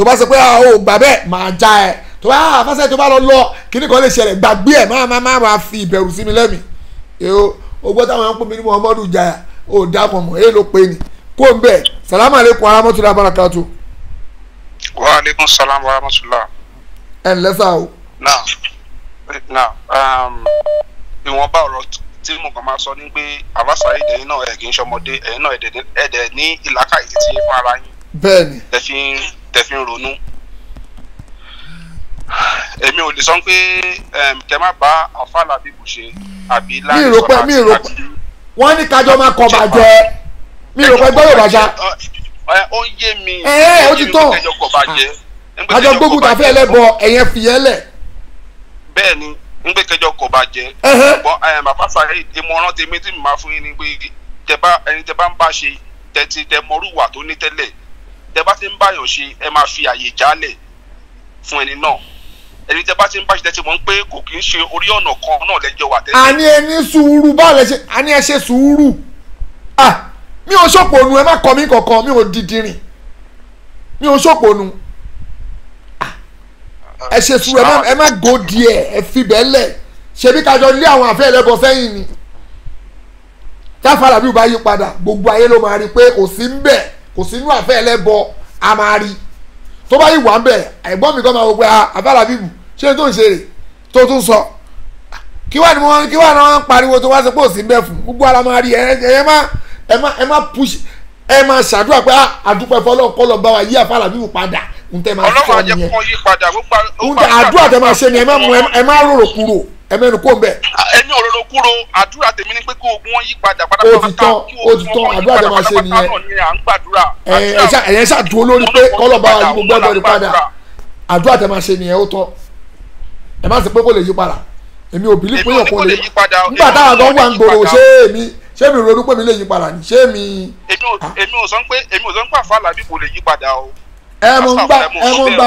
bá sọ pé o gbà bẹ́ẹ̀ máa já ẹ tó bá àfáṣẹ́ tó bá lọ kíní kan lè ṣẹlẹ̀ gbàgbé ẹ̀ má fi ìbẹ̀rù sí mi lẹ́mìí èyí o gbọ́ táwọn ń pè mí ní Muhammadu Jaya ó dákun mọ̀ èyí ló pe ni kó ń bẹ̀ salamu aleykum aramọ́tulá barakatu. wa aleykum salam wa rahmatulah. ẹ ǹlẹ́ sá o. now ìwọ̀nba ọ̀rọ̀ tí mo kàn máa sọ ni pé àbáṣà ìdẹ̀yìn náà ẹ̀ kì í ṣọmọdé ẹ̀yìn náà ẹ̀dẹ̀ ní ìlàkàyè títí fún ara yín. bẹ́ẹ̀ni. tẹ̀fí ń ronú. èmi ò lè sọ pé kẹ má bá àfàlà bíbù ṣe àbí láàrin sọ́nà mi rò pé wọ́n ní kájọ máa kọ bàjẹ́ mi rò pé gbọ́dọ̀ bàjá. ó yé mi. ó ti tán kájọ gbógun tàfẹ́ ẹlẹ́bọ ẹ̀yẹn fìyẹ́lẹ̀. bẹ́ẹ̀ ni ń gbé kẹjọ kò bá jẹ. bàbá sáré ìmọ̀ràn tèmi tí mo máa fún yín ni pé ẹni tẹ bá ń bá ṣe tẹ mọrúwà tó ní tẹ́lẹ̀ tẹ bá ti ń báyọ̀ ṣe ẹ máa fi àyè jálẹ̀ fún ẹni náà ẹni tẹ bá ti ń bá ṣe tẹ́tí mọ̀ pé kò kì í ṣe orí ọ̀nà kan náà lẹ́jọ́ wà tẹ́lẹ̀. àní ẹni sùúrù báwo lẹ ṣe àní ẹ ṣe sùúrù mi ò ṣòpònú ẹ má kọ mí kankan mi ò dìdìrìn mi ò ṣòpònú ẹ ṣe sùúrù ẹ má go díẹ̀ ẹ fi bẹ́ẹ̀ lẹ̀ ṣebí kájọ lé àwọn àfẹ́ ẹlẹ́bọ sẹ́yìn ni táfàlà bí o bá yí padà gbogbo ayé ló máa rí i pé kò sí ń bẹ̀ kò sí inú àfẹ́ ẹlẹ́bọ a máa rí tó bá yí wà ń bẹ̀ ẹ̀gbọ́n mi kan máa wọ pé àfàlà bíbù ṣé tó ń ṣe rè tó tún sọ kí wà ní wọn ń pariwo tó wá sí pé kò sí ń bẹ̀ fún gbogbo ara máa rí ẹ má push ẹ máa ṣàdúrà pé àdúpẹ́ fọlọ́kọ́lọ́ bá wa yí àfàlà bíbù padà ntẹ máa sọ nìyẹn àdúrà tẹ máa ṣe ni ẹ má rorò kúrò ẹ mẹ́nu kó ń bẹ̀. ẹni òróró kúrò àdúrà tèmi ni pé kó ogun wọn yí padà pátápátá ó ti tán àdúrà tẹ máa ṣe nìyẹn ẹ̀yẹ ṣàdúró lórí pé kọ́lọ̀ bá wa yí gbogbo ẹ̀dọ̀ rí padà àdúrà tẹ máa ṣe nìyẹn ó tán ẹ má sọ pé kó lè yí padà èmi ò bìlí pé yọ̀kọ́ lè nígbà táwọn gan wà ń gbòòrò ṣé mi ronú pé mi lè yí padà ni ṣé mi. èmi ò sọ pé àfàlà bí kò lè yí padà o. ẹ mọ̀ ń gbà